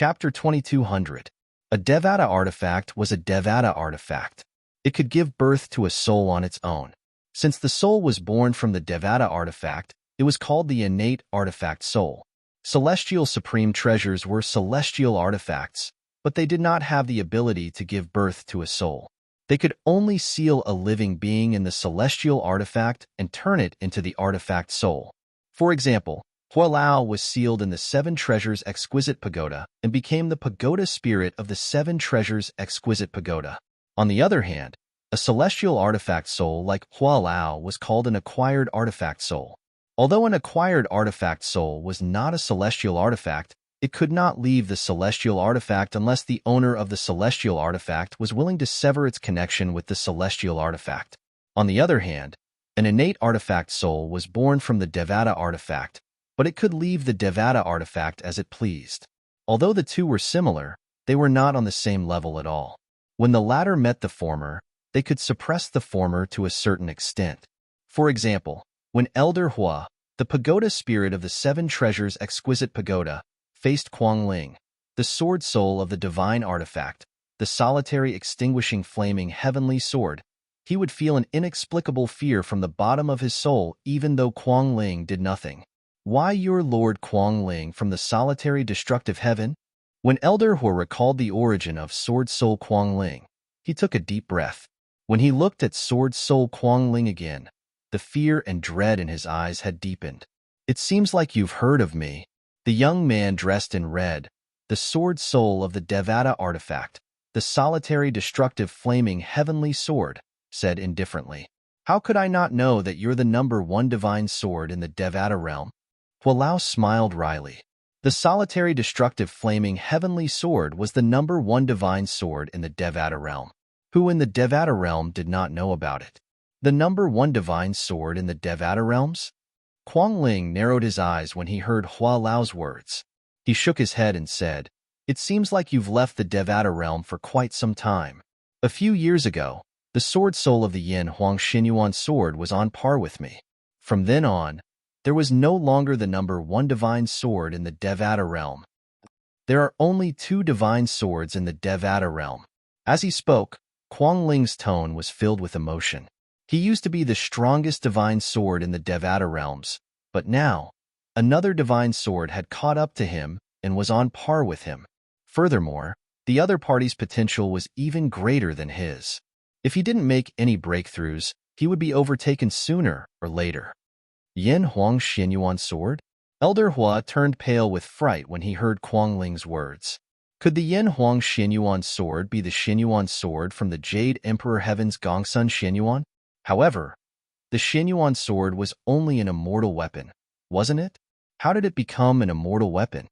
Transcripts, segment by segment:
Chapter 2200. A Devata artifact was a Devata artifact. It could give birth to a soul on its own. Since the soul was born from the Devata artifact, it was called the innate artifact soul. Celestial supreme treasures were celestial artifacts, but they did not have the ability to give birth to a soul. They could only seal a living being in the celestial artifact and turn it into the artifact soul. For example, Hualao was sealed in the Seven Treasures Exquisite Pagoda and became the pagoda spirit of the Seven Treasures Exquisite Pagoda. On the other hand, a celestial artifact soul like Hualao was called an acquired artifact soul. Although an acquired artifact soul was not a celestial artifact, it could not leave the celestial artifact unless the owner of the celestial artifact was willing to sever its connection with the celestial artifact. On the other hand, an innate artifact soul was born from the Devata artifact, but it could leave the Devata artifact as it pleased. Although the two were similar, they were not on the same level at all. When the latter met the former, they could suppress the former to a certain extent. For example, when Elder Hua, the pagoda spirit of the Seven Treasures Exquisite Pagoda, faced Kuang Ling, the sword soul of the divine artifact, the solitary extinguishing flaming heavenly sword, he would feel an inexplicable fear from the bottom of his soul even though Kuang Ling did nothing. Why your Lord Kuang Ling from the solitary destructive heaven? When Elder Hua recalled the origin of Sword Soul Kuang Ling, he took a deep breath. When he looked at Sword Soul Kuang Ling again, the fear and dread in his eyes had deepened. It seems like you've heard of me. The young man dressed in red, the sword soul of the Devata artifact, the solitary destructive flaming heavenly sword, said indifferently. How could I not know that you're the #1 divine sword in the Devata realm? Hualao smiled wryly. The solitary destructive flaming heavenly sword was the #1 divine sword in the Devata realm. Who in the Devata realm did not know about it? The #1 divine sword in the Devata realms? Kuang Ling narrowed his eyes when he heard Hualao's words. He shook his head and said, "It seems like you've left the Devata realm for quite some time. A few years ago, the sword soul of the Yin Huang Xinyuan sword was on par with me. From then on, there was no longer the #1 divine sword in the Devata realm. There are only 2 divine swords in the Devata realm." As he spoke, Kuang Ling's tone was filled with emotion. He used to be the strongest divine sword in the Devata realms, but now, another divine sword had caught up to him and was on par with him. Furthermore, the other party's potential was even greater than his. If he didn't make any breakthroughs, he would be overtaken sooner or later. Yin Huang Xinyuan sword? Elder Hua turned pale with fright when he heard Kuang Ling's words. Could the Yin Huang Xinyuan sword be the Xinyuan sword from the Jade Emperor Heaven's Gongsun Xinyuan? However, the Xinyuan sword was only an immortal weapon, wasn't it? How did it become an immortal weapon?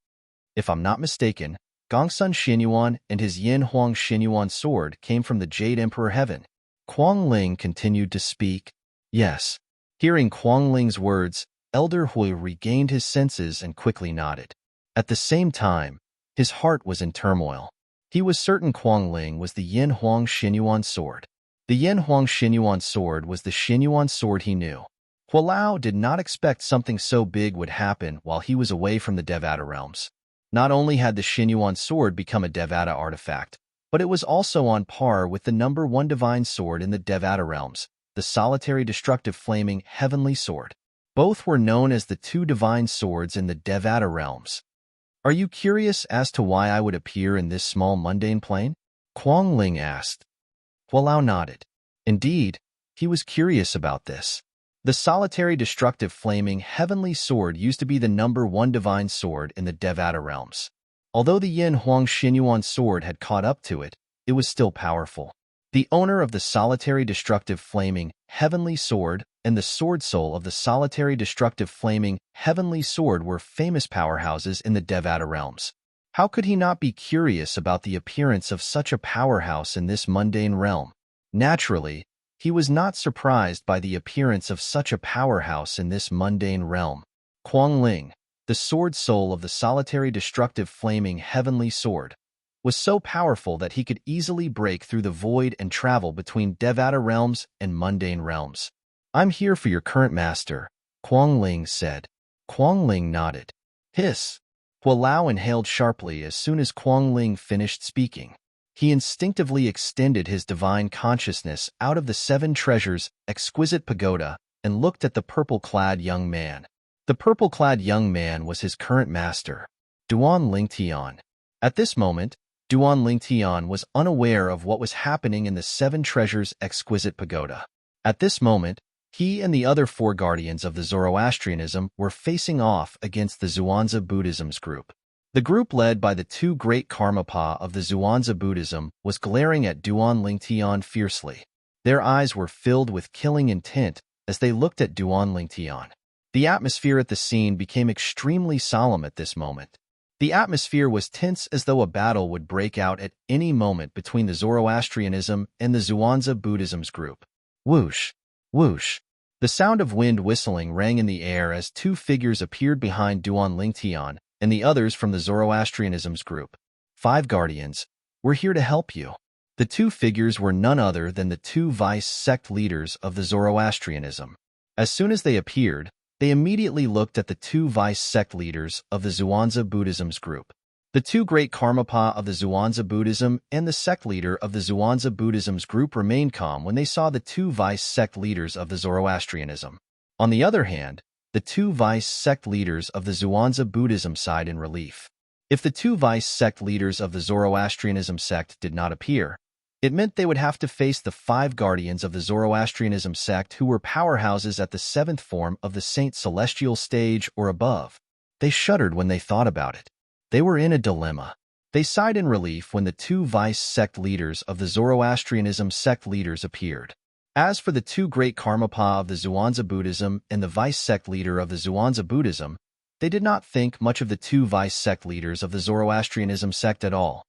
If I'm not mistaken, Gongsun Xinyuan and his Yin Huang Xinyuan sword came from the Jade Emperor Heaven. Kuang Ling continued to speak. Yes. Hearing Kuang Ling's words, Elder Hui regained his senses and quickly nodded. At the same time, his heart was in turmoil. He was certain Kuang Ling was the Yin Huang Xinyuan sword. The Yin Huang Xinyuan sword was the Xinyuan sword he knew. Hualao did not expect something so big would happen while he was away from the Devata realms. Not only had the Xinyuan sword become a Devata artifact, but it was also on par with the #1 divine sword in the Devata realms, the solitary destructive flaming heavenly sword. Both were known as the 2 divine swords in the Devata realms. Are you curious as to why I would appear in this small mundane plane? Kuang Ling asked. Hualao nodded. Indeed, he was curious about this. The solitary destructive flaming heavenly sword used to be the #1 divine sword in the Devata realms. Although the Yin Huang Xinyuan sword had caught up to it, it was still powerful. The owner of the solitary destructive flaming heavenly sword and the sword soul of the solitary destructive flaming heavenly sword were famous powerhouses in the Devata realms. How could he not be curious about the appearance of such a powerhouse in this mundane realm? Naturally, he was not surprised by the appearance of such a powerhouse in this mundane realm. Kuang Ling, the sword soul of the solitary destructive flaming heavenly sword, was so powerful that he could easily break through the void and travel between Devata realms and mundane realms. I'm here for your current master, Kuang Ling said. Kuang Ling nodded. Hiss. Hualao inhaled sharply as soon as Kuang Ling finished speaking. He instinctively extended his divine consciousness out of the seven treasures' exquisite pagoda and looked at the purple-clad young man. The purple-clad young man was his current master, Duan Lingtian. At this moment, Duan Lingtian was unaware of what was happening in the seven treasures' exquisite pagoda. At this moment, he and the other four guardians of the Zoroastrianism were facing off against the Zhuangzi Buddhism's group. The group led by the two great Karmapa of the Zhuangzi Buddhism was glaring at Duan Lingtian fiercely. Their eyes were filled with killing intent as they looked at Duan Lingtian. The atmosphere at the scene became extremely solemn at this moment. The atmosphere was tense as though a battle would break out at any moment between the Zoroastrianism and the Zhuangzi Buddhism's group. Whoosh! Whoosh! The sound of wind whistling rang in the air as two figures appeared behind Duan Lingtian and the others from the Zoroastrianism's group. 5 guardians, we're here to help you. The two figures were none other than the two vice sect leaders of the Zoroastrianism. As soon as they appeared, they immediately looked at the two vice sect leaders of the Zhuangzi Buddhism's group. The two great Karmapa of the Zhuangzi Buddhism and the sect leader of the Zhuangzi Buddhism's group remained calm when they saw the two vice sect leaders of the Zoroastrianism. On the other hand, the two vice sect leaders of the Zhuangzi Buddhism sighed in relief. If the two vice sect leaders of the Zoroastrianism sect did not appear, it meant they would have to face the 5 guardians of the Zoroastrianism sect who were powerhouses at the 7th form of the Saint Celestial stage or above. They shuddered when they thought about it. They were in a dilemma. They sighed in relief when the two vice sect leaders of the Zoroastrianism sect leaders appeared. As for the two great Karmapa of the Zhuangzi Buddhism and the vice sect leader of the Zhuangzi Buddhism, they did not think much of the two vice sect leaders of the Zoroastrianism sect at all.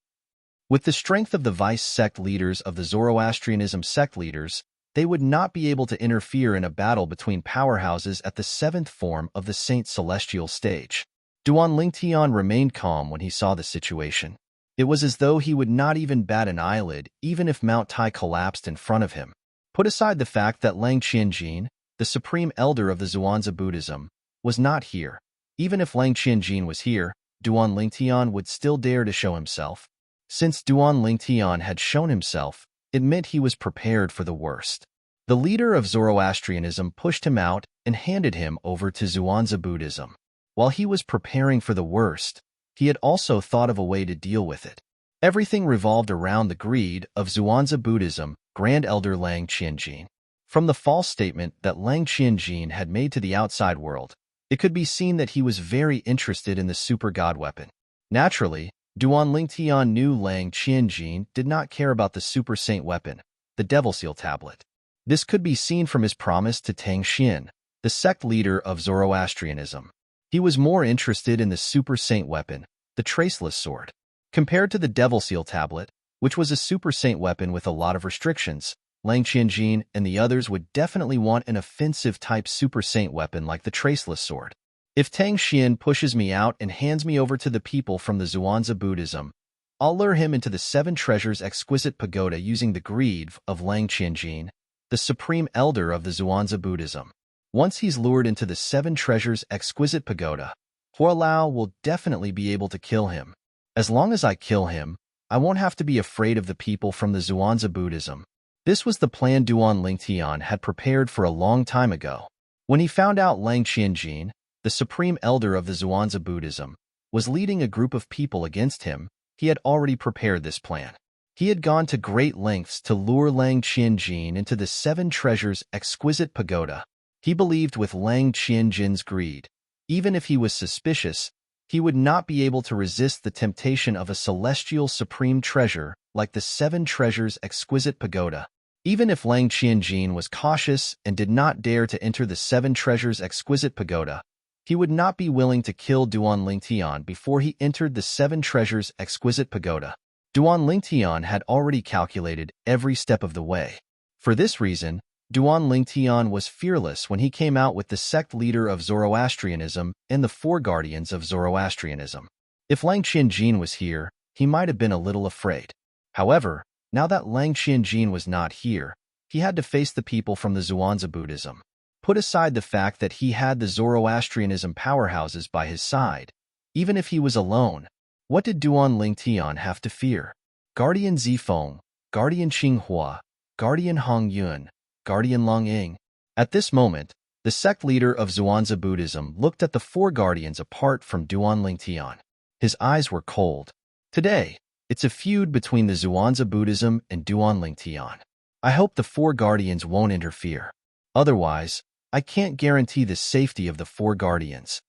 With the strength of the vice sect leaders of the Zoroastrianism sect leaders, they would not be able to interfere in a battle between powerhouses at the 7th form of the Saint Celestial stage. Duan Lingtian remained calm when he saw the situation. It was as though he would not even bat an eyelid even if Mount Tai collapsed in front of him. Put aside the fact that Lang Qianjin, the supreme elder of the Zhuangzi Buddhism, was not here. Even if Lang Qianjin was here, Duan Lingtian would still dare to show himself. Since Duan Lingtian had shown himself, it meant he was prepared for the worst. The leader of Zoroastrianism pushed him out and handed him over to Zhuangzi Buddhism. While he was preparing for the worst, he had also thought of a way to deal with it. Everything revolved around the greed of Zhuangzi Buddhism, Grand Elder Lang Qianjin. From the false statement that Lang Qianjin had made to the outside world, it could be seen that he was very interested in the super god weapon. Naturally, Duan Lingtian knew Lang Qianjin did not care about the super saint weapon, the Devil Seal tablet. This could be seen from his promise to Tang Xin, the sect leader of Zoroastrianism. He was more interested in the super saint weapon, the Traceless sword. Compared to the Devil Seal tablet, which was a super saint weapon with a lot of restrictions, Lang Qianjin and the others would definitely want an offensive-type super saint weapon like the Traceless sword. If Tang Xin pushes me out and hands me over to the people from the Zhuangzi Buddhism, I'll lure him into the 7 treasures exquisite pagoda using the greed of Lang Qianjin, the supreme elder of the Zhuangzi Buddhism. Once he's lured into the 7 treasures exquisite pagoda, Hualao will definitely be able to kill him. As long as I kill him, I won't have to be afraid of the people from the Zhuangzi Buddhism. This was the plan Duan Lingtian had prepared for a long time ago. When he found out Lang Qianjin, the supreme elder of the Zhuangzi Buddhism, was leading a group of people against him, he had already prepared this plan. He had gone to great lengths to lure Lang Qianjin into the 7 treasures exquisite pagoda. He believed with Lang Qianjin's greed, even if he was suspicious, he would not be able to resist the temptation of a celestial supreme treasure like the 7 treasures exquisite pagoda. Even if Lang Qianjin was cautious and did not dare to enter the 7 treasures exquisite pagoda, he would not be willing to kill Duan Lingtian before he entered the 7 treasures exquisite pagoda. Duan Lingtian had already calculated every step of the way. For this reason, Duan Lingtian was fearless when he came out with the sect leader of Zoroastrianism and the 4 guardians of Zoroastrianism. If Lang Qianjin was here, he might have been a little afraid. However, now that Lang Qianjin was not here, he had to face the people from the Zhuangzi Buddhism. Put aside the fact that he had the Zoroastrianism powerhouses by his side, Even if he was alone, what did Duan Lingtian have to fear? Guardian Zifeng, Guardian Qinghua, Guardian Hong Yun, Guardian Long Ying. At this moment, the sect leader of Zhuangzi Buddhism looked at the four guardians apart from Duan Lingtian. His eyes were cold. Today, it's a feud between the Zhuangzi Buddhism and Duan Lingtian. I hope the four guardians won't interfere. Otherwise, I can't guarantee the safety of the four guardians.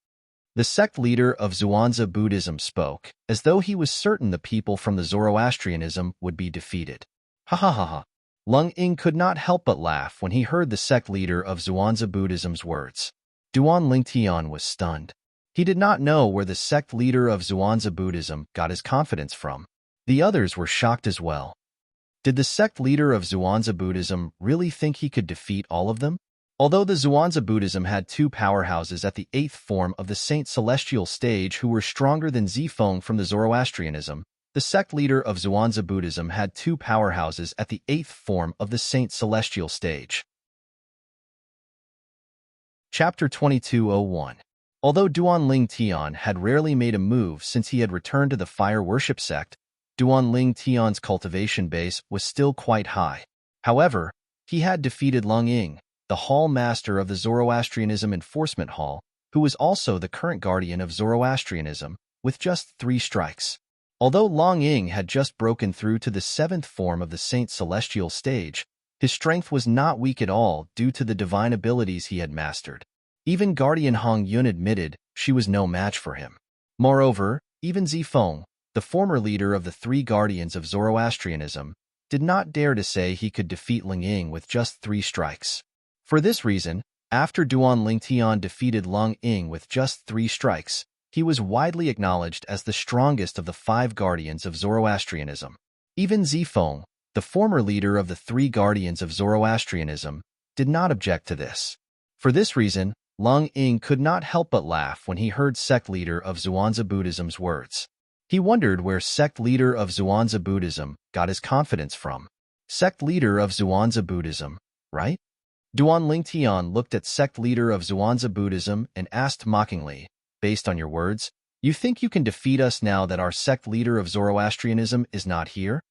The sect leader of Zhuangzi Buddhism spoke, as though he was certain the people from the Zoroastrianism would be defeated. Ha ha ha ha. Lung Ying could not help but laugh when he heard the sect leader of Zhuangzi Buddhism's words. Duan Lingtian was stunned. He did not know where the sect leader of Zhuangzi Buddhism got his confidence from. The others were shocked as well. Did the sect leader of Zhuangzi Buddhism really think he could defeat all of them? Although the Zhuangzi Buddhism had two powerhouses at the 8th form of the Saint Celestial stage who were stronger than Zifeng from the Zoroastrianism, the sect leader of Zhuangzi Buddhism had two powerhouses at the 8th form of the Saint Celestial stage. Chapter 2201. Although Duan Lingtian had rarely made a move since he had returned to the fire worship sect, Duan Lingtian's cultivation base was still quite high. However, he had defeated Lung Ying, the Hall Master of the Zoroastrianism Enforcement Hall, who was also the current guardian of Zoroastrianism, with just 3 strikes. Although Long Ying had just broken through to the 7th form of the Saint Celestial stage, his strength was not weak at all due to the divine abilities he had mastered. Even Guardian Hong Yun admitted she was no match for him. Moreover, even Zifeng, the former leader of the 3 guardians of Zoroastrianism, did not dare to say he could defeat Ling Ying with just 3 strikes. For this reason, after Duan Lingtian defeated Lung Ying with just 3 strikes, he was widely acknowledged as the strongest of the 5 guardians of Zoroastrianism. Even Zifeng, the former leader of the 3 guardians of Zoroastrianism, did not object to this. For this reason, Lung Ying could not help but laugh when he heard sect leader of Zhuangzi Buddhism's words. He wondered where sect leader of Zhuangzi Buddhism got his confidence from. Sect leader of Zhuangzi Buddhism, right? Duan Lingtian looked at sect leader of Zhuangzi Buddhism and asked mockingly, based on your words, you think you can defeat us now that our sect leader of Zoroastrianism is not here?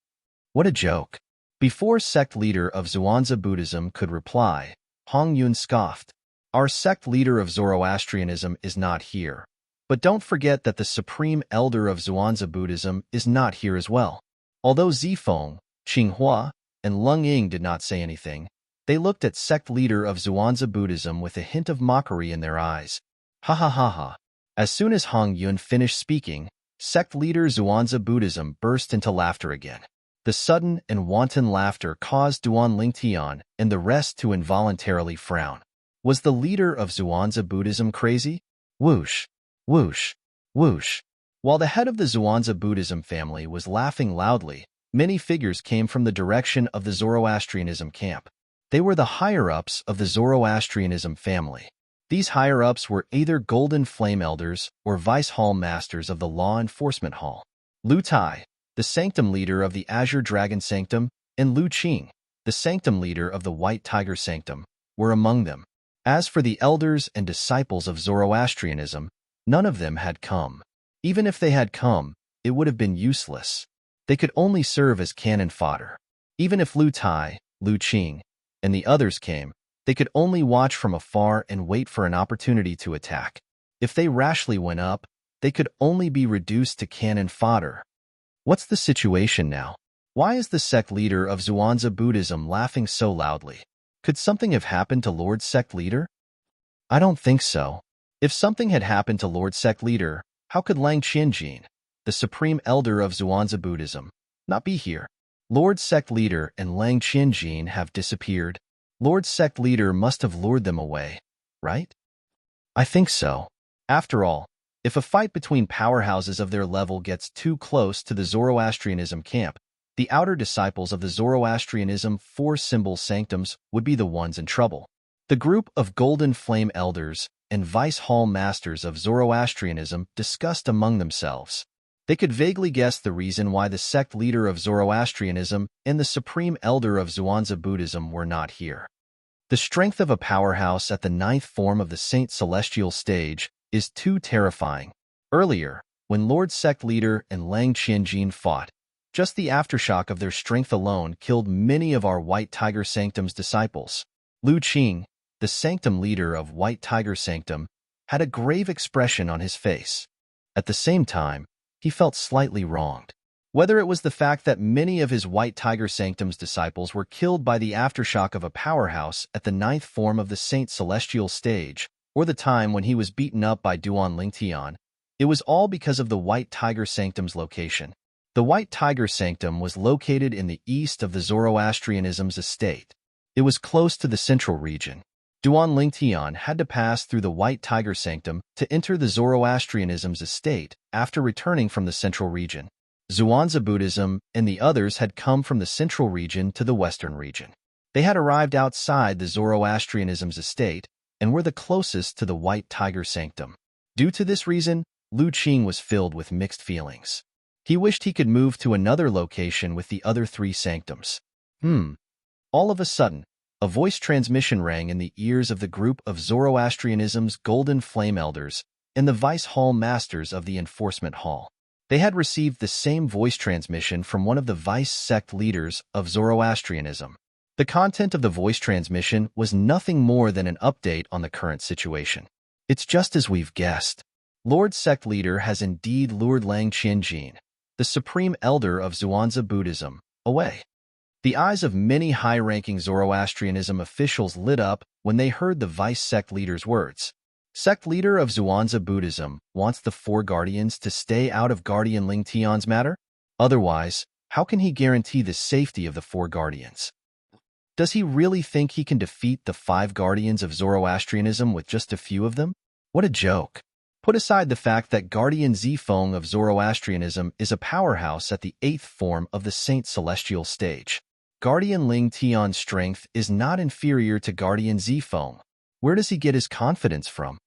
What a joke. Before sect leader of Zhuangzi Buddhism could reply, Hong Yun scoffed. Our sect leader of Zoroastrianism is not here. But don't forget that the supreme elder of Zhuangzi Buddhism is not here as well. Although Zifeng, Qinghua, and Lung Ying did not say anything, they looked at sect leader of Zhuangzi Buddhism with a hint of mockery in their eyes. Ha ha ha ha. As soon as Hong Yun finished speaking, sect leader Zhuangzi Buddhism burst into laughter again. The sudden and wanton laughter caused Duan Lingtian and the rest to involuntarily frown. Was the leader of Zhuangzi Buddhism crazy? Whoosh, whoosh, whoosh. While the head of the Zhuangzi Buddhism family was laughing loudly, many figures came from the direction of the Zoroastrianism camp. They were the higher-ups of the Zoroastrianism family. These higher-ups were either Golden Flame Elders or Vice Hall Masters of the Law Enforcement Hall. Lu Tai, the Sanctum leader of the Azure Dragon Sanctum, and Lu Qing, the Sanctum leader of the White Tiger Sanctum, were among them. As for the elders and disciples of Zoroastrianism, none of them had come. Even if they had come, it would have been useless. They could only serve as cannon fodder. Even if Lu Tai, Lu Qing, and the others came, they could only watch from afar and wait for an opportunity to attack. If they rashly went up, they could only be reduced to cannon fodder. What's the situation now? Why is the sect leader of Zhuangzi Buddhism laughing so loudly? Could something have happened to Lord Sect Leader? I don't think so. If something had happened to Lord Sect Leader, how could Lang Qianjin, the supreme elder of Zhuangzi Buddhism, not be here? Lord Sect Leader and Lang Qianjin have disappeared. Lord Sect Leader must have lured them away, right? I think so. After all, if a fight between powerhouses of their level gets too close to the Zoroastrianism camp, the outer disciples of the Zoroastrianism 4-symbol sanctums would be the ones in trouble. The group of Golden Flame Elders and Vice Hall Masters of Zoroastrianism discussed among themselves. They could vaguely guess the reason why the sect leader of Zoroastrianism and the supreme elder of Zhuangzi Buddhism were not here. The strength of a powerhouse at the 9th form of the Saint Celestial stage is too terrifying. Earlier, when Lord Sect leader and Lang Qianjin fought, just the aftershock of their strength alone killed many of our White Tiger Sanctum's disciples. Lu Qing, the Sanctum leader of White Tiger Sanctum, had a grave expression on his face. At the same time, he felt slightly wronged. Whether it was the fact that many of his White Tiger Sanctum's disciples were killed by the aftershock of a powerhouse at the 9th form of the Saint Celestial stage, or the time when he was beaten up by Duan Lingtian, it was all because of the White Tiger Sanctum's location. The White Tiger Sanctum was located in the east of the Zoroastrianism's estate. It was close to the central region. Duan Lingtian had to pass through the White Tiger Sanctum to enter the Zoroastrianism's estate after returning from the central region. Zhuangzi Buddhism and the others had come from the central region to the western region. They had arrived outside the Zoroastrianism's estate and were the closest to the White Tiger Sanctum. Due to this reason, Lu Qing was filled with mixed feelings. He wished he could move to another location with the other 3 sanctums. All of a sudden, a voice transmission rang in the ears of the group of Zoroastrianism's Golden Flame Elders and the Vice Hall Masters of the Enforcement Hall. They had received the same voice transmission from one of the vice sect leaders of Zoroastrianism. The content of the voice transmission was nothing more than an update on the current situation. It's just as we've guessed. Lord Sect Leader has indeed lured Lang Qianjin, the supreme elder of Zhuangzi Buddhism, away. The eyes of many high-ranking Zoroastrianism officials lit up when they heard the vice sect leader's words. Sect leader of Zhuangzi Buddhism wants the 4 guardians to stay out of Guardian Lingtian's matter? Otherwise, how can he guarantee the safety of the 4 guardians? Does he really think he can defeat the 5 guardians of Zoroastrianism with just a few of them? What a joke. Put aside the fact that Guardian Zifeng of Zoroastrianism is a powerhouse at the 8th form of the Saint Celestial stage. Guardian Ling Tian's strength is not inferior to Guardian Zifeng. Where does he get his confidence from?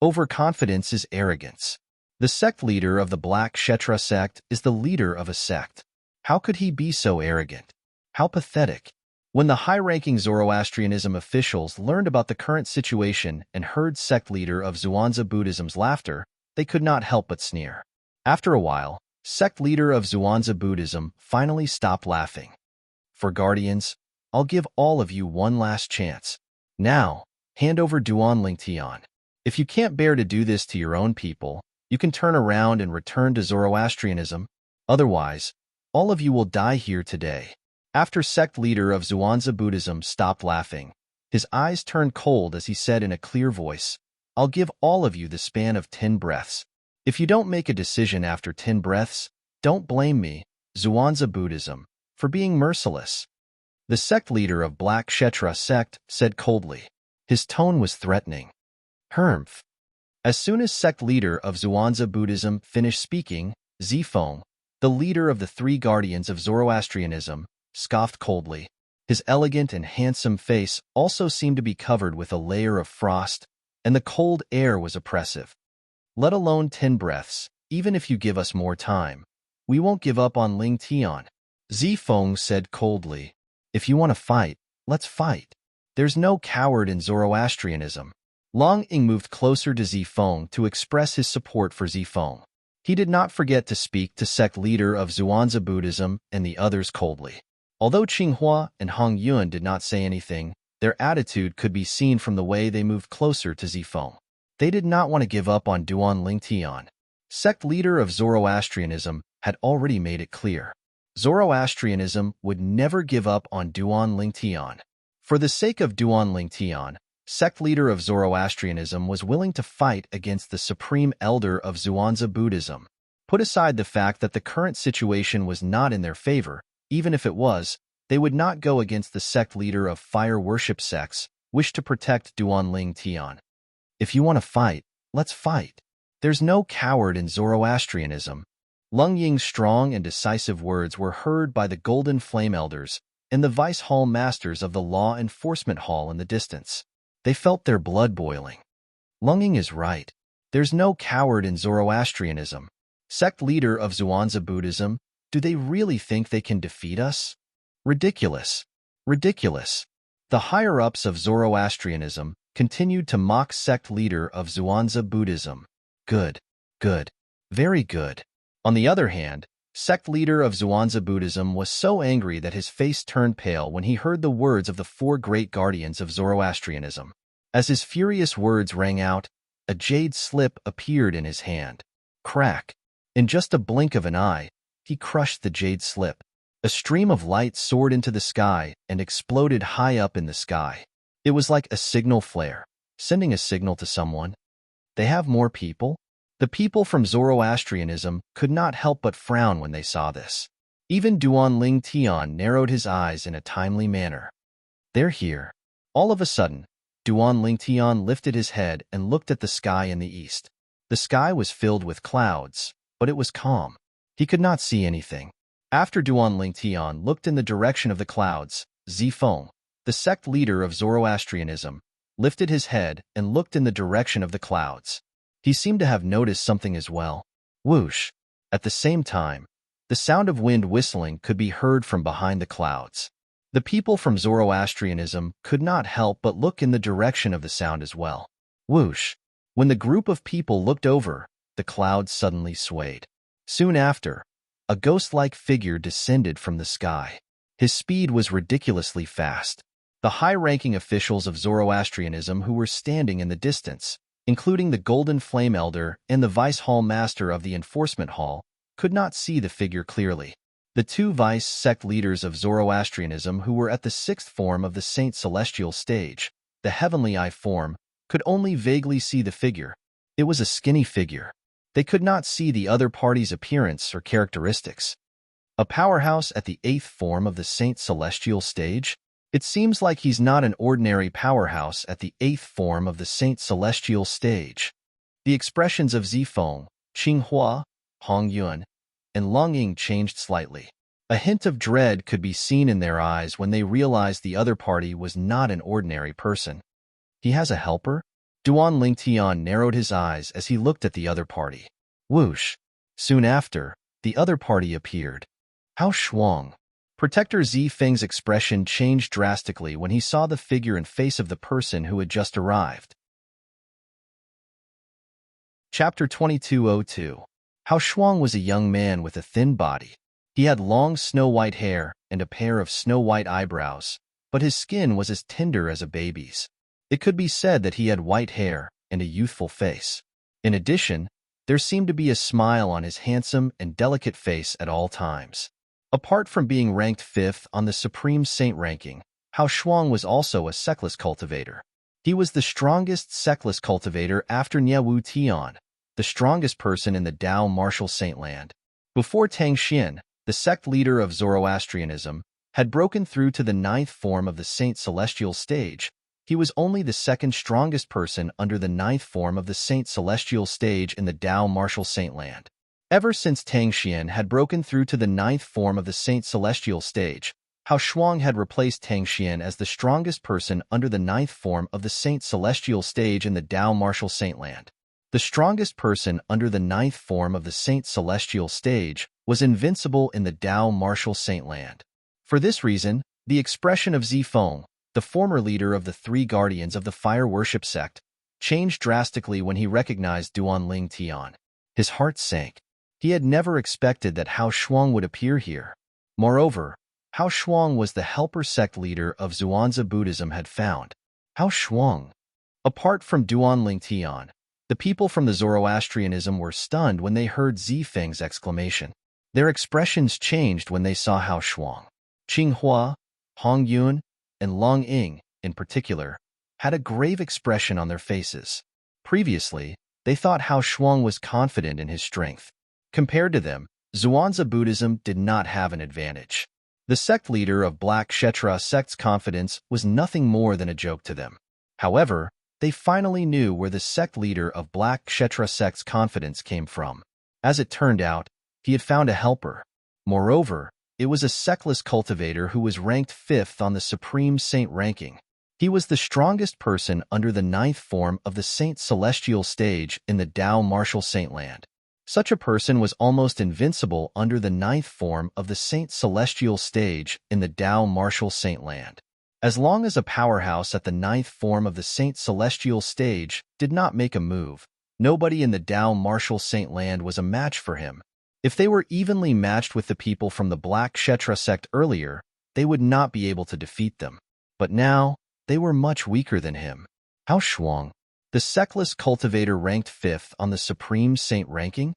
Overconfidence is arrogance. The sect leader of the Black Kshetra sect is the leader of a sect. How could he be so arrogant? How pathetic. When the high-ranking Zoroastrianism officials learned about the current situation and heard sect leader of Zhuangzi Buddhism's laughter, they could not help but sneer. After a while, sect leader of Zhuangzi Buddhism finally stopped laughing. For guardians, I'll give all of you one last chance. Now, hand over Duan Lingtian. If you can't bear to do this to your own people, you can turn around and return to Zoroastrianism. Otherwise, all of you will die here today. After sect leader of Zhuangzi Buddhism stopped laughing, his eyes turned cold as he said in a clear voice, I'll give all of you the span of 10 breaths. If you don't make a decision after 10 breaths, don't blame me, Zhuangzi Buddhism, for being merciless. The sect leader of Black Kshetra sect said coldly. His tone was threatening. Hermph. As soon as sect leader of Zhuangzi Buddhism finished speaking, Zifeng, the leader of the 3 guardians of Zoroastrianism, scoffed coldly. His elegant and handsome face also seemed to be covered with a layer of frost, and the cold air was oppressive. Let alone 10 breaths, even if you give us more time. We won't give up on Ling Tian. Zifeng said coldly. If you want to fight, let's fight. There's no coward in Zoroastrianism. Long Ying moved closer to Zifeng to express his support for Zifeng. He did not forget to speak to sect leader of Zhuangzi Buddhism and the others coldly. Although Qinghua and Hong Yuan did not say anything, their attitude could be seen from the way they moved closer to Zifeng. They did not want to give up on Duan Lingtian. Sect leader of Zoroastrianism had already made it clear. Zoroastrianism would never give up on Duan Lingtian. For the sake of Duan Lingtian, sect leader of Zoroastrianism was willing to fight against the supreme elder of Zhuangzi Buddhism. Put aside the fact that the current situation was not in their favor, even if it was, they would not go against the sect leader of fire worship sects, wished to protect Duan Lingtian. If you want to fight, let's fight. There's no coward in Zoroastrianism. Lung Ying's strong and decisive words were heard by the Golden Flame Elders and the Vice Hall Masters of the Law Enforcement Hall in the distance. They felt their blood boiling. Lung Ying is right. There's no coward in Zoroastrianism. Sect leader of Zhuangzi Buddhism, do they really think they can defeat us? Ridiculous. Ridiculous. The higher-ups of Zoroastrianism continued to mock sect leader of Zhuangzi Buddhism. Good. Good. Very good. On the other hand, sect leader of Zhuangzi Buddhism was so angry that his face turned pale when he heard the words of the four great guardians of Zoroastrianism. As his furious words rang out, a jade slip appeared in his hand. Crack! In just a blink of an eye, he crushed the jade slip. A stream of light soared into the sky and exploded high up in the sky. It was like a signal flare, sending a signal to someone. They have more people? The people from Zoroastrianism could not help but frown when they saw this. Even Duan Ling Tian narrowed his eyes in a timely manner. They're here. All of a sudden, Duan Ling Tian lifted his head and looked at the sky in the east. The sky was filled with clouds, but it was calm. He could not see anything. After Duan Ling Tian looked in the direction of the clouds, Zifeng, the sect leader of Zoroastrianism, lifted his head and looked in the direction of the clouds. He seemed to have noticed something as well. Whoosh! At the same time, the sound of wind whistling could be heard from behind the clouds. The people from Zoroastrianism could not help but look in the direction of the sound as well. Whoosh! When the group of people looked over, the clouds suddenly swayed. Soon after, a ghost-like figure descended from the sky. His speed was ridiculously fast. The high-ranking officials of Zoroastrianism who were standing in the distance, including the Golden Flame Elder and the Vice Hall Master of the Enforcement Hall, could not see the figure clearly. The two vice sect leaders of Zoroastrianism who were at the sixth form of the Saint Celestial stage, the Heavenly Eye form, could only vaguely see the figure. It was a skinny figure. They could not see the other party's appearance or characteristics. A powerhouse at the eighth form of the Saint Celestial stage? It seems like he's not an ordinary powerhouse at the eighth form of the Saint Celestial stage. The expressions of Zifeng, Qinghua, Hongyun, and Long Ying changed slightly. A hint of dread could be seen in their eyes when they realized the other party was not an ordinary person. He has a helper? Duan Ling Tian narrowed his eyes as he looked at the other party. Whoosh! Soon after, the other party appeared. Hao Shuang. Protector Zifeng's expression changed drastically when he saw the figure and face of the person who had just arrived. Chapter 2202. Hao Shuang was a young man with a thin body. He had long snow-white hair and a pair of snow-white eyebrows, but his skin was as tender as a baby's. It could be said that he had white hair and a youthful face. In addition, there seemed to be a smile on his handsome and delicate face at all times. Apart from being ranked 5th on the Supreme Saint ranking, Hao Shuang was also a sectless cultivator. He was the strongest sectless cultivator after Niewu Tian, the strongest person in the Dao Martial Saintland. Before Tang Xian, the sect leader of Zoroastrianism, had broken through to the 9th form of the Saint Celestial stage, he was only the second strongest person under the 9th form of the Saint Celestial stage in the Dao Martial Saintland. Ever since Tang Xian had broken through to the 9th form of the Saint Celestial stage, Hao Shuang had replaced Tang Xian as the strongest person under the 9th form of the Saint Celestial stage in the Dao Martial Saintland. The strongest person under the 9th form of the Saint Celestial stage was invincible in the Dao Martial Saintland. For this reason, the expression of Zifeng, the former leader of the three guardians of the fire worship sect, changed drastically when he recognized Duan Ling Tian. His heart sank. He had never expected that Hao Shuang would appear here. Moreover, Hao Shuang was the helper sect leader of Zhuangzi Buddhism had found. Hao Shuang. Apart from Duan Ling Tian, the people from the Zoroastrianism were stunned when they heard Zifeng's exclamation. Their expressions changed when they saw Hao Shuang. Qinghua, Hongyun, and Long Ying, in particular, had a grave expression on their faces. Previously, they thought Hao Shuang was confident in his strength. Compared to them, Zhuangzi Buddhism did not have an advantage. The sect leader of Black Kshetra sect's confidence was nothing more than a joke to them. However, they finally knew where the sect leader of Black Kshetra sect's confidence came from. As it turned out, he had found a helper. Moreover, it was a sectless cultivator who was ranked 5th on the Supreme Saint ranking. He was the strongest person under the 9th form of the Saint Celestial stage in the Dao Martial Saintland. Such a person was almost invincible under the 9th form of the Saint Celestial stage in the Dao Martial Saintland. As long as a powerhouse at the 9th form of the Saint Celestial stage did not make a move, Nobody in the Tao Martial Saint land was a match for him. If they were evenly matched with the people from the Black Kshetra sect earlier, they would not be able to defeat them. But now, they were much weaker than him. Hao Shuang, the sectless cultivator, ranked 5th on the Supreme Saint ranking.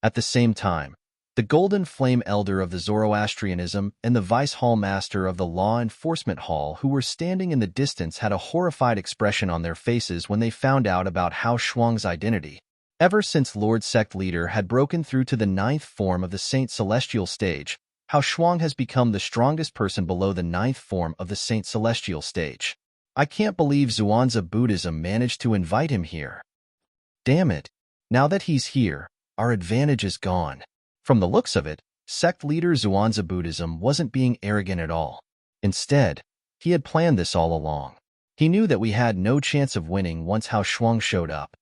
At the same time, the Golden Flame Elder of the Zoroastrianism and the Vice Hall Master of the Law Enforcement Hall, who were standing in the distance, had a horrified expression on their faces when they found out about Hao Shuang's identity. Ever since Lord Sect Leader had broken through to the 9th form of the Saint Celestial stage, Hao Shuang has become the strongest person below the 9th form of the Saint Celestial stage. I can't believe Zhuangzi Buddhism managed to invite him here. Damn it. Now that he's here, our advantage is gone. From the looks of it, sect leader Zhuangzi Buddhism wasn't being arrogant at all. Instead, he had planned this all along. He knew that we had no chance of winning once Hao Shuang showed up.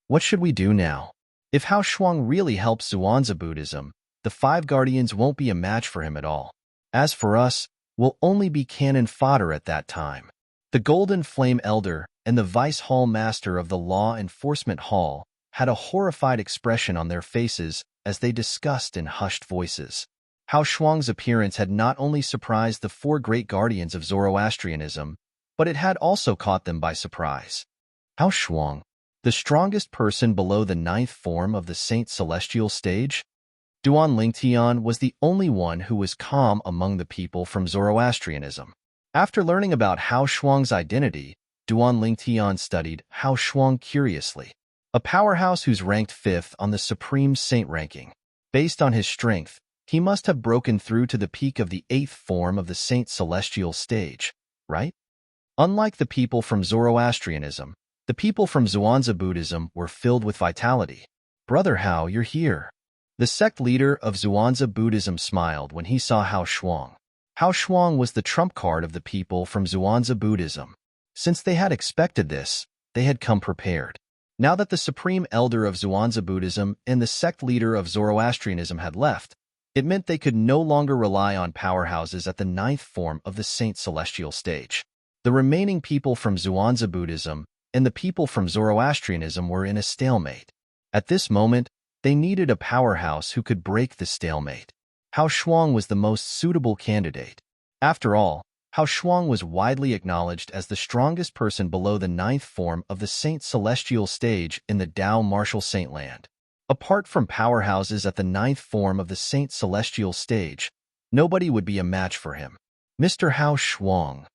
What should we do now? If Hao Shuang really helps Zhuangzi Buddhism, the 5 guardians won't be a match for him at all. As for us, we'll only be cannon fodder at that time. The Golden Flame Elder and the Vice Hall Master of the Law Enforcement Hall had a horrified expression on their faces as they discussed in hushed voices. Hao Shuang's appearance had not only surprised the 4 great guardians of Zoroastrianism, but it had also caught them by surprise. Hao Shuang, the strongest person below the 9th form of the Saint Celestial stage? Duan Lingtian was the only one who was calm among the people from Zoroastrianism. After learning about Hao Shuang's identity, Duan Lingtian studied Hao Shuang curiously. A powerhouse who's ranked 5th on the Supreme Saint ranking. Based on his strength, he must have broken through to the peak of the 8th form of the Saint Celestial stage, right? Unlike the people from Zoroastrianism, the people from Zhuangzi Buddhism were filled with vitality. Brother Hao, you're here. The sect leader of Zhuangzi Buddhism smiled when he saw Hao Shuang. Hao Shuang was the trump card of the people from Zhuangzi Buddhism. Since they had expected this, they had come prepared. Now that the Supreme Elder of Zhuangzi Buddhism and the sect leader of Zoroastrianism had left, it meant they could no longer rely on powerhouses at the 9th form of the Saint Celestial stage. The remaining people from Zhuangzi Buddhism and the people from Zoroastrianism were in a stalemate. At this moment, they needed a powerhouse who could break the stalemate. Hao Shuang was the most suitable candidate. After all, Hao Shuang was widely acknowledged as the strongest person below the 9th form of the Saint Celestial stage in the Tao Martial Saint land. Apart from powerhouses at the 9th form of the Saint Celestial stage, nobody would be a match for him. Mr. Hao Shuang.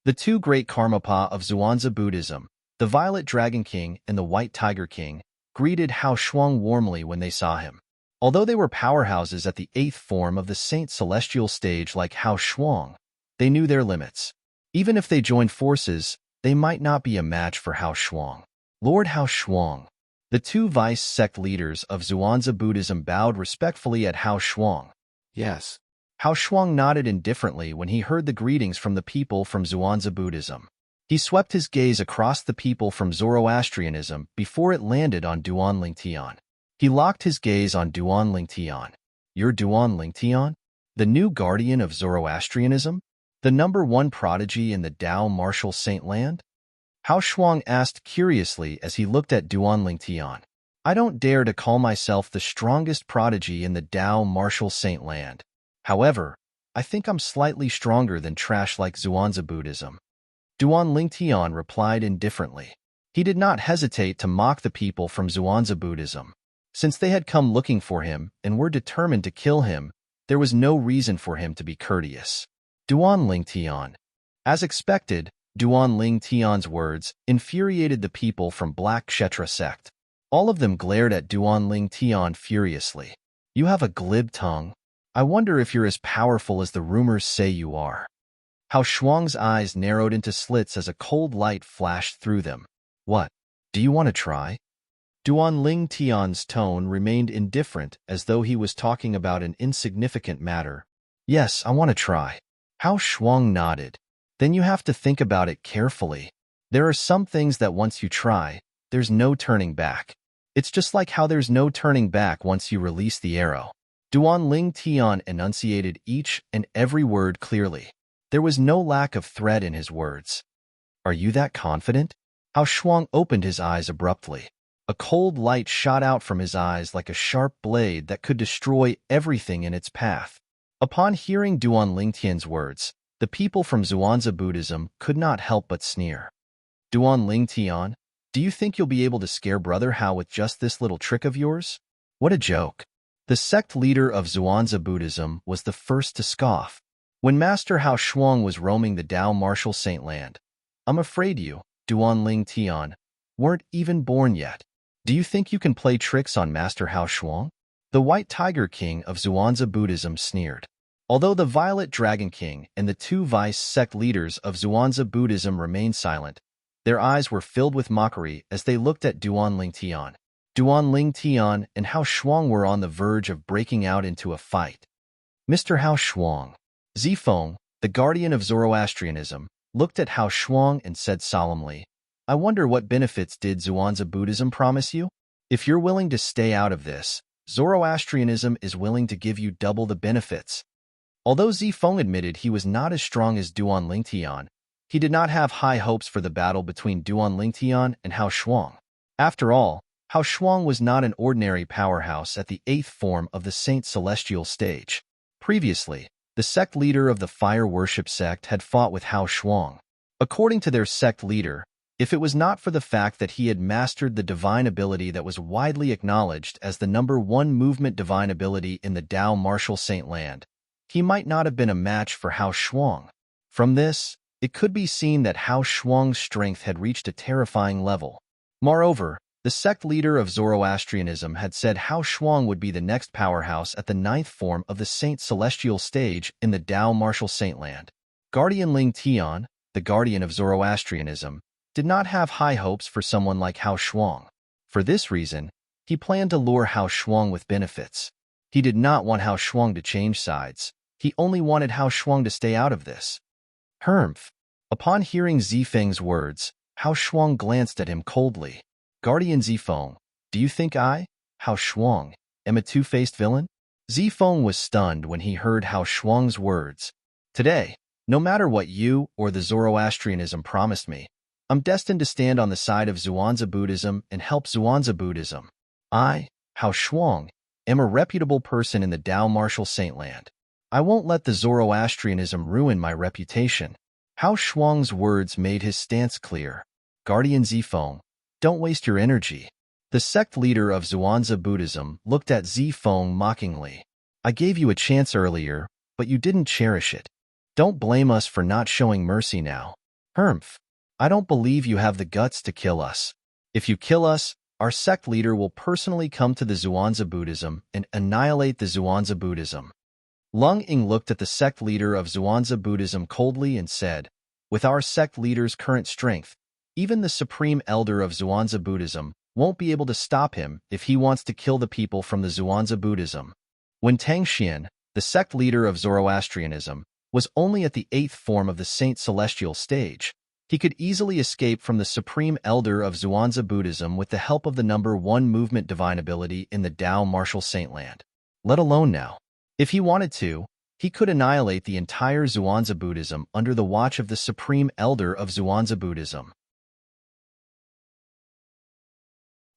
The 2 great Karmapa of Zhuangzi Buddhism, the Violet Dragon King and the White Tiger King, greeted Hao Shuang warmly when they saw him. Although they were powerhouses at the 8th form of the Saint Celestial stage like Hao Shuang, they knew their limits. Even if they joined forces, they might not be a match for Hao Shuang. Lord Hao Shuang. The 2 vice sect leaders of Zhuangzi Buddhism bowed respectfully at Hao Shuang. Yes. Hao Shuang nodded indifferently when he heard the greetings from the people from Zhuangzi Buddhism. He swept his gaze across the people from Zoroastrianism before it landed on Duan Lingtian. He locked his gaze on Duan Lingtian. You're Duan Lingtian? The new guardian of Zoroastrianism? The #1 prodigy in the Tao Martial Saint land? Hao Shuang asked curiously as he looked at Duan Lingtian. I don't dare to call myself the strongest prodigy in the Tao Martial Saint land. However, I think I'm slightly stronger than trash like Zhuangzi Buddhism. Duan Lingtian replied indifferently. He did not hesitate to mock the people from Zhuangzi Buddhism. Since they had come looking for him and were determined to kill him, there was no reason for him to be courteous. Duan Lingtian. As expected, Duan Lingtian's words infuriated the people from Black Kshetra sect. All of them glared at Duan Lingtian furiously. You have a glib tongue. I wonder if you're as powerful as the rumors say you are. Hao Shuang's eyes narrowed into slits as a cold light flashed through them. What? Do you want to try? Duan Lingtian's tone remained indifferent as though he was talking about an insignificant matter. Yes, I want to try. Hao Shuang nodded. Then you have to think about it carefully. There are some things that once you try, there's no turning back. It's just like how there's no turning back once you release the arrow. Duan Lingtian enunciated each and every word clearly. There was no lack of threat in his words. Are you that confident? Hao Shuang opened his eyes abruptly. A cold light shot out from his eyes like a sharp blade that could destroy everything in its path. Upon hearing Duan Lingtian's words, the people from Zhuangzi Buddhism could not help but sneer. Duan Lingtian, do you think you'll be able to scare Brother Hao with just this little trick of yours? What a joke. The sect leader of Zhuangzi Buddhism was the first to scoff. When Master Hao Shuang was roaming the Dao Martial Saint Land, I'm afraid you, Duan Lingtian, weren't even born yet. Do you think you can play tricks on Master Hao Shuang? The White Tiger King of Zhuangzi Buddhism sneered. Although the Violet Dragon King and the two vice sect leaders of Zhuangzi Buddhism remained silent, their eyes were filled with mockery as they looked at Duan Lingtian. Duan Lingtian and Hao Shuang were on the verge of breaking out into a fight. Mr. Hao Shuang. Zifeng, the guardian of Zoroastrianism, looked at Hao Shuang and said solemnly, I wonder what benefits did Zhuangzi Buddhism promise you? If you're willing to stay out of this, Zoroastrianism is willing to give you double the benefits. Although Zifeng admitted he was not as strong as Duan Lingtian, he did not have high hopes for the battle between Duan Lingtian and Hao Shuang. After all, Hao Shuang was not an ordinary powerhouse at the 8th form of the Saint Celestial stage. Previously, the sect leader of the Fire Worship sect had fought with Hao Shuang. According to their sect leader, if it was not for the fact that he had mastered the divine ability that was widely acknowledged as the #1 movement divine ability in the Dao Martial Saint Land, he might not have been a match for Hao Shuang. From this, it could be seen that Hao Shuang's strength had reached a terrifying level. Moreover, the sect leader of Zoroastrianism had said Hao Shuang would be the next powerhouse at the 9th form of the Saint Celestial stage in the Dao Martial Saint Land. Guardian Ling Tian, the guardian of Zoroastrianism, did not have high hopes for someone like Hao Shuang. For this reason, he planned to lure Hao Shuang with benefits. He did not want Hao Shuang to change sides. He only wanted Hao Shuang to stay out of this. Humph. Upon hearing Zifeng's words, Hao Shuang glanced at him coldly. Guardian Zifeng, do you think I, Hao Shuang, am a two-faced villain? Zifeng was stunned when he heard Hao Shuang's words. Today, no matter what you or the Zoroastrianism promised me, I'm destined to stand on the side of Zhuangzi Buddhism and help Zhuangzi Buddhism. I, Hao Shuang, am a reputable person in the Dao Martial Saint Land. I won't let the Zoroastrianism ruin my reputation. Hao Shuang's words made his stance clear. Guardian Zifeng, don't waste your energy. The sect leader of Zhuangzi Buddhism looked at Zifeng mockingly. I gave you a chance earlier, but you didn't cherish it. Don't blame us for not showing mercy now. Humph. I don't believe you have the guts to kill us. If you kill us, our sect leader will personally come to the Zhuangzi Buddhism and annihilate the Zhuangzi Buddhism. Lung Ying looked at the sect leader of Zhuangzi Buddhism coldly and said, with our sect leader's current strength, even the supreme elder of Zhuangzi Buddhism won't be able to stop him if he wants to kill the people from the Zhuangzi Buddhism. When Tang Xian, the sect leader of Zoroastrianism, was only at the 8th form of the Saint Celestial stage, he could easily escape from the supreme elder of Zhuangzi Buddhism with the help of the #1 movement divine ability in the Dao Martial Saint Land. Let alone now. If he wanted to, he could annihilate the entire Zhuangzi Buddhism under the watch of the supreme elder of Zhuangzi Buddhism.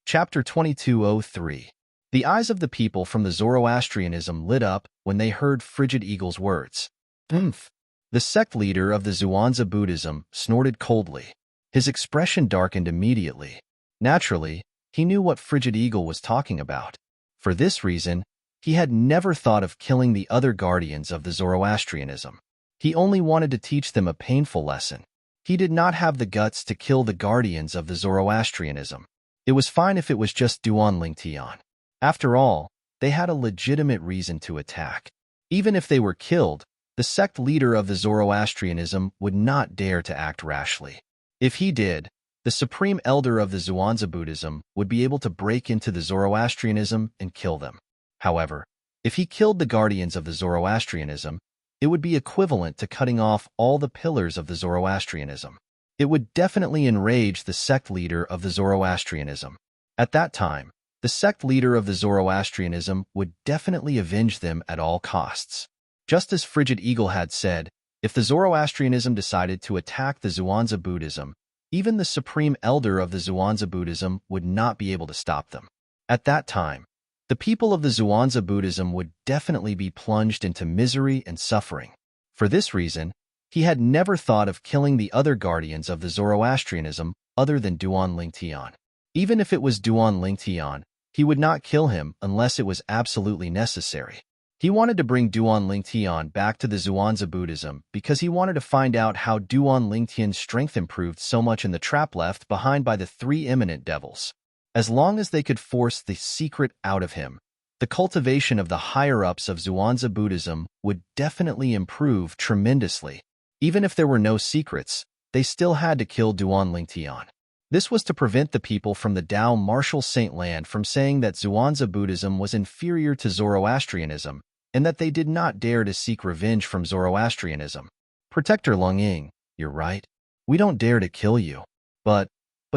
Chapter 2203. The eyes of the people from the Zoroastrianism lit up when they heard Frigid Eagle's words. Umph. The sect leader of the Zhuangzi Buddhism snorted coldly. His expression darkened immediately. Naturally, he knew what Frigid Eagle was talking about. For this reason, he had never thought of killing the other guardians of the Zoroastrianism. He only wanted to teach them a painful lesson. He did not have the guts to kill the guardians of the Zoroastrianism. It was fine if it was just Duan Lingtian. After all, they had a legitimate reason to attack. Even if they were killed, the sect leader of the Zoroastrianism would not dare to act rashly. If he did, the supreme elder of the Zhuangzi Buddhism would be able to break into the Zoroastrianism and kill them. However, if he killed the guardians of the Zoroastrianism, it would be equivalent to cutting off all the pillars of the Zoroastrianism. It would definitely enrage the sect leader of the Zoroastrianism. At that time, the sect leader of the Zoroastrianism would definitely avenge them at all costs. Just as Frigid Eagle had said, if the Zoroastrianism decided to attack the Zhuangzi Buddhism, Even the supreme elder of the Zhuangzi Buddhism would not be able to stop them. At that time, the people of the Zhuangzi Buddhism would definitely be plunged into misery and suffering. For this reason, he had never thought of killing the other guardians of the Zoroastrianism other than Duan Lingtian. Even if it was Duan Lingtian, he would not kill him unless it was absolutely necessary. He wanted to bring Duan Lingtian back to the Zhuangzi Buddhism because he wanted to find out how Duan Lingtian's strength improved so much in the trap left behind by the three imminent devils. As long as they could force the secret out of him, the cultivation of the higher-ups of Zhuangzi Buddhism would definitely improve tremendously. Even if there were no secrets, they still had to kill Duan Lingtian. This was to prevent the people from the Tao Martial Saint Land from saying that Zhuangzi Buddhism was inferior to Zoroastrianism and that they did not dare to seek revenge from Zoroastrianism. Protector Lung Ying, you're right. We don't dare to kill you. But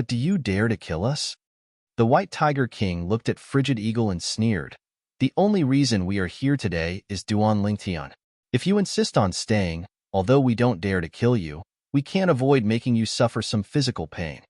do you dare to kill us? The White Tiger King looked at Frigid Eagle and sneered. The only reason we are here today is Duan Lingtian. If you insist on staying, although we don't dare to kill you, we can't avoid making you suffer some physical pain.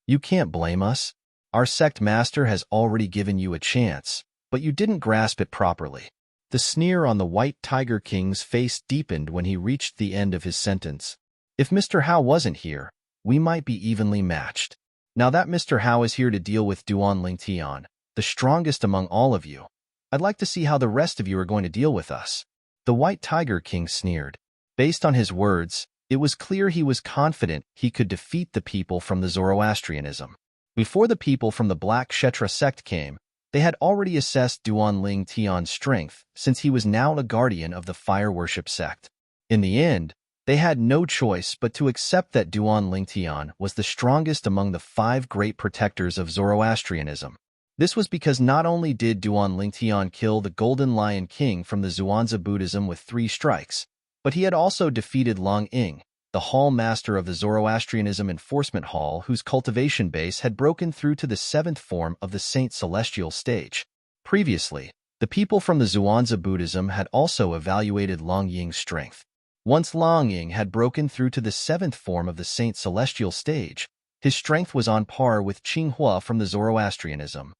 You can't blame us. Our sect master has already given you a chance, but you didn't grasp it properly. The sneer on the White Tiger King's face deepened when he reached the end of his sentence. If Mr. Hao wasn't here, we might be evenly matched. Now that Mr. Hao is here to deal with Duan Lingtian, the strongest among all of you, I'd like to see how the rest of you are going to deal with us. The White Tiger King sneered. Based on his words, it was clear he was confident he could defeat the people from the Zoroastrianism. Before the people from the Black Kshetra sect came, they had already assessed Duan Lingtian's strength since he was now a guardian of the fire worship sect. In the end, they had no choice but to accept that Duan Lingtian was the strongest among the 5 great protectors of Zoroastrianism. This was because not only did Duan Lingtian kill the Golden Lion King from the Zhuangzi Buddhism with 3 strikes, but he had also defeated Long Ying, the hall master of the Zoroastrianism Enforcement Hall, whose cultivation base had broken through to the 7th form of the Saint Celestial stage. Previously, the people from the Zhuangzi Buddhism had also evaluated Long Ying's strength. Once Long Ying had broken through to the 7th form of the Saint Celestial stage, his strength was on par with Qinghua from the Zoroastrianism.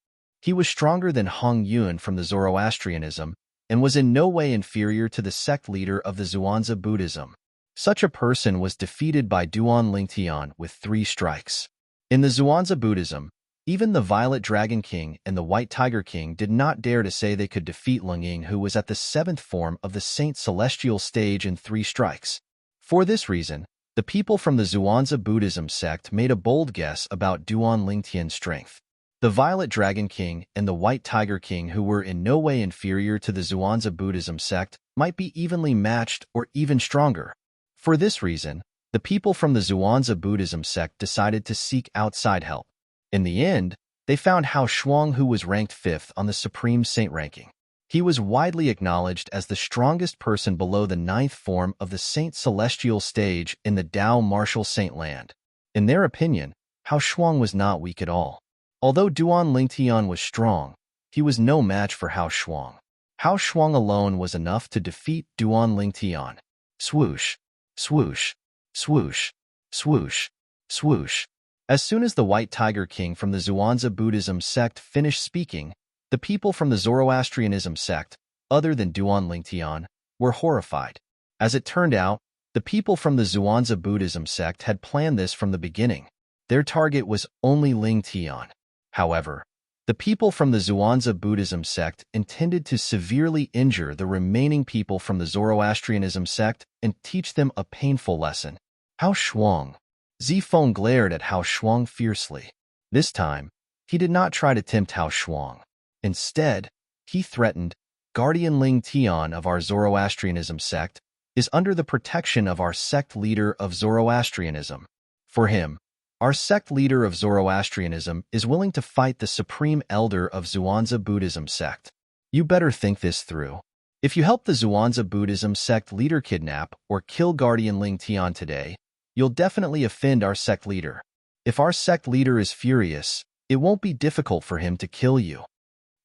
He was stronger than Hong Yun from the Zoroastrianism and was in no way inferior to the sect leader of the Zhuangzi Buddhism. Such a person was defeated by Duan Lingtian with 3 strikes. In the Zhuangzi Buddhism, even the Violet Dragon King and the White Tiger King did not dare to say they could defeat Long Ying, who was at the 7th form of the Saint Celestial stage, in 3 strikes. For this reason, the people from the Zhuangzi Buddhism sect made a bold guess about Duan Lingtian's strength. The Violet Dragon King and the White Tiger King, who were in no way inferior to the Zhuangzi Buddhism sect, might be evenly matched or even stronger. For this reason, the people from the Zhuangzi Buddhism sect decided to seek outside help. In the end, they found Hao Shuang, who was ranked 5th on the Supreme Saint ranking. He was widely acknowledged as the strongest person below the 9th form of the Saint Celestial stage in the Tao Martial Saint Land. In their opinion, Hao Shuang was not weak at all. Although Duan Lingtian was strong, he was no match for Hao Shuang. Hao Shuang alone was enough to defeat Duan Lingtian. Swoosh, swoosh, swoosh, swoosh, swoosh. As soon as the White Tiger King from the Zhuangzi Buddhism sect finished speaking, the people from the Zoroastrianism sect, other than Duan Lingtian, were horrified. As it turned out, the people from the Zhuangzi Buddhism sect had planned this from the beginning. Their target was only Lingtian. However, the people from the Zhuangzi Buddhism sect intended to severely injure the remaining people from the Zoroastrianism sect and teach them a painful lesson. Hao Shuang. Zifeng glared at Hao Shuang fiercely. This time, he did not try to tempt Hao Shuang. Instead, he threatened, Guardian Lingtian of our Zoroastrianism sect is under the protection of our sect leader of Zoroastrianism. For him, our sect leader of Zoroastrianism is willing to fight the supreme elder of Zhuangzi Buddhism sect. You better think this through. If you help the Zhuangzi Buddhism sect leader kidnap or kill Guardian Lingtian today, you'll definitely offend our sect leader. If our sect leader is furious, it won't be difficult for him to kill you.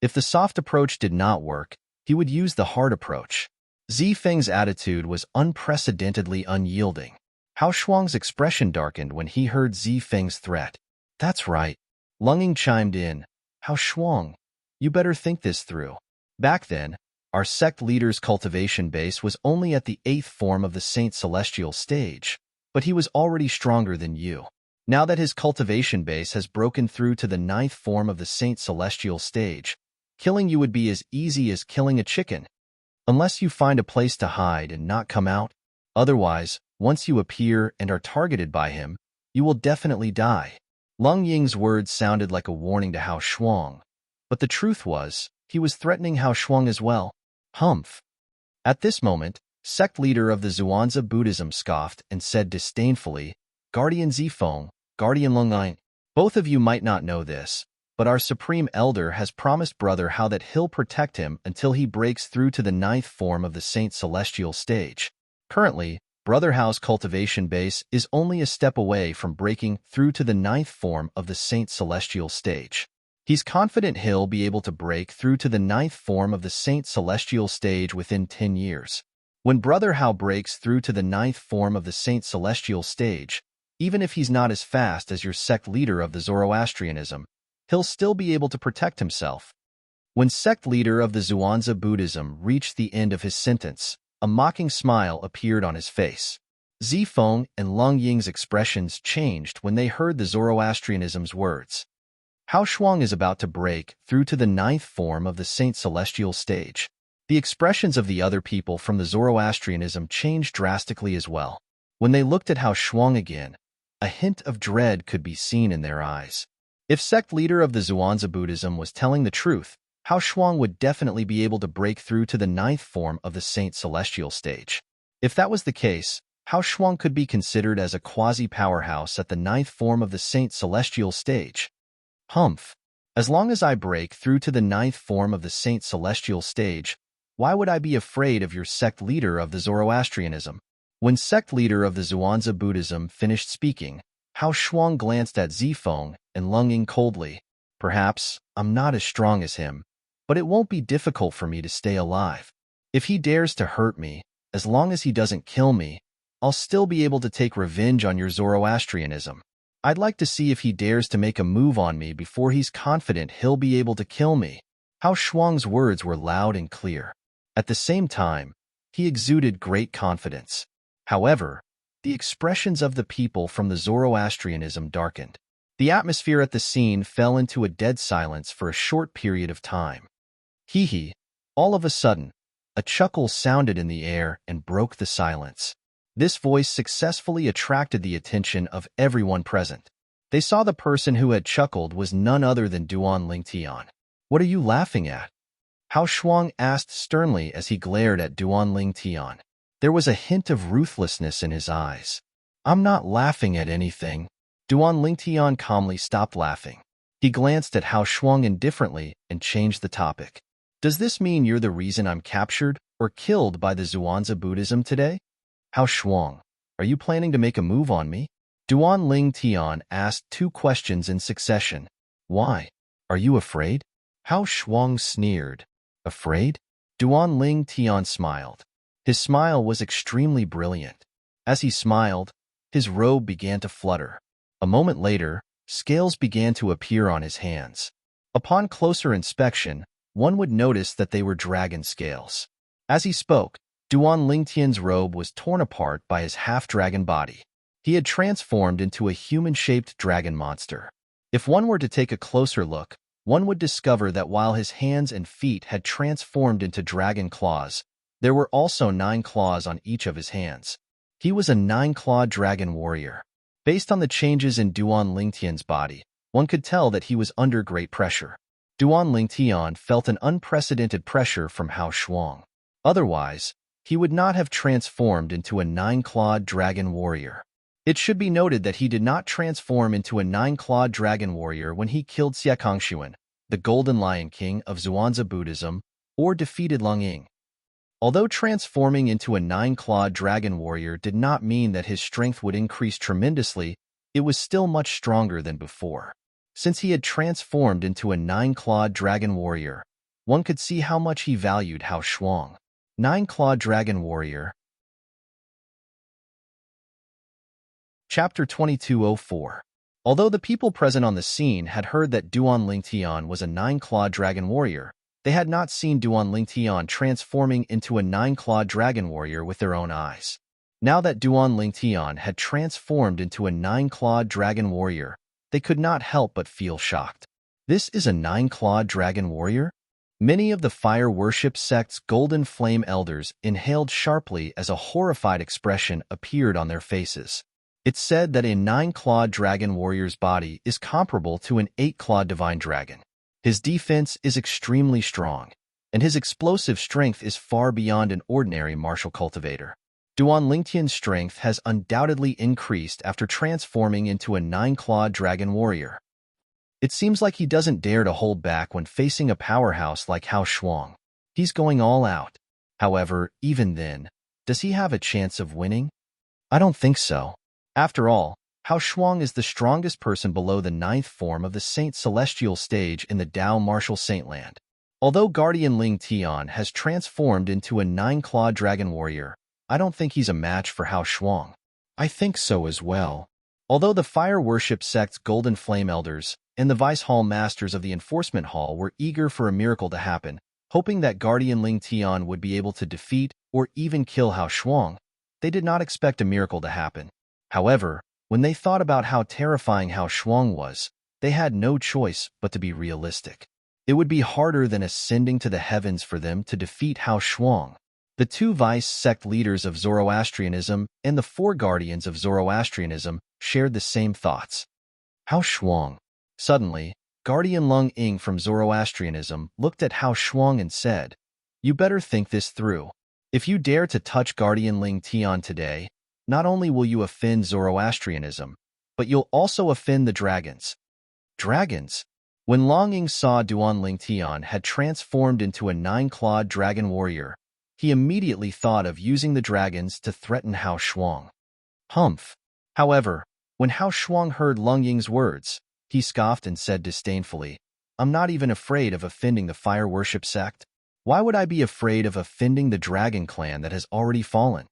If the soft approach did not work, he would use the hard approach. Zifeng's attitude was unprecedentedly unyielding. Hao Shuang's expression darkened when he heard Zi Feng's threat. That's right. Lung Ying chimed in. Hao Shuang, you better think this through. Back then, our sect leader's cultivation base was only at the 8th form of the Saint Celestial stage, but he was already stronger than you. Now that his cultivation base has broken through to the 9th form of the Saint Celestial stage, killing you would be as easy as killing a chicken. Unless you find a place to hide and not come out. Otherwise, once you appear and are targeted by him, you will definitely die. Lung Ying's words sounded like a warning to Hao Shuang, but the truth was, he was threatening Hao Shuang as well. Humph. At this moment, sect leader of the Zhuangzi Buddhism scoffed and said disdainfully, Guardian Zifeng, Guardian Lung Ying, both of you might not know this, but our Supreme Elder has promised Brother Hao that he'll protect him until he breaks through to the 9th form of the Saint Celestial stage. Currently, Brother Hao's cultivation base is only a step away from breaking through to the 9th form of the Saint Celestial stage. He's confident he'll be able to break through to the 9th form of the Saint Celestial stage within 10 years. When Brother Hao breaks through to the 9th form of the Saint Celestial stage, even if he's not as fast as your sect leader of the Zoroastrianism, he'll still be able to protect himself. When sect leader of the Zhuangzi Buddhism reached the end of his sentence, a mocking smile appeared on his face. Zifeng and Lung Ying's expressions changed when they heard the Zoroastrianism's words. Hao Shuang is about to break through to the 9th form of the Saint Celestial stage. The expressions of the other people from the Zoroastrianism changed drastically as well. When they looked at Hao Shuang again, a hint of dread could be seen in their eyes. If sect leader of the Zhuangzi Buddhism was telling the truth, Hao Shuang would definitely be able to break through to the 9th form of the Saint Celestial stage. If that was the case, Hao Shuang could be considered as a quasi-powerhouse at the 9th form of the Saint Celestial stage. Humph. As long as I break through to the 9th form of the Saint Celestial stage, why would I be afraid of your sect leader of the Zoroastrianism? When sect leader of the Zhuangzi Buddhism finished speaking, Hao Shuang glanced at Zifeng and Lung Ying coldly. Perhaps I'm not as strong as him, but it won't be difficult for me to stay alive. If he dares to hurt me, as long as he doesn't kill me, I'll still be able to take revenge on your Zoroastrianism. I'd like to see if he dares to make a move on me before he's confident he'll be able to kill me. Hao Shuang's words were loud and clear. At the same time, he exuded great confidence. However, the expressions of the people from the Zoroastrianism darkened. The atmosphere at the scene fell into a dead silence for a short period of time. Hee. All of a sudden, a chuckle sounded in the air and broke the silence. This voice successfully attracted the attention of everyone present. They saw the person who had chuckled was none other than Duan Lingtian. What are you laughing at? Hao Shuang asked sternly as he glared at Duan Lingtian. There was a hint of ruthlessness in his eyes. I'm not laughing at anything. Duan Lingtian calmly stopped laughing. He glanced at Hao Shuang indifferently and changed the topic. Does this mean you're the reason I'm captured or killed by the Zhuangzi Buddhism today? Hao Shuang, are you planning to make a move on me? Duan Lingtian asked two questions in succession. Why? Are you afraid? Hao Shuang sneered. Afraid? Duan Lingtian smiled. His smile was extremely brilliant. As he smiled, his robe began to flutter. A moment later, scales began to appear on his hands. Upon closer inspection, one would notice that they were dragon scales. As he spoke, Duan Lingtian's robe was torn apart by his half-dragon body. He had transformed into a human-shaped dragon monster. If one were to take a closer look, one would discover that while his hands and feet had transformed into dragon claws, there were also 9 claws on each of his hands. He was a 9-clawed dragon warrior. Based on the changes in Duan Lingtian's body, one could tell that he was under great pressure. Duan Lingtian felt an unprecedented pressure from Hao Shuang. Otherwise, he would not have transformed into a 9-clawed dragon warrior. It should be noted that he did not transform into a 9-clawed dragon warrior when he killed Xiakongshuan, the Golden Lion King of Zhuangzi Buddhism, or defeated Lung Ying. Although transforming into a 9-clawed dragon warrior did not mean that his strength would increase tremendously, it was still much stronger than before. Since he had transformed into a 9-clawed dragon warrior, one could see how much he valued Hao Shuang. 9-clawed dragon warrior, Chapter 2204. Although the people present on the scene had heard that Duan Lingtian was a nine-clawed dragon warrior, they had not seen Duan Lingtian transforming into a nine-clawed dragon warrior with their own eyes. Now that Duan Lingtian had transformed into a nine-clawed dragon warrior, they could not help but feel shocked. This is a nine-clawed dragon warrior? Many of the fire worship sect's golden flame elders inhaled sharply as a horrified expression appeared on their faces. It's said that a nine-clawed dragon warrior's body is comparable to an eight-clawed divine dragon. His defense is extremely strong, and his explosive strength is far beyond an ordinary martial cultivator. Duan Lingtian's strength has undoubtedly increased after transforming into a nine-clawed dragon warrior. It seems like he doesn't dare to hold back when facing a powerhouse like Hao Shuang. He's going all out. However, even then, does he have a chance of winning? I don't think so. After all, Hao Shuang is the strongest person below the ninth form of the Saint Celestial stage in the Dao Martial Saintland. Although Guardian Ling Tian has transformed into a nine-clawed dragon warrior, I don't think he's a match for Hao Shuang. I think so as well. Although the Fire Worship Sect's Golden Flame Elders and the Vice Hall Masters of the Enforcement Hall were eager for a miracle to happen, hoping that Guardian Ling Tian would be able to defeat or even kill Hao Shuang, they did not expect a miracle to happen. However, when they thought about how terrifying Hao Shuang was, they had no choice but to be realistic. It would be harder than ascending to the heavens for them to defeat Hao Shuang. The two vice sect leaders of Zoroastrianism and the four guardians of Zoroastrianism shared the same thoughts. Hao Shuang. Suddenly, Guardian Lung Ying from Zoroastrianism looked at Hao Shuang and said, "You better think this through. If you dare to touch Guardian Ling Tian today, not only will you offend Zoroastrianism, but you'll also offend the dragons." Dragons? When Long Ying saw Duan Ling Tian had transformed into a nine-clawed dragon warrior, he immediately thought of using the dragons to threaten Hao Shuang. Humph. However, when Hao Shuang heard Lung Ying's words, he scoffed and said disdainfully, "I'm not even afraid of offending the fire worship sect. Why would I be afraid of offending the dragon clan that has already fallen?"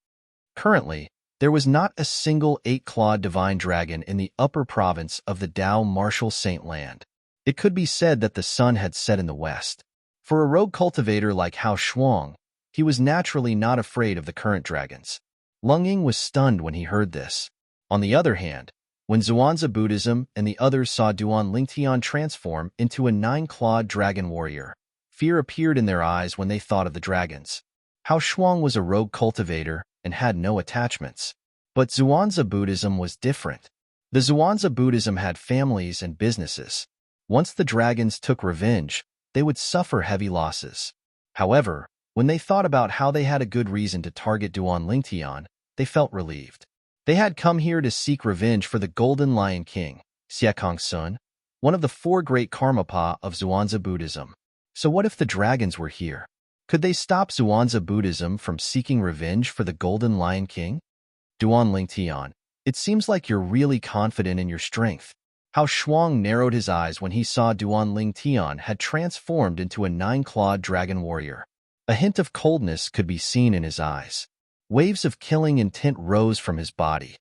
Currently, there was not a single eight-clawed divine dragon in the upper province of the Dao Martial Saint Land. It could be said that the sun had set in the west. For a rogue cultivator like Hao Shuang, he was naturally not afraid of the current dragons. Lung Ying was stunned when he heard this. On the other hand, when Zhuangzi Buddhism and the others saw Duan Lingtian transform into a nine-clawed dragon warrior, fear appeared in their eyes when they thought of the dragons. Hao Shuang was a rogue cultivator and had no attachments. But Zhuangzi Buddhism was different. The Zhuangzi Buddhism had families and businesses. Once the dragons took revenge, they would suffer heavy losses. However, when they thought about how they had a good reason to target Duan Lingtian, they felt relieved. They had come here to seek revenge for the Golden Lion King, Siekong Sun, one of the four great Karmapa of Zhuangzi Buddhism. So what if the dragons were here? Could they stop Zhuangzi Buddhism from seeking revenge for the Golden Lion King? Duan Lingtian, it seems like you're really confident in your strength. Hao Shuang narrowed his eyes when he saw Duan Lingtian had transformed into a nine-clawed dragon warrior. A hint of coldness could be seen in his eyes. Waves of killing intent rose from his body.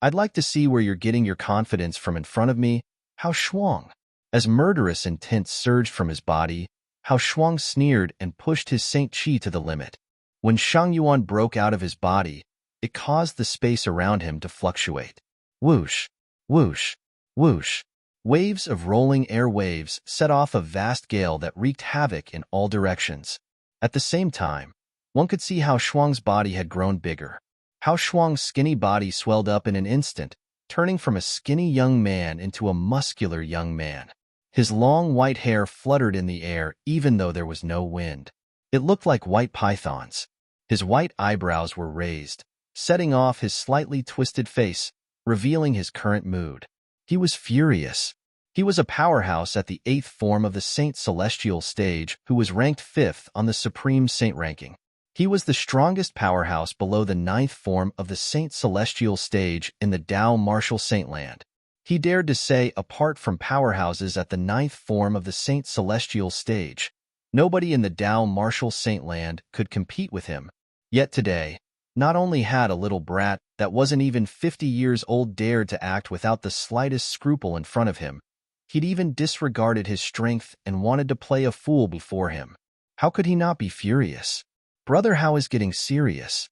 "I'd like to see where you're getting your confidence from in front of me, Hao Shuang." As murderous intent surged from his body, Hao Shuang sneered and pushed his Saint Qi to the limit. When Shang Yuan broke out of his body, it caused the space around him to fluctuate. Whoosh, whoosh, whoosh. Waves of rolling air waves set off a vast gale that wreaked havoc in all directions. At the same time, one could see how Shuang's body had grown bigger. How Shuang's skinny body swelled up in an instant, turning from a skinny young man into a muscular young man. His long white hair fluttered in the air even though there was no wind. It looked like white pythons. His white eyebrows were raised, setting off his slightly twisted face, revealing his current mood. He was furious. He was a powerhouse at the 8th form of the Saint Celestial stage who was ranked 5th on the Supreme Saint ranking. He was the strongest powerhouse below the 9th form of the Saint Celestial stage in the Dao Martial Saintland. He dared to say, apart from powerhouses at the 9th form of the Saint Celestial stage, nobody in the Dao Martial Saintland could compete with him. Yet today, Not only had a little brat that wasn't even 50 years old dared to act without the slightest scruple in front of him, he'd even disregarded his strength and wanted to play a fool before him. How could he not be furious? Brother Hao is getting serious.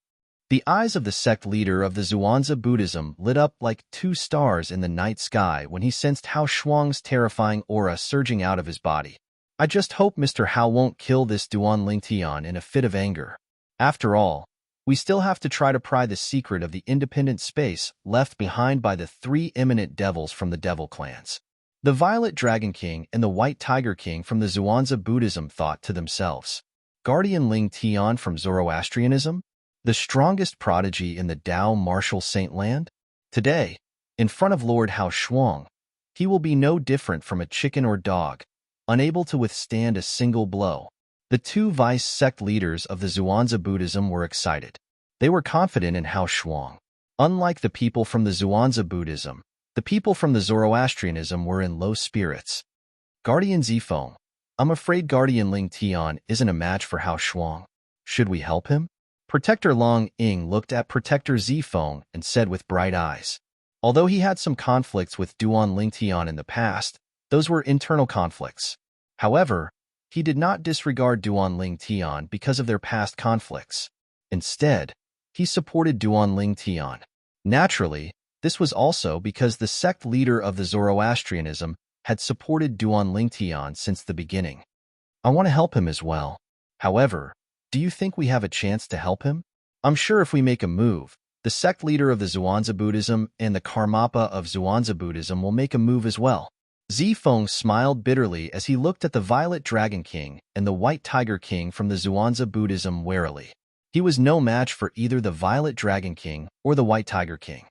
The eyes of the sect leader of the Zhuangzi Buddhism lit up like two stars in the night sky when he sensed Hao Shuang's terrifying aura surging out of his body. I just hope Mr. Hao won't kill this Duan Lingtian in a fit of anger. After all, we still have to try to pry the secret of the independent space left behind by the three eminent devils from the devil clans. The Violet Dragon King and the White Tiger King from the Zhuangzi Buddhism thought to themselves, Guardian Ling Tian from Zoroastrianism? The strongest prodigy in the Tao martial saint land? Today, in front of Lord Hao Shuang, he will be no different from a chicken or dog, unable to withstand a single blow. The two vice sect leaders of the Zhuangzi Buddhism were excited. They were confident in Hao Shuang. Unlike the people from the Zhuangzi Buddhism, the people from the Zoroastrianism were in low spirits. Guardian Zifeng, I'm afraid Guardian Ling Tian isn't a match for Hao Shuang. Should we help him? Protector Long Ying looked at Protector Zifeng and said with bright eyes. Although he had some conflicts with Duan Lingtian in the past, those were internal conflicts. However, he did not disregard Duan Lingtian because of their past conflicts. Instead, he supported Duan Lingtian. Naturally, this was also because the sect leader of the Zoroastrianism had supported Duan Lingtian since the beginning. I want to help him as well. However, do you think we have a chance to help him? I'm sure if we make a move, the sect leader of the Zhuangzi Buddhism and the Karmapa of Zhuangzi Buddhism will make a move as well. Zifeng smiled bitterly as he looked at the Violet Dragon King and the White Tiger King from the Zhuangzi Buddhism warily. He was no match for either the Violet Dragon King or the White Tiger King.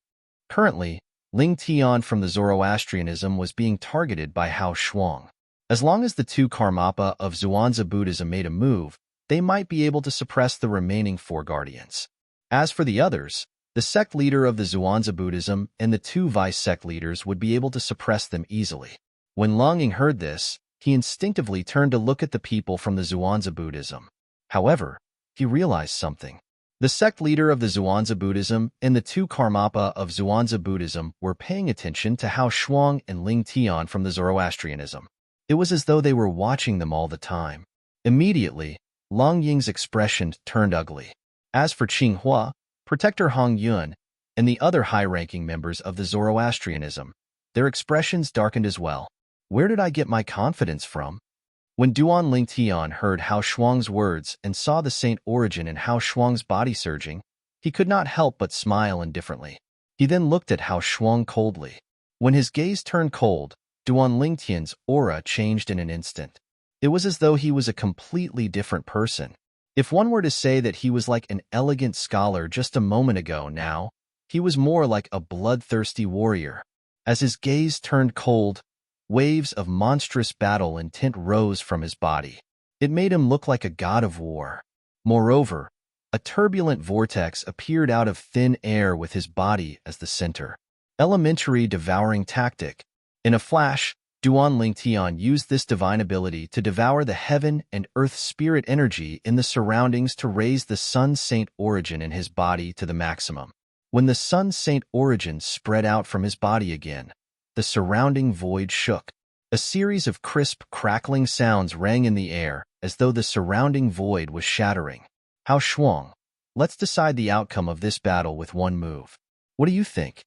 Currently, Ling Tian from the Zoroastrianism was being targeted by Hao Shuang. As long as the two Karmapa of Zhuangzi Buddhism made a move, they might be able to suppress the remaining four guardians. As for the others, the sect leader of the Zhuangzi Buddhism and the two vice sect leaders would be able to suppress them easily. When Long Ying heard this, he instinctively turned to look at the people from the Zhuangzi Buddhism. However, he realized something. The sect leader of the Zhuangzi Buddhism and the two Karmapa of Zhuangzi Buddhism were paying attention to Hao Shuang and Ling Tian from the Zoroastrianism. It was as though they were watching them all the time. Immediately, Long Ying's expression turned ugly. As for Qinghua, Protector Hong Yun, and the other high-ranking members of the Zoroastrianism, their expressions darkened as well. Where did I get my confidence from? When Duan Lingtian heard Hao Shuang's words and saw the saint origin in Hao Shuang's body surging, he could not help but smile indifferently. He then looked at Hao Shuang coldly. When his gaze turned cold, Duan Lingtian's aura changed in an instant. It was as though he was a completely different person. If one were to say that he was like an elegant scholar just a moment ago now, he was more like a bloodthirsty warrior. As his gaze turned cold, waves of monstrous battle intent rose from his body. It made him look like a god of war. Moreover, a turbulent vortex appeared out of thin air with his body as the center. Elementary devouring tactic. In a flash, Duan Lingtian used this divine ability to devour the heaven and earth spirit energy in the surroundings to raise the Sun Saint origin in his body to the maximum. When the Sun Saint origin spread out from his body again, the surrounding void shook. A series of crisp, crackling sounds rang in the air as though the surrounding void was shattering. Hao Shuang, let's decide the outcome of this battle with one move. What do you think?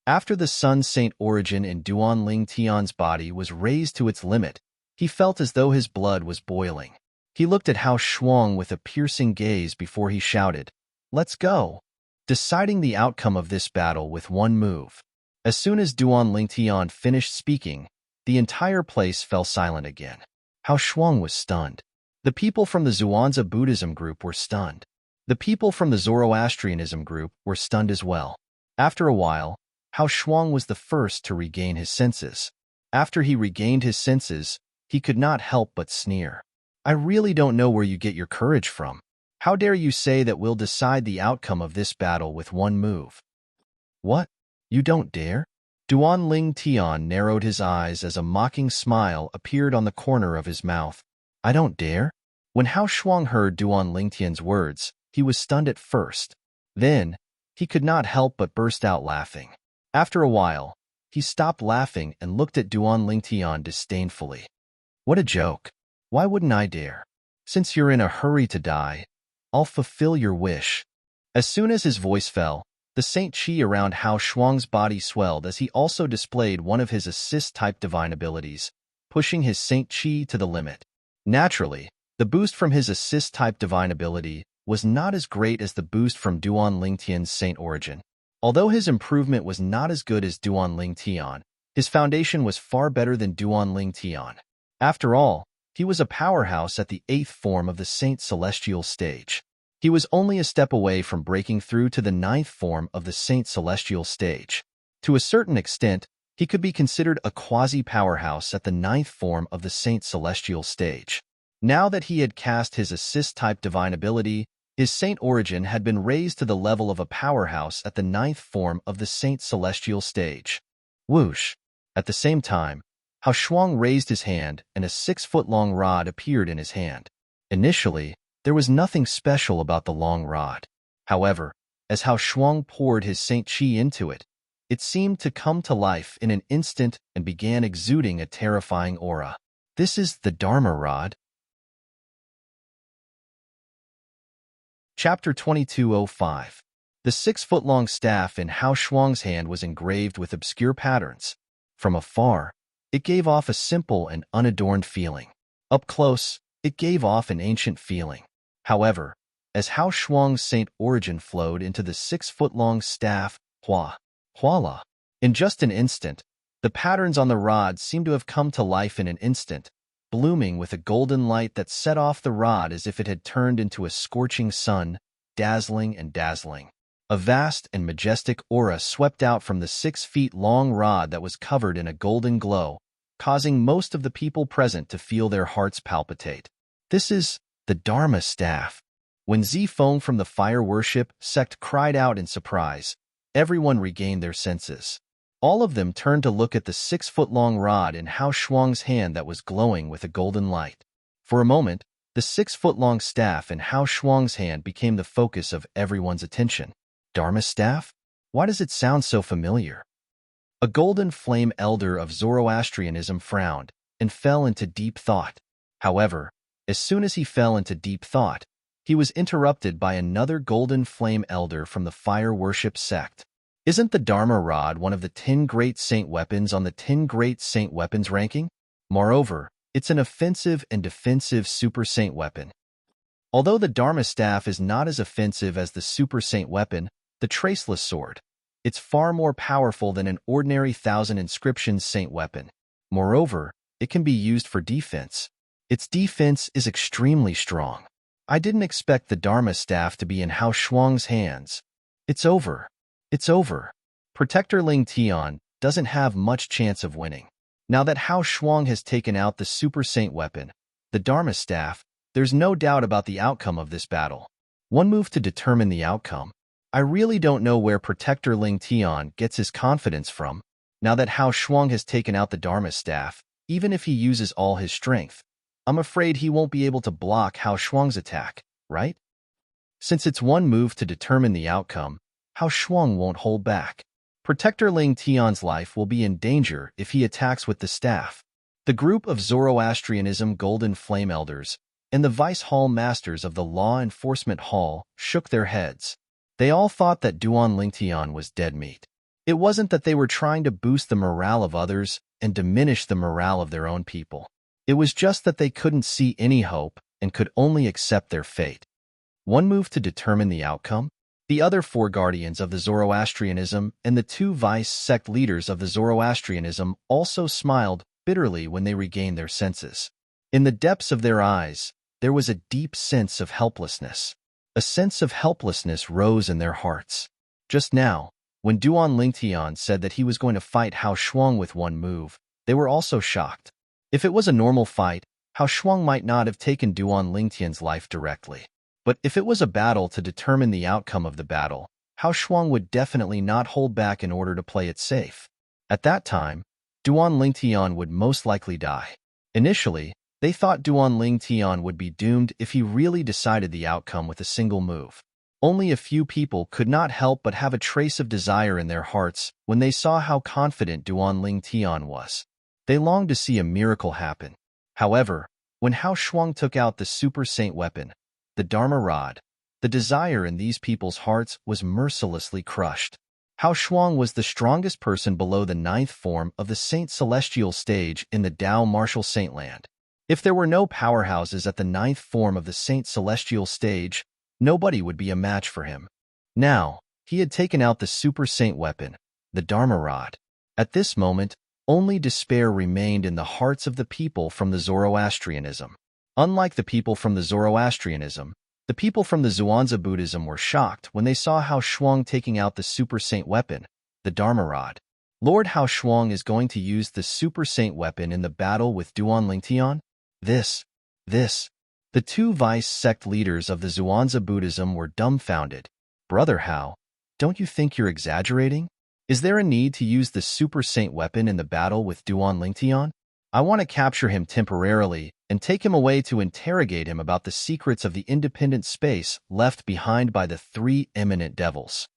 After the Sun Saint origin in Duan Lingtian's body was raised to its limit, he felt as though his blood was boiling. He looked at Hao Shuang with a piercing gaze before he shouted, "Let's go!" Deciding the outcome of this battle with one move. As soon as Duan Lingtian finished speaking, the entire place fell silent again. Hao Shuang was stunned. The people from the Zhuangzi Buddhism group were stunned. The people from the Zoroastrianism group were stunned as well. After a while, Hao Shuang was the first to regain his senses. After he regained his senses, he could not help but sneer. I really don't know where you get your courage from. How dare you say that we'll decide the outcome of this battle with one move? What? You don't dare? Duan Lingtian narrowed his eyes as a mocking smile appeared on the corner of his mouth. I don't dare? When Hao Shuang heard Duan Lingtian's words, he was stunned at first. Then, he could not help but burst out laughing. After a while, he stopped laughing and looked at Duan Lingtian disdainfully. What a joke. Why wouldn't I dare? Since you're in a hurry to die, I'll fulfill your wish. As soon as his voice fell, the Saint Chi around Hao Shuang's body swelled as he also displayed one of his assist-type divine abilities, pushing his Saint Chi to the limit. Naturally, the boost from his assist-type divine ability was not as great as the boost from Duan Lingtian's Saint Origin. Although his improvement was not as good as Duan Lingtian, his foundation was far better than Duan Lingtian. After all, he was a powerhouse at the 8th form of the Saint Celestial stage. He was only a step away from breaking through to the 9th form of the Saint Celestial stage. To a certain extent, he could be considered a quasi-powerhouse at the 9th form of the Saint Celestial stage. Now that he had cast his assist-type divine ability, his Saint Origin had been raised to the level of a powerhouse at the 9th form of the Saint Celestial stage. Whoosh! At the same time, Hao Shuang raised his hand and a 6-foot-long rod appeared in his hand. Initially, there was nothing special about the long rod. However, as Hao Shuang poured his Saint Chi into it, it seemed to come to life in an instant and began exuding a terrifying aura. This is the Dharma Rod. Chapter 2205. The 6-foot-long staff in Hao Shuang's hand was engraved with obscure patterns. From afar, it gave off a simple and unadorned feeling. Up close, it gave off an ancient feeling. However, as Hao Shuang's Saint Origin flowed into the 6-foot-long staff, Huala, in just an instant, the patterns on the rod seemed to have come to life in an instant, blooming with a golden light that set off the rod as if it had turned into a scorching sun, dazzling and dazzling. A vast and majestic aura swept out from the 6-feet-long rod that was covered in a golden glow, causing most of the people present to feel their hearts palpitate. This is the Dharma staff. When Zifeng from the fire worship sect cried out in surprise, everyone regained their senses. All of them turned to look at the 6-foot-long rod in Hao Shuang's hand that was glowing with a golden light. For a moment, the 6-foot-long staff in Hao Shuang's hand became the focus of everyone's attention. Dharma staff? Why does it sound so familiar? A golden flame elder of Zoroastrianism frowned and fell into deep thought. However, as soon as he fell into deep thought, he was interrupted by another golden flame elder from the fire worship sect. Isn't the Dharma Rod one of the 10 great saint weapons on the 10 great saint weapons ranking? Moreover, it's an offensive and defensive super saint weapon. Although the Dharma staff is not as offensive as the super saint weapon, the Traceless Sword, it's far more powerful than an ordinary 1,000 inscriptions saint weapon. Moreover, it can be used for defense. Its defense is extremely strong. I didn't expect the Dharma staff to be in Hao Shuang's hands. It's over. It's over. Protector Ling Tian doesn't have much chance of winning. Now that Hao Shuang has taken out the Super Saint weapon, the Dharma staff, there's no doubt about the outcome of this battle. One move to determine the outcome. I really don't know where Protector Ling Tian gets his confidence from. Now that Hao Shuang has taken out the Dharma staff, even if he uses all his strength, I'm afraid he won't be able to block Hao Shuang's attack, right? Since it's one move to determine the outcome, Hao Shuang won't hold back. Protector Ling Tian's life will be in danger if he attacks with the staff. The group of Zoroastrianism Golden Flame Elders and the Vice Hall Masters of the Law Enforcement Hall shook their heads. They all thought that Duan Lingtian was dead meat. It wasn't that they were trying to boost the morale of others and diminish the morale of their own people. It was just that they couldn't see any hope and could only accept their fate. One move to determine the outcome? The other 4 guardians of the Zoroastrianism and the 2 vice sect leaders of the Zoroastrianism also smiled bitterly when they regained their senses. In the depths of their eyes, there was a deep sense of helplessness. A sense of helplessness rose in their hearts. Just now, when Duan Lingtian said that he was going to fight Hao Shuang with one move, they were also shocked. If it was a normal fight, Hao Shuang might not have taken Duan Lingtian's life directly. But if it was a battle to determine the outcome of the battle, Hao Shuang would definitely not hold back in order to play it safe. At that time, Duan Lingtian would most likely die. Initially, they thought Duan Lingtian would be doomed if he really decided the outcome with a single move. Only a few people could not help but have a trace of desire in their hearts when they saw how confident Duan Ling Tian was. They longed to see a miracle happen. However, when Hao Shuang took out the super saint weapon, the Dharma rod, the desire in these people's hearts was mercilessly crushed. Hao Shuang was the strongest person below the 9th form of the Saint Celestial stage in the Tao Martial Saintland. If there were no powerhouses at the 9th form of the Saint Celestial stage, nobody would be a match for him. Now, he had taken out the super saint weapon, the Dharma rod. At this moment, only despair remained in the hearts of the people from the Zoroastrianism. Unlike the people from the Zoroastrianism, the people from the Zhuangzi Buddhism were shocked when they saw Hao Shuang taking out the super saint weapon, the Dharma rod. Lord Hao Shuang is going to use the super saint weapon in the battle with Duan Lingtian? This. The two vice sect leaders of the Zhuangzi Buddhism were dumbfounded. Brother Hao, don't you think you're exaggerating? Is there a need to use the super saint weapon in the battle with Duan Lingtian? I want to capture him temporarily and take him away to interrogate him about the secrets of the independent space left behind by the 3 eminent devils.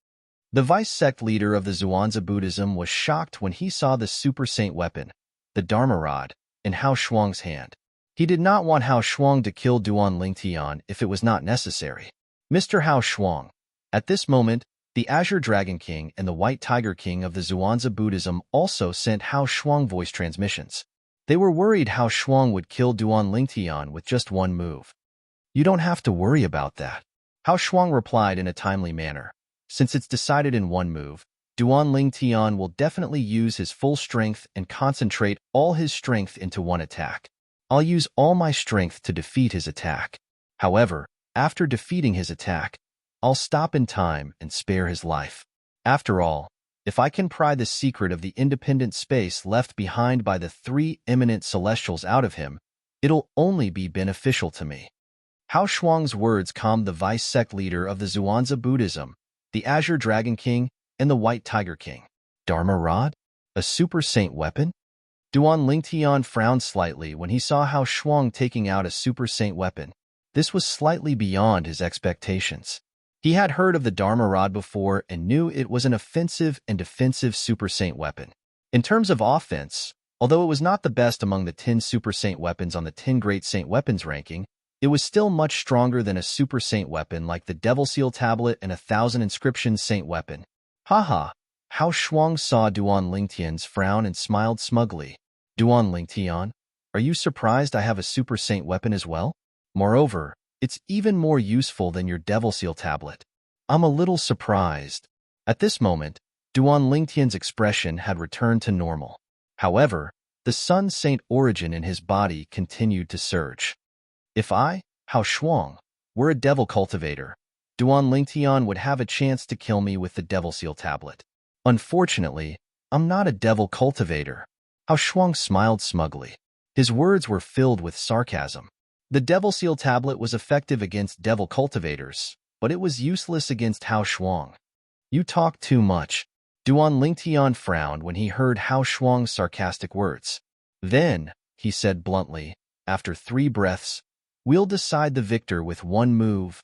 The vice sect leader of the Zhuangzi Buddhism was shocked when he saw the super saint weapon, the Dharma rod, in Hao Shuang's hand. He did not want Hao Shuang to kill Duan Lingtian if it was not necessary. Mr. Hao Shuang. At this moment, the Azure Dragon King and the White Tiger King of the Zhuangzi Buddhism also sent Hao Shuang voice transmissions. They were worried Hao Shuang would kill Duan Lingtian with just one move. You don't have to worry about that. Hao Shuang replied in a timely manner. Since it's decided in one move, Duan Lingtian will definitely use his full strength and concentrate all his strength into one attack. I'll use all my strength to defeat his attack. However, after defeating his attack, I'll stop in time and spare his life. After all, if I can pry the secret of the independent space left behind by the 3 eminent celestials out of him, it'll only be beneficial to me. Hao Shuang's words calmed the vice sect leader of the Zhuangzi Buddhism, the Azure Dragon King, and the White Tiger King. Dharma rod? A super saint weapon? Duan Lingtian frowned slightly when he saw Hao Shuang taking out a super saint weapon. This was slightly beyond his expectations. He had heard of the Dharma rod before and knew it was an offensive and defensive super saint weapon. In terms of offense, although it was not the best among the 10 super saint weapons on the 10 great saint weapons ranking, it was still much stronger than a super saint weapon like the Devil Seal Tablet and 1,000 Inscriptions saint weapon. Haha. Hao Shuang saw Duan Lingtian's frown and smiled smugly. Duan Lingtian, are you surprised I have a super saint weapon as well? Moreover, it's even more useful than your Devil Seal Tablet. I'm a little surprised. At this moment, Duan Lingtian's expression had returned to normal. However, the Sun Saint origin in his body continued to surge. If I, Hao Shuang, were a devil cultivator, Duan Lingtian would have a chance to kill me with the Devil Seal Tablet. Unfortunately, I'm not a devil cultivator. Hao Shuang smiled smugly. His words were filled with sarcasm. The Devil Seal Tablet was effective against devil cultivators, but it was useless against Hao Shuang. You talk too much. Duan Lingtian frowned when he heard Hao Shuang's sarcastic words. Then, he said bluntly, after 3 breaths, we'll decide the victor with one move.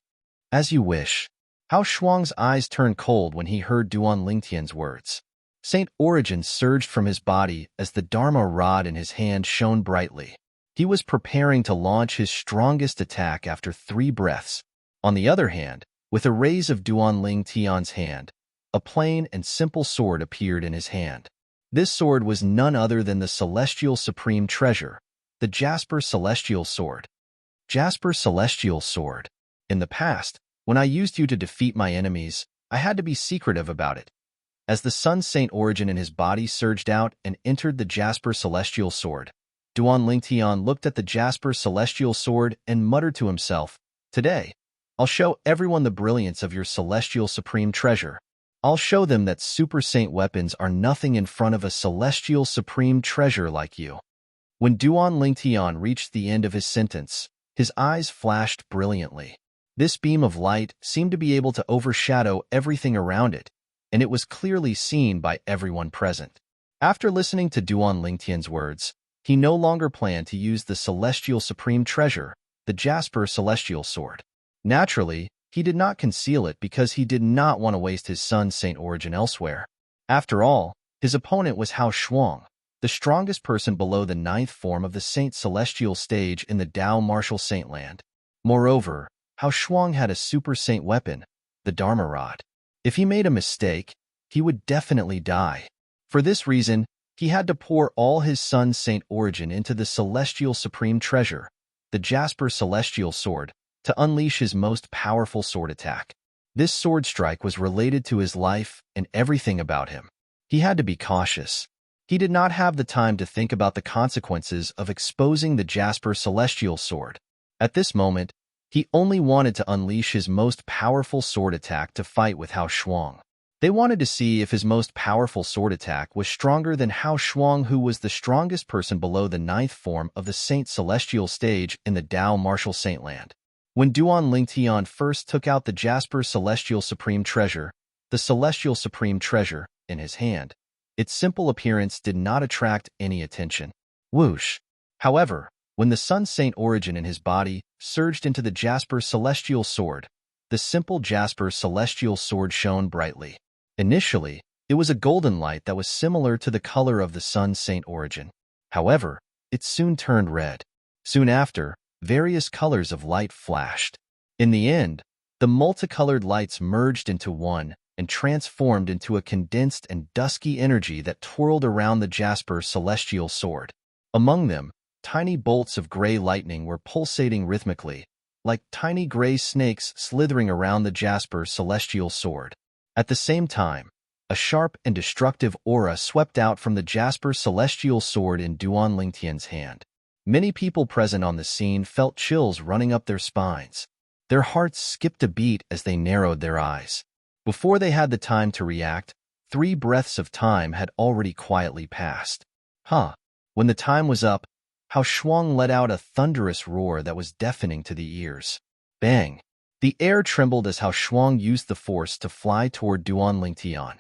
As you wish. Hao Shuang's eyes turned cold when he heard Duan Lingtian's words. Saint Origin surged from his body as the Dharma rod in his hand shone brightly. He was preparing to launch his strongest attack after 3 breaths. On the other hand, with a raise of Duan Lingtian's hand, a plain and simple sword appeared in his hand. This sword was none other than the Celestial Supreme Treasure, the Jasper Celestial Sword. Jasper Celestial Sword. In the past, when I used you to defeat my enemies, I had to be secretive about it. As the Sun Saint origin in his body surged out and entered the Jasper Celestial Sword, Duan Lingtian looked at the Jasper Celestial Sword and muttered to himself, "Today, I'll show everyone the brilliance of your Celestial Supreme Treasure. I'll show them that Super Saint weapons are nothing in front of a Celestial Supreme Treasure like you." When Duan Lingtian reached the end of his sentence, his eyes flashed brilliantly. This beam of light seemed to be able to overshadow everything around it, and it was clearly seen by everyone present. After listening to Duan Lingtian's words, he no longer planned to use the Celestial Supreme Treasure, the Jasper Celestial Sword. Naturally, He did not conceal it because he did not want to waste his son's saint origin elsewhere. After all, his opponent was Hao Shuang, the strongest person below the ninth form of the saint celestial stage in the Tao martial saint land. Moreover, Hao Shuang had a super saint weapon, the Dharma Rod. If he made a mistake, he would definitely die. For this reason, he had to pour all his son's saint origin into the celestial supreme treasure, the Jasper celestial sword, to unleash his most powerful sword attack. This sword strike was related to his life and everything about him. He had to be cautious. He did not have the time to think about the consequences of exposing the Jasper celestial sword. At this moment, he only wanted to unleash his most powerful sword attack to fight with Hao Shuang. They wanted to see if his most powerful sword attack was stronger than Hao Shuang, who was the strongest person below the ninth form of the Saint Celestial stage in the Tao martial saint land. When Duan Lingtian first took out the Jasper Celestial Supreme Treasure, the Celestial Supreme Treasure, in his hand, its simple appearance did not attract any attention. Whoosh! However, when the Sun Saint origin in his body surged into the Jasper Celestial Sword, the simple Jasper Celestial Sword shone brightly. Initially, it was a golden light that was similar to the color of the Sun Saint origin. However, it soon turned red. Soon after, various colors of light flashed. In the end, the multicolored lights merged into one and transformed into a condensed and dusky energy that twirled around the Jasper Celestial Sword. Among them, tiny bolts of gray lightning were pulsating rhythmically, like tiny gray snakes slithering around the Jasper Celestial Sword. At the same time, a sharp and destructive aura swept out from the Jasper Celestial Sword in Duan Lingtian's hand. Many people present on the scene felt chills running up their spines. Their hearts skipped a beat as they narrowed their eyes. Before they had the time to react, 3 breaths of time had already quietly passed. When the time was up, Hao Shuang let out a thunderous roar that was deafening to the ears. Bang! The air trembled as Hao Shuang used the force to fly toward Duan Lingtian.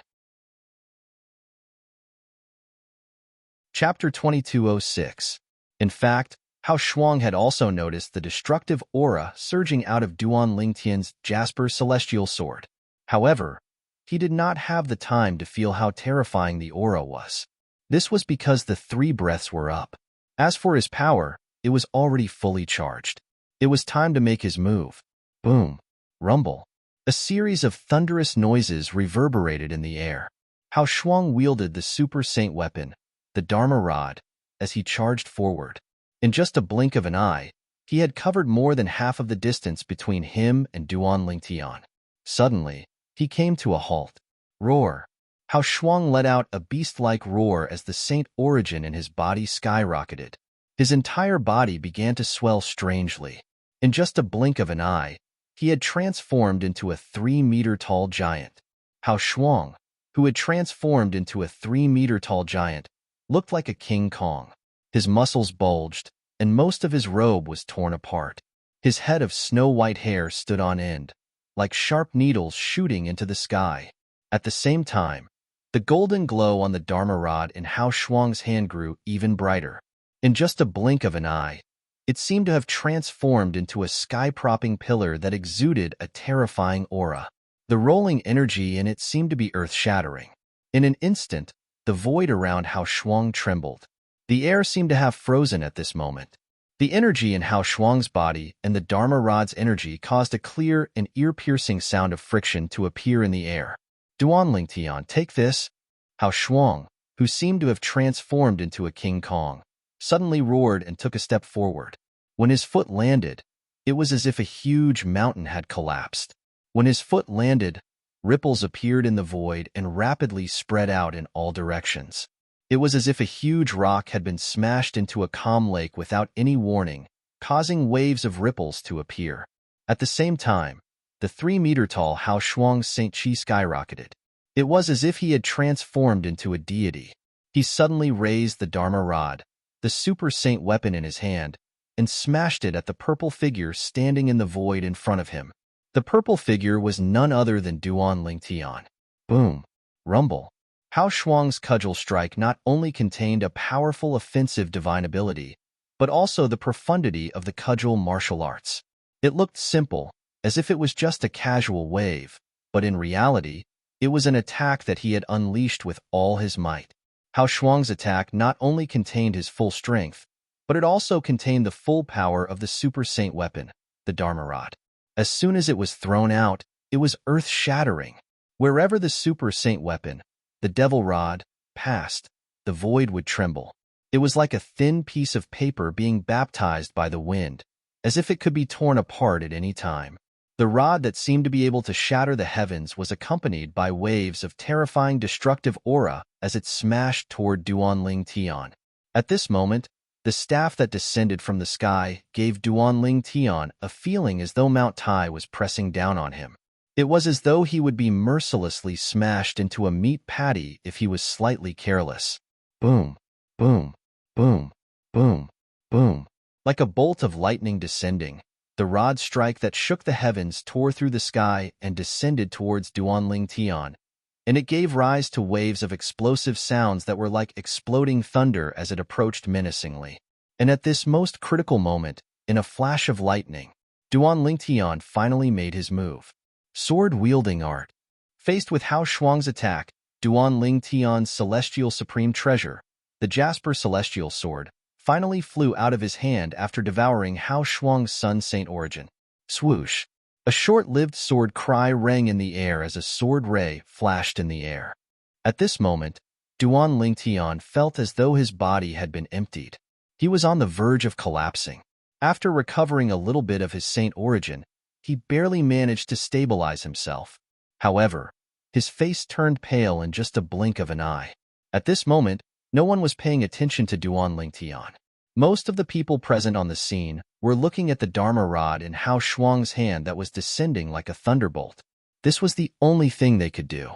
Chapter 2206. In fact, Hao Shuang had also noticed the destructive aura surging out of Duan Lingtian's Jasper Celestial Sword. However, he did not have the time to feel how terrifying the aura was. This was because the 3 breaths were up. As for his power, it was already fully charged. It was time to make his move. Boom! Rumble! A series of thunderous noises reverberated in the air. Hao Shuang wielded the Super Saint weapon, the Dharma Rod, as he charged forward. In just a blink of an eye, he had covered more than half of the distance between him and Duan Lingtian. Suddenly, he came to a halt. Roar! Hao Shuang let out a beast-like roar as the saint origin in his body skyrocketed. His entire body began to swell strangely. In just a blink of an eye, he had transformed into a 3-meter-tall giant. Hao Shuang, who had transformed into a 3-meter-tall giant, looked like a King Kong. His muscles bulged, and most of his robe was torn apart. His head of snow-white hair stood on end, like sharp needles shooting into the sky. At the same time, the golden glow on the Dharma Rod in Hao Shuang's hand grew even brighter. In just a blink of an eye, it seemed to have transformed into a sky-propping pillar that exuded a terrifying aura. The rolling energy in it seemed to be earth-shattering. In an instant, the void around Hao Shuang trembled. The air seemed to have frozen at this moment. The energy in Hao Shuang's body and the Dharma Rod's energy caused a clear and ear-piercing sound of friction to appear in the air. Duan Lingtian, take this! Hao Shuang, who seemed to have transformed into a King Kong, suddenly roared and took a step forward. When his foot landed, it was as if a huge mountain had collapsed. When his foot landed, ripples appeared in the void and rapidly spread out in all directions. It was as if a huge rock had been smashed into a calm lake without any warning, causing waves of ripples to appear. At the same time, the 3-meter-tall Hao Shuang's Saint Qi skyrocketed. It was as if he had transformed into a deity. He suddenly raised the Dharma Rod, the Super Saint weapon in his hand, and smashed it at the purple figure standing in the void in front of him. The purple figure was none other than Duan Lingtian. Boom! Rumble! Hao Shuang's cudgel strike not only contained a powerful offensive divine ability, but also the profundity of the cudgel martial arts. It looked simple, as if it was just a casual wave, but in reality, it was an attack that he had unleashed with all his might. Hao Shuang's attack not only contained his full strength, but it also contained the full power of the Super Saint weapon, the Dharma Rod. As soon as it was thrown out, it was earth-shattering. Wherever the Super Saint weapon, the Devil Rod, passed, the void would tremble. It was like a thin piece of paper being baptized by the wind, as if it could be torn apart at any time. The rod that seemed to be able to shatter the heavens was accompanied by waves of terrifying destructive aura as it smashed toward Duanling Tian. At this moment, the staff that descended from the sky gave Duanling Tian a feeling as though Mount Tai was pressing down on him. It was as though he would be mercilessly smashed into a meat patty if he was slightly careless. Boom, boom, boom, boom, boom. Like a bolt of lightning descending, the rod strike that shook the heavens tore through the sky and descended towards Duanling Tian, and it gave rise to waves of explosive sounds that were like exploding thunder as it approached menacingly. And at this most critical moment, in a flash of lightning, Duanling Tian finally made his move. Sword-wielding art. Faced with Hao Shuang's attack, Duanling Tian's celestial supreme treasure, the Jasper Celestial Sword, finally flew out of his hand after devouring Hao Shuang's Sun Saint origin. Swoosh! A short-lived sword cry rang in the air as a sword ray flashed in the air. At this moment, Duanling Tian felt as though his body had been emptied. He was on the verge of collapsing. After recovering a little bit of his saint origin, he barely managed to stabilize himself. However, his face turned pale in just a blink of an eye. At this moment, no one was paying attention to Duanling Tian. Most of the people present on the scene were looking at the Dharma Rod in Hao Shuang's hand that was descending like a thunderbolt. This was the only thing they could do.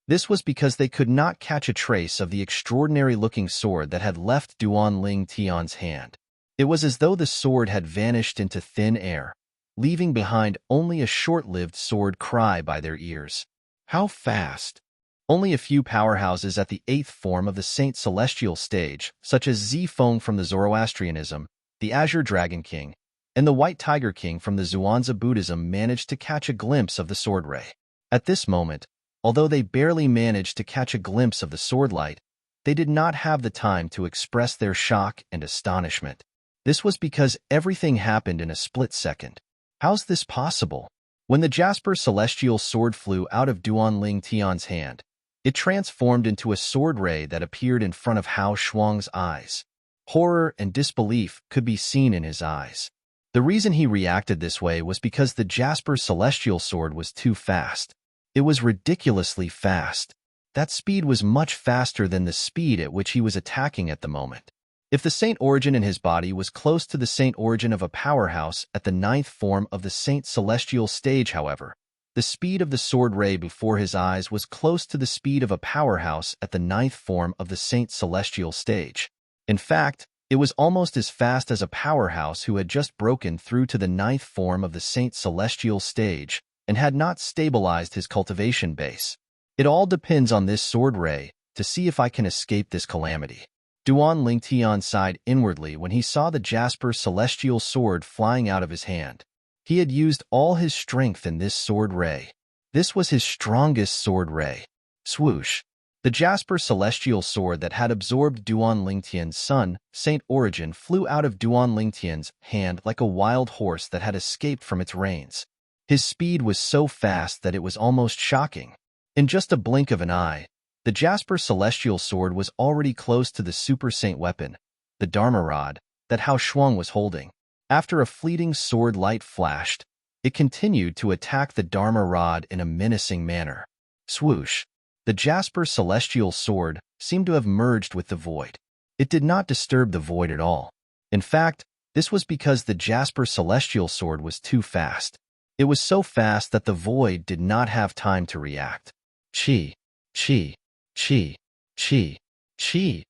This was because they could not catch a trace of the extraordinary-looking sword that had left Duanling Tian's hand. It was as though the sword had vanished into thin air, leaving behind only a short-lived sword cry by their ears. How fast! Only a few powerhouses at the 8th form of the Saint Celestial stage, such as Zifeng from the Zoroastrianism, the Azure Dragon King, and the White Tiger King from the Zhuangzi Buddhism managed to catch a glimpse of the sword ray. At this moment, although they barely managed to catch a glimpse of the sword light, they did not have the time to express their shock and astonishment. This was because everything happened in a split second. How's this possible? When the Jasper Celestial Sword flew out of Duanling Tian's hand, it transformed into a sword ray that appeared in front of Hao Shuang's eyes. Horror and disbelief could be seen in his eyes. The reason he reacted this way was because the Jasper Celestial Sword was too fast. It was ridiculously fast. That speed was much faster than the speed at which he was attacking at the moment. If the Saint origin in his body was close to the Saint origin of a powerhouse at the 9th form of the Saint Celestial stage, however, the speed of the sword ray before his eyes was close to the speed of a powerhouse at the 9th form of the Saint Celestial stage. In fact, it was almost as fast as a powerhouse who had just broken through to the 9th form of the Saint Celestial stage and had not stabilized his cultivation base. It all depends on this sword ray to see if I can escape this calamity. Duanling Tian sighed inwardly when he saw the Jasper Celestial Sword flying out of his hand. He had used all his strength in this sword ray. This was his strongest sword ray. Swoosh! The Jasper Celestial Sword that had absorbed Duanling Tian's Sun Saint origin flew out of Duanling Tian's hand like a wild horse that had escaped from its reins. His speed was so fast that it was almost shocking. In just a blink of an eye, the Jasper Celestial Sword was already close to the Super Saint weapon, the Dharma Rod, that Hao Shuang was holding. After a fleeting sword light flashed, it continued to attack the Dharma Rod in a menacing manner. Swoosh! The Jasper Celestial Sword seemed to have merged with the void. It did not disturb the void at all. In fact, this was because the Jasper Celestial Sword was too fast. It was so fast that the void did not have time to react. Chi, chi, chi, chi, chi.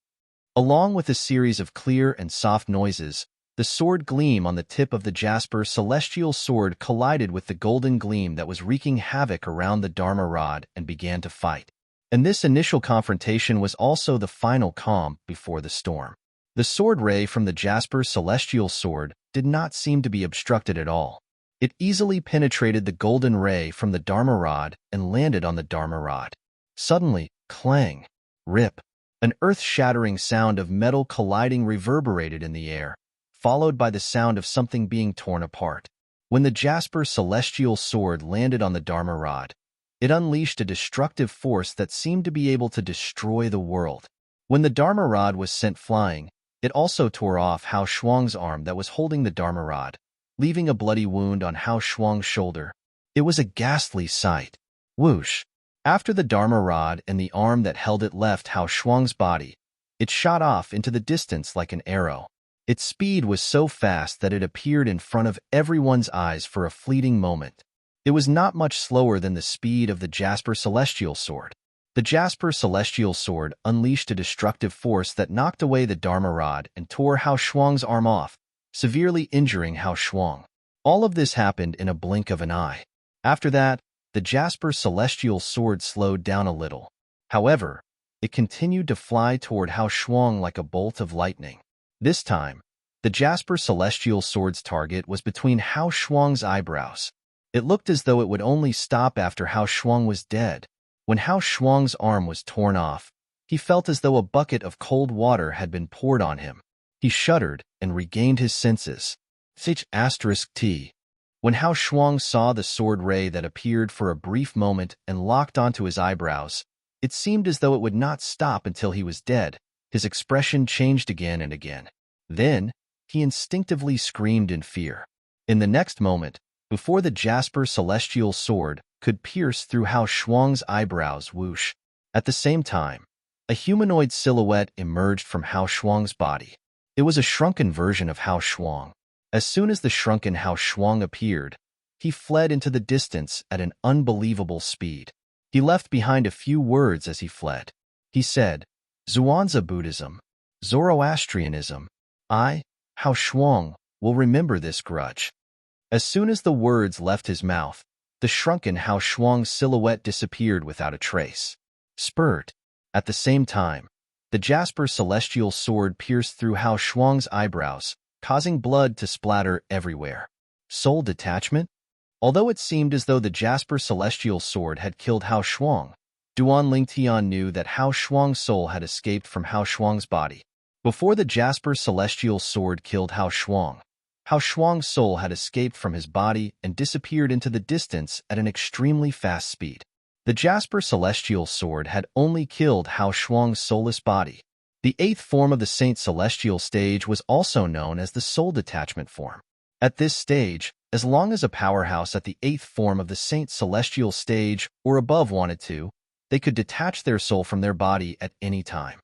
Along with a series of clear and soft noises, the sword gleam on the tip of the Jasper Celestial Sword collided with the golden gleam that was wreaking havoc around the Dharma Rod and began to fight. And this initial confrontation was also the final calm before the storm. The sword ray from the Jasper Celestial Sword did not seem to be obstructed at all. It easily penetrated the golden ray from the Dharma rod and landed on the Dharma rod. Suddenly, clang, rip, an earth-shattering sound of metal colliding reverberated in the air, followed by the sound of something being torn apart. When the jasper celestial sword landed on the Dharma rod, it unleashed a destructive force that seemed to be able to destroy the world. When the Dharma rod was sent flying, it also tore off Hao Shuang's arm that was holding the Dharma rod, leaving a bloody wound on Hao Shuang's shoulder. It was a ghastly sight. Whoosh! After the Dharma rod and the arm that held it left Hao Shuang's body, it shot off into the distance like an arrow. Its speed was so fast that it appeared in front of everyone's eyes for a fleeting moment. It was not much slower than the speed of the Jasper Celestial Sword. The Jasper Celestial Sword unleashed a destructive force that knocked away the Dharma rod and tore Hao Shuang's arm off, severely injuring Hao Shuang. All of this happened in a blink of an eye. After that, the Jasper Celestial Sword slowed down a little. However, it continued to fly toward Hao Shuang like a bolt of lightning. This time, the Jasper Celestial Sword's target was between Hao Shuang's eyebrows. It looked as though it would only stop after Hao Shuang was dead. When Hao Shuang's arm was torn off, he felt as though a bucket of cold water had been poured on him. He shuddered and regained his senses. T. When Hao Shuang saw the sword ray that appeared for a brief moment and locked onto his eyebrows, it seemed as though it would not stop until he was dead. His expression changed again and again. Then, he instinctively screamed in fear. In the next moment, before the Jasper Celestial Sword could pierce through Hao Shuang's eyebrows, whoosh! At the same time, a humanoid silhouette emerged from Hao Shuang's body. It was a shrunken version of Hao Shuang. As soon as the shrunken Hao Shuang appeared, he fled into the distance at an unbelievable speed. He left behind a few words as he fled. He said, "Zhuangzi Buddhism, Zoroastrianism. I, Hao Shuang, will remember this grudge." As soon as the words left his mouth, the shrunken Hao Shuang silhouette disappeared without a trace. Spurt. At the same time, the Jasper Celestial Sword pierced through Hao Shuang's eyebrows, causing blood to splatter everywhere. Soul detachment? Although it seemed as though the Jasper Celestial Sword had killed Hao Shuang, Duan Lingtian knew that Hao Shuang's soul had escaped from Hao Shuang's body. Before the Jasper Celestial Sword killed Hao Shuang's soul had escaped from his body and disappeared into the distance at an extremely fast speed. The Jasper Celestial Sword had only killed Hao Shuang's soulless body. The eighth form of the Saint Celestial stage was also known as the soul detachment form. At this stage, as long as a powerhouse at the eighth form of the Saint Celestial stage or above wanted to, they could detach their soul from their body at any time.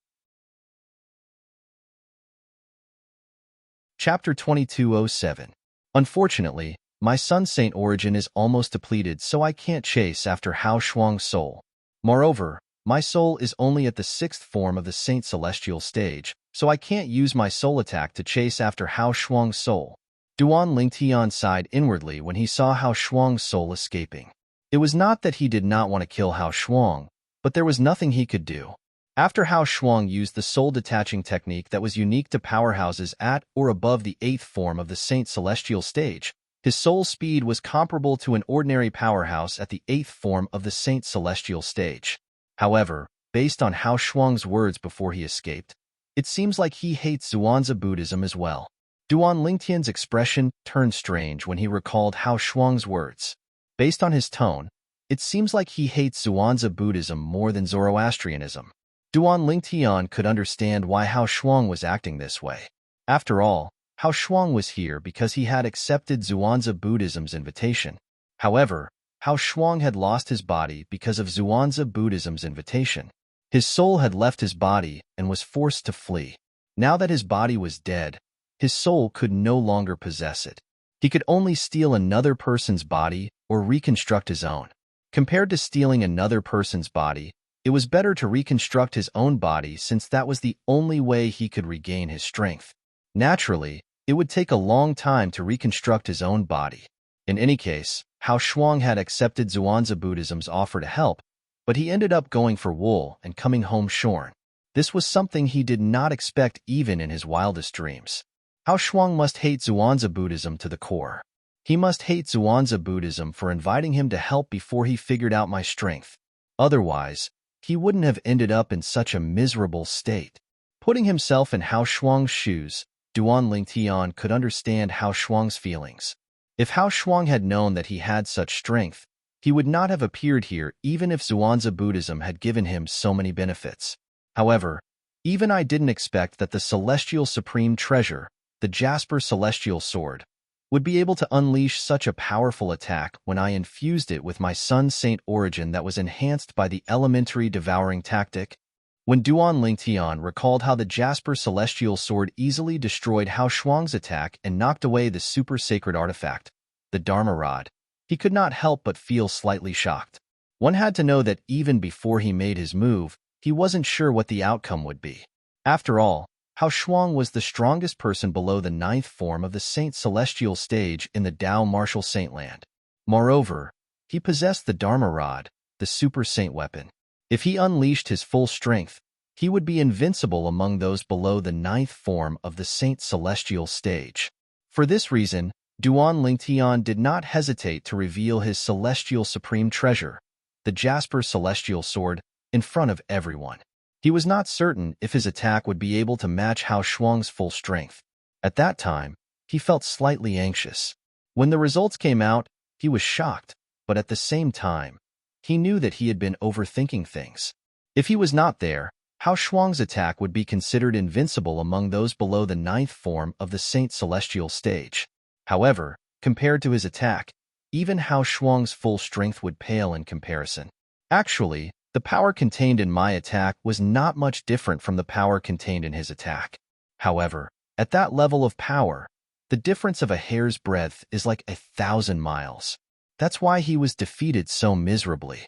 Chapter 2207. Unfortunately, my Sun Saint origin is almost depleted, so I can't chase after Hao Shuang's soul. Moreover, my soul is only at the sixth form of the Saint Celestial stage, so I can't use my soul attack to chase after Hao Shuang's soul. Duan Lingtian sighed inwardly when he saw Hao Shuang's soul escaping. It was not that he did not want to kill Hao Shuang, but there was nothing he could do. After Hao Shuang used the soul-detaching technique that was unique to powerhouses at or above the eighth form of the Saint Celestial stage, his soul speed was comparable to an ordinary powerhouse at the eighth form of the Saint Celestial stage. However, based on Hao Shuang's words before he escaped, it seems like he hates Zhuangzi Buddhism as well. Duan Lingtian's expression turned strange when he recalled Hao Shuang's words. Based on his tone, it seems like he hates Zhuangzi Buddhism more than Zoroastrianism. Duan Lingtian could understand why Hao Shuang was acting this way. After all, Hao Shuang was here because he had accepted Zhuangzi Buddhism's invitation. However, Hao Shuang had lost his body because of Zhuangzi Buddhism's invitation. His soul had left his body and was forced to flee. Now that his body was dead, his soul could no longer possess it. He could only steal another person's body or reconstruct his own. Compared to stealing another person's body, it was better to reconstruct his own body since that was the only way he could regain his strength. Naturally, it would take a long time to reconstruct his own body. In any case, Hao Shuang had accepted Zhuangzi Buddhism's offer to help, but he ended up going for wool and coming home shorn. This was something he did not expect even in his wildest dreams. Hao Shuang must hate Zhuangzi Buddhism to the core. He must hate Zhuangzi Buddhism for inviting him to help before he figured out my strength. Otherwise, he wouldn't have ended up in such a miserable state. Putting himself in Hao Shuang's shoes, Duan Lingtian could understand Hao Shuang's feelings. If Hao Shuang had known that he had such strength, he would not have appeared here even if Zhuangzi Buddhism had given him so many benefits. However, even I didn't expect that the celestial supreme treasure, the Jasper Celestial Sword, would be able to unleash such a powerful attack when I infused it with my Sun Saint origin that was enhanced by the elementary devouring tactic. When Duan Lingtian recalled how the Jasper Celestial Sword easily destroyed Hao Shuang's attack and knocked away the super sacred artifact, the Dharma Rod, he could not help but feel slightly shocked. One had to know that even before he made his move, he wasn't sure what the outcome would be. After all, Hao Shuang was the strongest person below the 9th form of the Saint Celestial stage in the Tao Martial Saint land. Moreover, he possessed the Dharma Rod, the super saint weapon. If he unleashed his full strength, he would be invincible among those below the 9th form of the Saint Celestial stage. For this reason, Duan Lingtian did not hesitate to reveal his celestial supreme treasure, the Jasper Celestial Sword, in front of everyone. He was not certain if his attack would be able to match Hao Shuang's full strength. At that time, he felt slightly anxious. When the results came out, he was shocked, but at the same time, he knew that he had been overthinking things. If he was not there, Hao Shuang's attack would be considered invincible among those below the 9th form of the Saint Celestial stage. However, compared to his attack, even Hao Shuang's full strength would pale in comparison. Actually, the power contained in my attack was not much different from the power contained in his attack. However, at that level of power, the difference of a hair's breadth is like 1,000 miles. That's why he was defeated so miserably.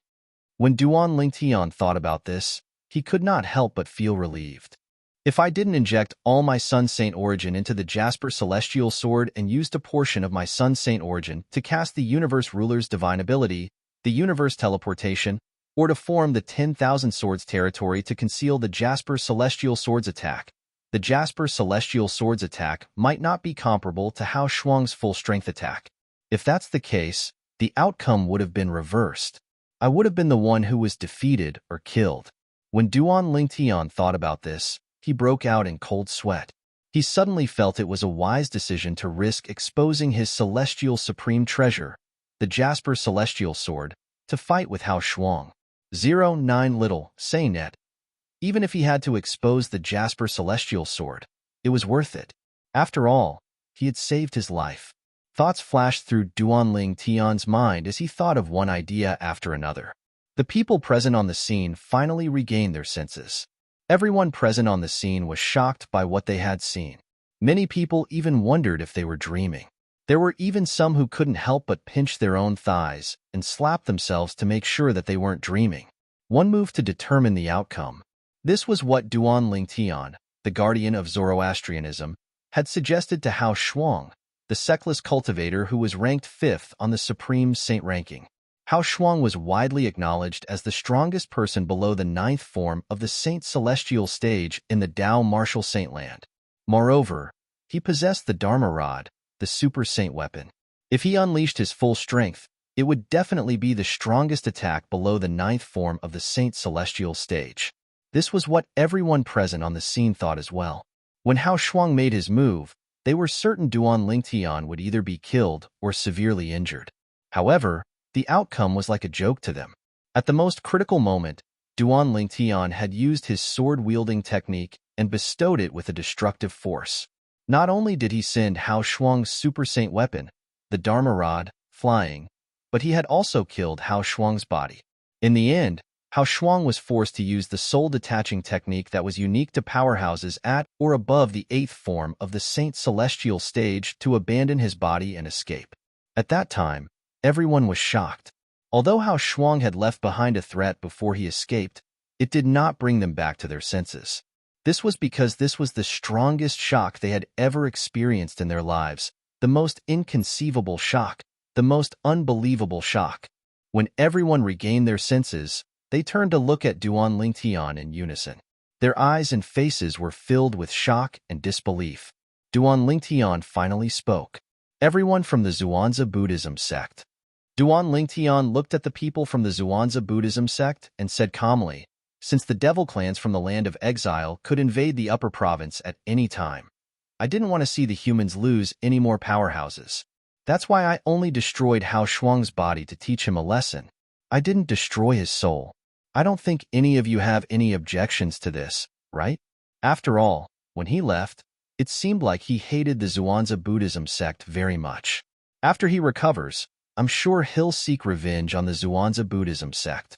When Duan Lingtian thought about this, he could not help but feel relieved. If I didn't inject all my Sun Saint origin into the Jasper Celestial Sword and used a portion of my Sun Saint origin to cast the Universe Ruler's divine ability, the Universe Teleportation, or to form the 10,000 Swords territory to conceal the Jasper Celestial Sword's attack, the Jasper Celestial Sword's attack might not be comparable to Hao Shuang's full strength attack. If that's the case, the outcome would have been reversed. I would have been the one who was defeated or killed. When Duan Lingtian thought about this, he broke out in cold sweat. He suddenly felt it was a wise decision to risk exposing his celestial supreme treasure, the Jasper Celestial Sword, to fight with Hao Shuang. 09 Little, say net. Even if he had to expose the Jasper Celestial Sword, it was worth it. After all, he had saved his life. Thoughts flashed through Duan Lingtian's mind as he thought of one idea after another. The people present on the scene finally regained their senses. Everyone present on the scene was shocked by what they had seen. Many people even wondered if they were dreaming. There were even some who couldn't help but pinch their own thighs and slap themselves to make sure that they weren't dreaming. One move to determine the outcome. This was what Duan Lingtian, the guardian of Zoroastrianism, had suggested to Hao Shuang, the sectless cultivator who was ranked 5th on the Supreme Saint ranking. Hao Shuang was widely acknowledged as the strongest person below the 9th form of the Saint Celestial stage in the Tao Martial Saint land. Moreover, he possessed the Dharma Rod, the super saint weapon. If he unleashed his full strength, it would definitely be the strongest attack below the 9th form of the Saint Celestial stage. This was what everyone present on the scene thought as well. When Hao Shuang made his move, they were certain Duan Lingtian would either be killed or severely injured. However, the outcome was like a joke to them. At the most critical moment, Duan Lingtian had used his sword-wielding technique and bestowed it with a destructive force. Not only did he send Hao Shuang's super saint weapon, the Dharma Rod, flying, but he had also killed Hao Shuang's body. In the end, Hao Shuang was forced to use the soul-detaching technique that was unique to powerhouses at or above the 8th form of the Saint Celestial stage to abandon his body and escape. At that time, everyone was shocked. Although Hao Shuang had left behind a threat before he escaped, it did not bring them back to their senses. This was because this was the strongest shock they had ever experienced in their lives, the most inconceivable shock, the most unbelievable shock. When everyone regained their senses, they turned to look at Duan Lingtian in unison. Their eyes and faces were filled with shock and disbelief. Duan Lingtian finally spoke. Everyone from the Zhuangzi Buddhism sect. Duan Lingtian looked at the people from the Zhuangzi Buddhism sect and said calmly, since the devil clans from the land of exile could invade the upper province at any time, I didn't want to see the humans lose any more powerhouses. That's why I only destroyed Hao Shuang's body to teach him a lesson. I didn't destroy his soul. I don't think any of you have any objections to this, right? After all, when he left, it seemed like he hated the Zhuangzi Buddhism sect very much. After he recovers, I'm sure he'll seek revenge on the Zhuangzi Buddhism sect.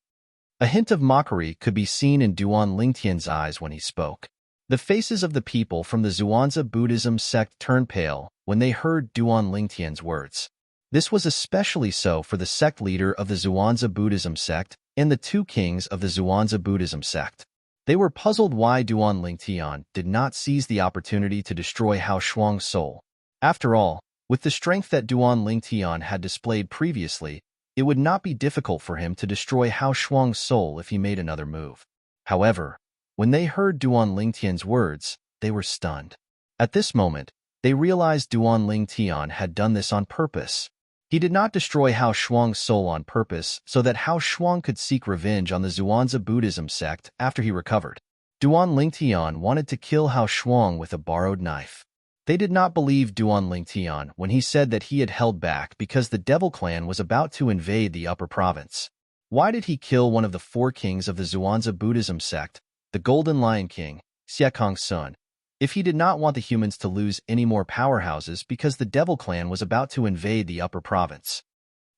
A hint of mockery could be seen in Duan Lingtian's eyes when he spoke. The faces of the people from the Zhuangzi Buddhism sect turned pale when they heard Duan Lingtian's words. This was especially so for the sect leader of the Zhuangzi Buddhism sect and the two kings of the Zhuangzi Buddhism sect. They were puzzled why Duan Lingtian did not seize the opportunity to destroy Hao Shuang's soul. After all, with the strength that Duan Lingtian had displayed previously, it would not be difficult for him to destroy Hao Shuang's soul if he made another move. However, when they heard Duan Lingtian's words, they were stunned. At this moment, they realized Duan Lingtian had done this on purpose. He did not destroy Hao Shuang's soul on purpose so that Hao Shuang could seek revenge on the Zhuangzi Buddhism sect after he recovered. Duan Lingtian wanted to kill Hao Shuang with a borrowed knife. They did not believe Duan Lingtian when he said that he had held back because the Devil Clan was about to invade the upper province. Why did he kill one of the four kings of the Zhuangzi Buddhism sect, the Golden Lion King, Xiekong's son, if he did not want the humans to lose any more powerhouses because the Devil Clan was about to invade the upper province?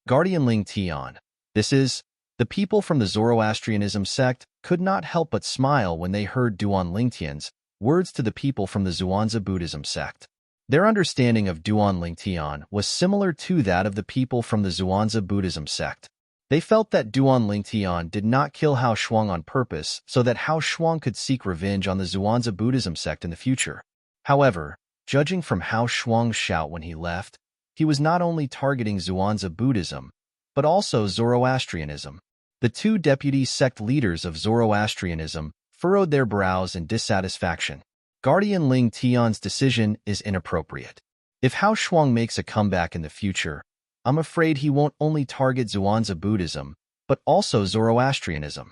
Guardian Ling Tian. This is, the people from the Zoroastrianism sect could not help but smile when they heard Duan Lingtian's words to the people from the Zhuangzi Buddhism sect. Their understanding of Duan Lingtian was similar to that of the people from the Zhuangzi Buddhism sect. They felt that Duan Lingtian did not kill Hao Shuang on purpose so that Hao Shuang could seek revenge on the Zhuangzi Buddhism sect in the future. However, judging from Hao Shuang's shout when he left, he was not only targeting Zhuangzi Buddhism, but also Zoroastrianism. The two deputy sect leaders of Zoroastrianism furrowed their brows in dissatisfaction. Guardian Ling Tian's decision is inappropriate. If Hao Shuang makes a comeback in the future, I'm afraid he won't only target Zhuangzi Buddhism, but also Zoroastrianism.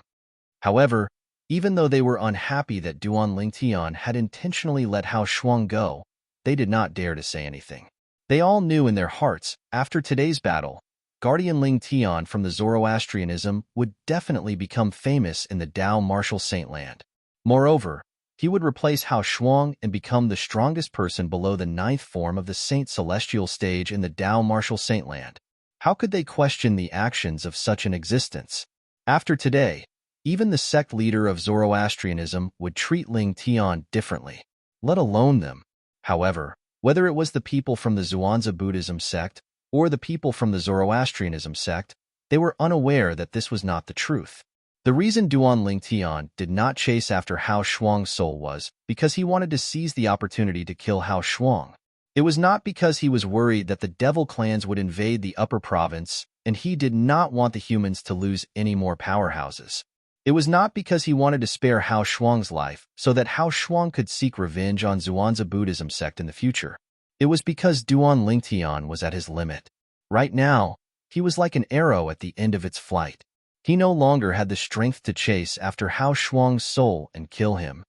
However, even though they were unhappy that Duan Lingtian had intentionally let Hao Shuang go, they did not dare to say anything. They all knew in their hearts, after today's battle, Guardian Ling Tian from the Zoroastrianism would definitely become famous in the Tao Martial Saint Land. Moreover, he would replace Hao Shuang and become the strongest person below the ninth form of the Saint Celestial stage in the Tao Martial Saint Land. How could they question the actions of such an existence? After today, even the sect leader of Zoroastrianism would treat Ling Tian differently, let alone them. However, whether it was the people from the Zhuangzi Buddhism sect or the people from the Zoroastrianism sect, they were unaware that this was not the truth. The reason Duan Lingtian did not chase after Hao Shuang's soul was because he wanted to seize the opportunity to kill Hao Shuang. It was not because he was worried that the devil clans would invade the upper province and he did not want the humans to lose any more powerhouses. It was not because he wanted to spare Hao Shuang's life so that Hao Shuang could seek revenge on Zhuangzi Buddhism sect in the future. It was because Duan Lingtian was at his limit. Right now, he was like an arrow at the end of its flight. He no longer had the strength to chase after Hao Shuang's soul and kill him.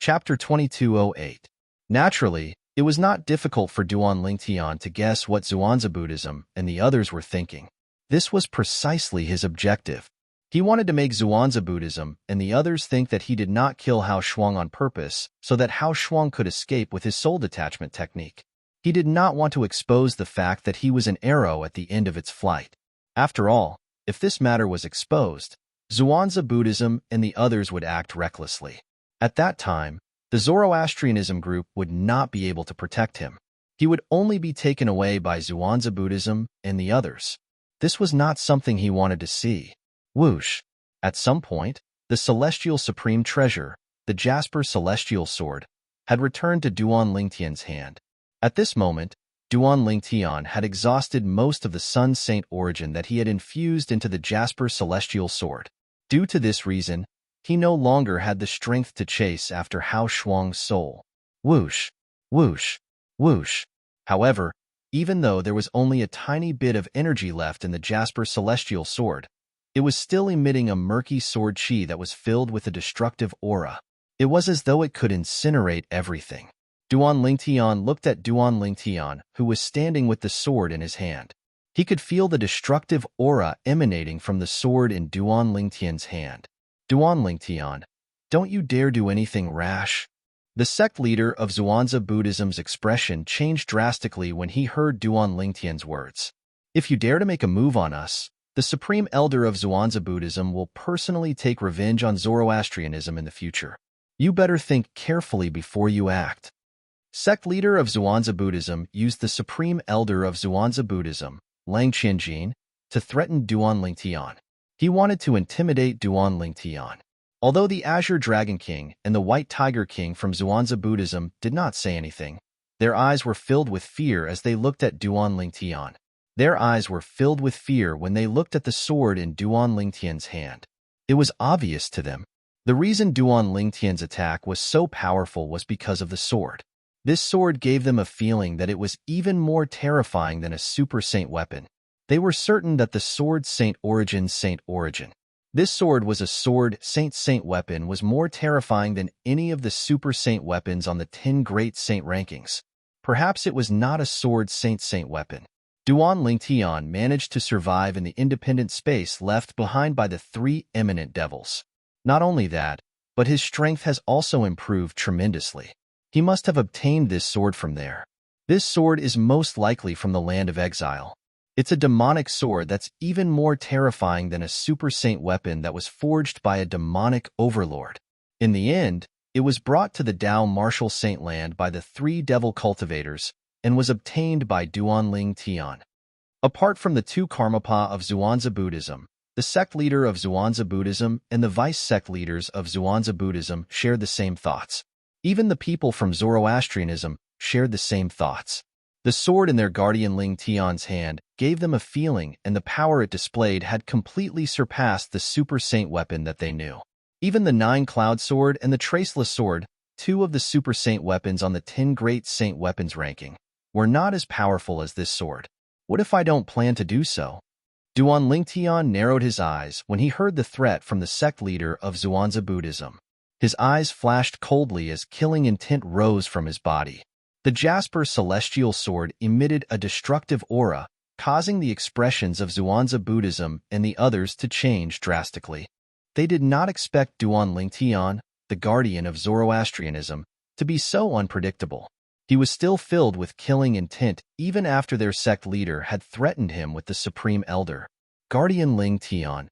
Chapter 2208. Naturally, it was not difficult for Duan Lingtian to guess what Zhuangzi Buddhism and the others were thinking. This was precisely his objective. He wanted to make Zhuangzi Buddhism and the others think that he did not kill Hao Shuang on purpose so that Hao Shuang could escape with his soul detachment technique. He did not want to expose the fact that he was an arrow at the end of its flight. After all, if this matter was exposed, Zhuangzi Buddhism and the others would act recklessly. At that time, the Zoroastrianism group would not be able to protect him. He would only be taken away by Zhuangzi Buddhism and the others. This was not something he wanted to see. Whoosh! At some point, the Celestial Supreme Treasure, the Jasper Celestial Sword, had returned to Duan Lingtian's hand. At this moment, Duan Lingtian had exhausted most of the Sun Saint origin that he had infused into the Jasper Celestial Sword. Due to this reason, he no longer had the strength to chase after Hao Shuang's soul. Whoosh! Whoosh, whoosh. However, even though there was only a tiny bit of energy left in the Jasper celestial sword, it was still emitting a murky sword chi that was filled with a destructive aura. It was as though it could incinerate everything. Duan Lingtian looked at Duan Lingtian, who was standing with the sword in his hand. He could feel the destructive aura emanating from the sword in Duan Lingtian's hand. Duan Lingtian, don't you dare do anything rash. The sect leader of Zhuangzi Buddhism's expression changed drastically when he heard Duan Lingtian's words. If you dare to make a move on us, the Supreme Elder of Zhuangzi Buddhism will personally take revenge on Zoroastrianism in the future. You better think carefully before you act. Sect leader of Zhuangzi Buddhism used the Supreme Elder of Zhuangzi Buddhism, Lang Qianjin, to threaten Duan Lingtian. He wanted to intimidate Duan Lingtian. Although the Azure Dragon King and the White Tiger King from Zhuangzi Buddhism did not say anything, their eyes were filled with fear as they looked at Duan Lingtian. Their eyes were filled with fear when they looked at the sword in Duan Lingtian's hand. It was obvious to them. The reason Duan Lingtian's attack was so powerful was because of the sword. This sword gave them a feeling that it was even more terrifying than a super saint weapon. They were certain that the sword Saint Origin. This sword was a sword saint weapon was more terrifying than any of the super saint weapons on the 10 great saint rankings. Perhaps it was not a sword saint weapon. Duan Lingtian managed to survive in the independent space left behind by the 3 eminent devils. Not only that, but his strength has also improved tremendously. He must have obtained this sword from there. This sword is most likely from the land of exile. It's a demonic sword that's even more terrifying than a super saint weapon that was forged by a demonic overlord. In the end, it was brought to the Tao Martial Saint Land by the 3 devil cultivators and was obtained by Duan Lingtian. Apart from the 2 Karmapa of Zhuangzi Buddhism, the sect leader of Zhuangzi Buddhism and the vice-sect leaders of Zhuangzi Buddhism shared the same thoughts. Even the people from Zoroastrianism shared the same thoughts. The sword in their guardian Lingtian's hand gave them a feeling, and the power it displayed had completely surpassed the super saint weapon that they knew. Even the 9 Cloud Sword and the Traceless Sword, 2 of the super saint weapons on the 10 great saint weapons ranking, were not as powerful as this sword. What if I don't plan to do so? Duan Lingtian narrowed his eyes when he heard the threat from the sect leader of Zhuangzi Buddhism. His eyes flashed coldly as killing intent rose from his body. The Jasper celestial sword emitted a destructive aura, causing the expressions of Zhuangzi Buddhism and the others to change drastically. They did not expect Duan Lingtian, the guardian of Zoroastrianism, to be so unpredictable. He was still filled with killing intent even after their sect leader had threatened him with the Supreme Elder. Guardian Lingtian.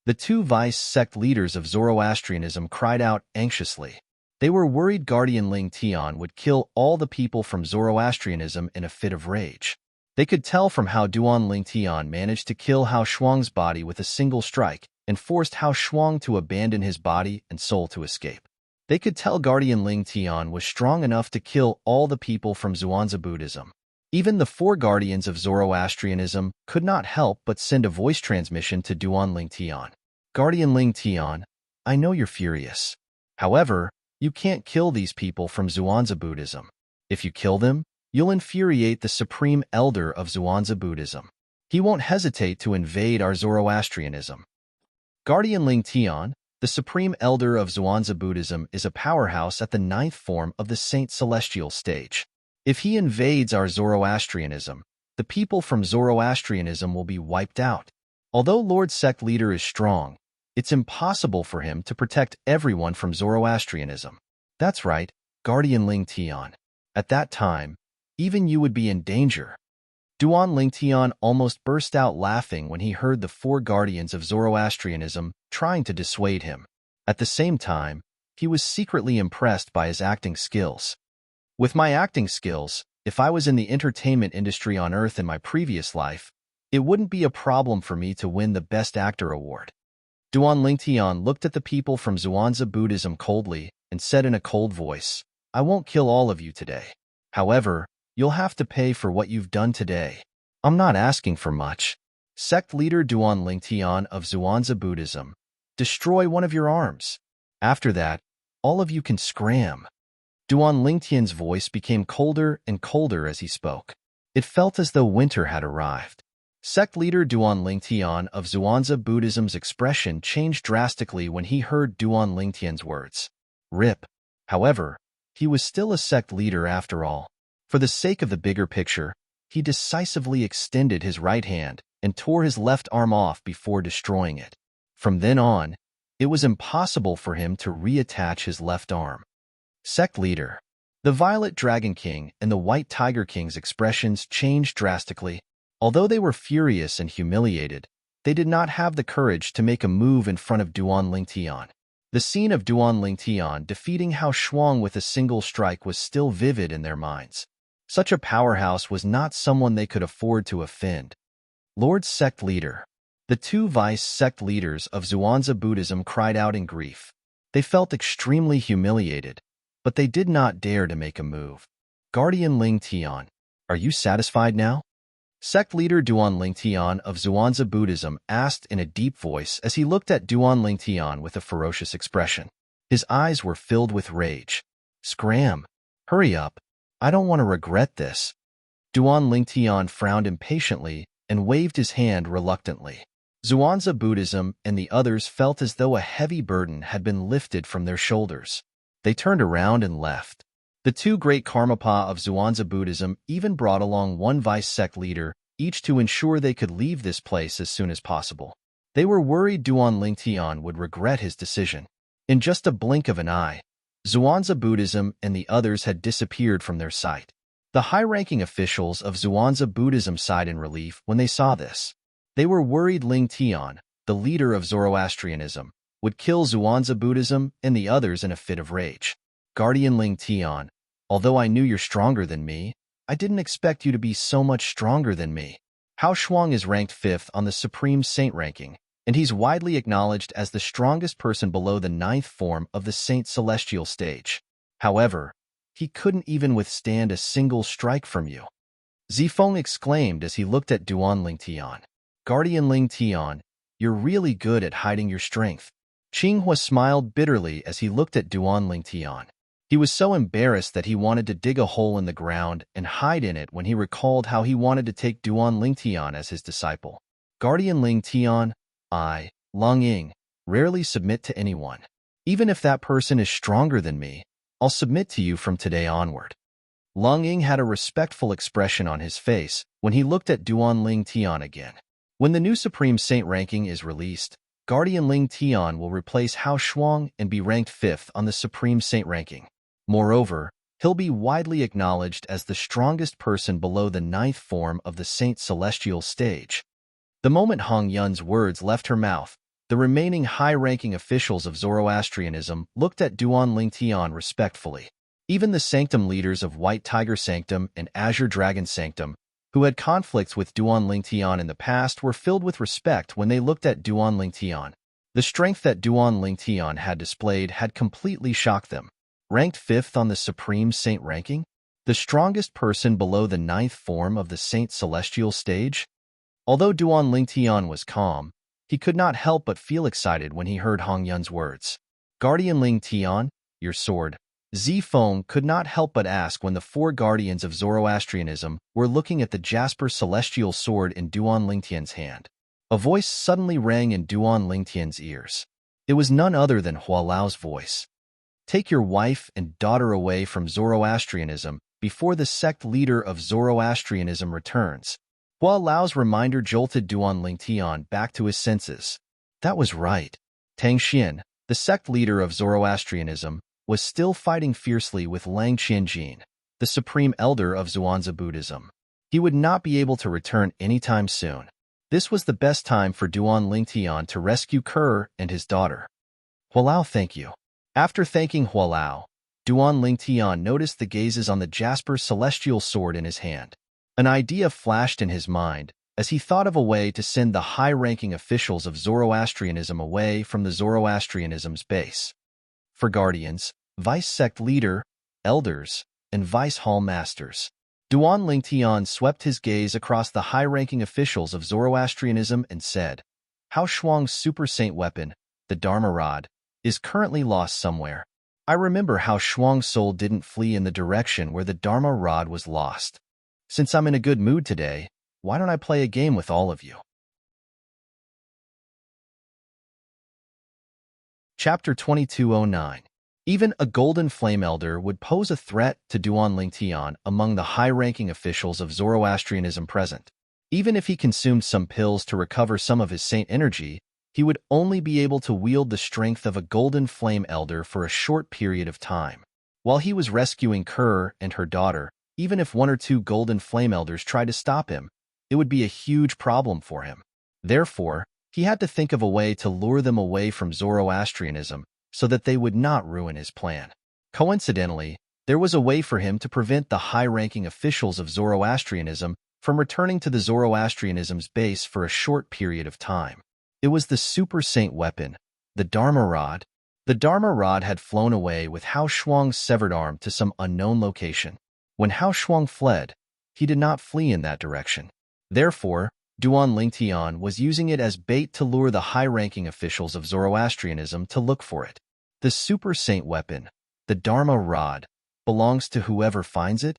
The 2 vice-sect leaders of Zoroastrianism cried out anxiously. They were worried Guardian Lingtian would kill all the people from Zoroastrianism in a fit of rage. They could tell from how Duan Lingtian managed to kill Hao Shuang's body with a single strike and forced Hao Shuang to abandon his body and soul to escape. They could tell Guardian Lingtian was strong enough to kill all the people from Zhuangzi Buddhism. Even the 4 guardians of Zoroastrianism could not help but send a voice transmission to Duan Lingtian. Guardian Lingtian, I know you're furious. However, you can't kill these people from Zhuangzi Buddhism. If you kill them, you'll infuriate the Supreme Elder of Zhuangzi Buddhism. He won't hesitate to invade our Zoroastrianism. Guardian Lingtian, the Supreme Elder of Zhuangzi Buddhism, is a powerhouse at the 9th form of the Saint Celestial stage. If he invades our Zoroastrianism, the people from Zoroastrianism will be wiped out. Although Lord Sect Leader is strong, it's impossible for him to protect everyone from Zoroastrianism. That's right, Guardian Lingtian. At that time, even you would be in danger. Duan Lingtian almost burst out laughing when he heard the 4 guardians of Zoroastrianism trying to dissuade him. At the same time, he was secretly impressed by his acting skills. With my acting skills, if I was in the entertainment industry on Earth in my previous life, it wouldn't be a problem for me to win the Best Actor award. Duan Lingtian looked at the people from Zhuangzi Buddhism coldly and said in a cold voice, I won't kill all of you today. However, you'll have to pay for what you've done today. I'm not asking for much. Sect leader Duan Lingtian of Zhuangzi Buddhism, destroy one of your arms. After that, all of you can scram. Duan Lingtian's voice became colder and colder as he spoke. It felt as though winter had arrived. Sect leader Duan Lingtian of Zhuangzi Buddhism's expression changed drastically when he heard Duan Lingtian's words. Rip. However, he was still a sect leader after all. For the sake of the bigger picture, he decisively extended his right hand and tore his left arm off before destroying it. From then on, it was impossible for him to reattach his left arm. Sect leader. The Violet Dragon King and the White Tiger King's expressions changed drastically. Although they were furious and humiliated, they did not have the courage to make a move in front of Duan Lingtian. The scene of Duan Lingtian defeating Hao Shuang with a single strike was still vivid in their minds. Such a powerhouse was not someone they could afford to offend. Lord Sect Leader. The two vice sect leaders of Zhuangzi Buddhism cried out in grief. They felt extremely humiliated, but they did not dare to make a move. Guardian Lingtian, are you satisfied now? Sect leader Duan Lingtian of Zhuangzi Buddhism asked in a deep voice as he looked at Duan Lingtian with a ferocious expression. His eyes were filled with rage. Scram! Hurry up! I don't want to regret this. Duan Lingtian frowned impatiently and waved his hand reluctantly. Zhuangzi Buddhism and the others felt as though a heavy burden had been lifted from their shoulders. They turned around and left. The two great Karmapa of Zhuangzi Buddhism even brought along one vice sect leader, each to ensure they could leave this place as soon as possible. They were worried Duan Lingtian would regret his decision. In just a blink of an eye, Zhuangzi Buddhism and the others had disappeared from their sight. The high-ranking officials of Zhuangzi Buddhism sighed in relief when they saw this. They were worried Lingtian, the leader of Zoroastrianism, would kill Zhuangzi Buddhism and the others in a fit of rage. Guardian Lingtian, although I knew you're stronger than me, I didn't expect you to be so much stronger than me. Hao Shuang is ranked 5th on the Supreme Saint ranking, and he's widely acknowledged as the strongest person below the 9th form of the Saint Celestial stage. However, he couldn't even withstand a single strike from you. Zifeng exclaimed as he looked at Duan Lingtian. Guardian Lingtian, you're really good at hiding your strength. Qinghua smiled bitterly as he looked at Duan Lingtian. He was so embarrassed that he wanted to dig a hole in the ground and hide in it when he recalled how he wanted to take Duan Lingtian as his disciple. Guardian Lingtian, I, Long Ying, rarely submit to anyone. Even if that person is stronger than me, I'll submit to you from today onward. Long Ying had a respectful expression on his face when he looked at Duan Lingtian again. When the new Supreme Saint ranking is released, Guardian Lingtian will replace Hao Shuang and be ranked 5th on the Supreme Saint ranking. Moreover, he'll be widely acknowledged as the strongest person below the 9th form of the Saint Celestial stage. The moment Hong Yun's words left her mouth, the remaining high-ranking officials of Zoroastrianism looked at Duan Lingtian respectfully. Even the sanctum leaders of White Tiger Sanctum and Azure Dragon Sanctum, who had conflicts with Duan Lingtian in the past, were filled with respect when they looked at Duan Lingtian. The strength that Duan Lingtian had displayed had completely shocked them. Ranked 5th on the Supreme Saint ranking? The strongest person below the 9th form of the Saint Celestial stage? Although Duan Lingtian was calm, he could not help but feel excited when he heard Hong Yun's words. Guardian Lingtian, your sword. Zifeng could not help but ask when the 4 guardians of Zoroastrianism were looking at the Jasper Celestial sword in Duan Lingtian's hand. A voice suddenly rang in Duan Lingtian's ears. It was none other than Hua Lao's voice. Take your wife and daughter away from Zoroastrianism before the sect leader of Zoroastrianism returns. Hua Lao's reminder jolted Duan Lingtian back to his senses. That was right. Tang Xian, the sect leader of Zoroastrianism, was still fighting fiercely with Lang Qianjin, the supreme elder of Zhuangzi Buddhism. He would not be able to return anytime soon. This was the best time for Duan Lingtian to rescue Kerr and his daughter. Hua Lao, thank you. After thanking Hua Lao, Duan Lingtian noticed the gazes on the Jasper Celestial sword in his hand. An idea flashed in his mind as he thought of a way to send the high-ranking officials of Zoroastrianism away from the Zoroastrianism's base. For guardians, vice-sect leader, elders, and vice-hall masters, Duan Lingtian swept his gaze across the high-ranking officials of Zoroastrianism and said, Hao Shuang's super saint weapon, the Dharma Rod, is currently lost somewhere. I remember how Shuang's soul didn't flee in the direction where the Dharma rod was lost. Since I'm in a good mood today, why don't I play a game with all of you? Chapter 2209. Even a golden flame elder would pose a threat to Duan Lingtian among the high-ranking officials of Zoroastrianism present. Even if he consumed some pills to recover some of his saint energy, he would only be able to wield the strength of a golden flame elder for a short period of time. While he was rescuing Kerr and her daughter, even if one or two golden flame elders tried to stop him, it would be a huge problem for him. Therefore, he had to think of a way to lure them away from Zoroastrianism so that they would not ruin his plan. Coincidentally, there was a way for him to prevent the high-ranking officials of Zoroastrianism from returning to the Zoroastrianism's base for a short period of time. It was the super saint weapon, the Dharma rod. The Dharma rod had flown away with Hao Shuang's severed arm to some unknown location. When Hao Shuang fled, he did not flee in that direction. Therefore, Duan Lingtian was using it as bait to lure the high-ranking officials of Zoroastrianism to look for it. The super saint weapon, the Dharma rod, belongs to whoever finds it.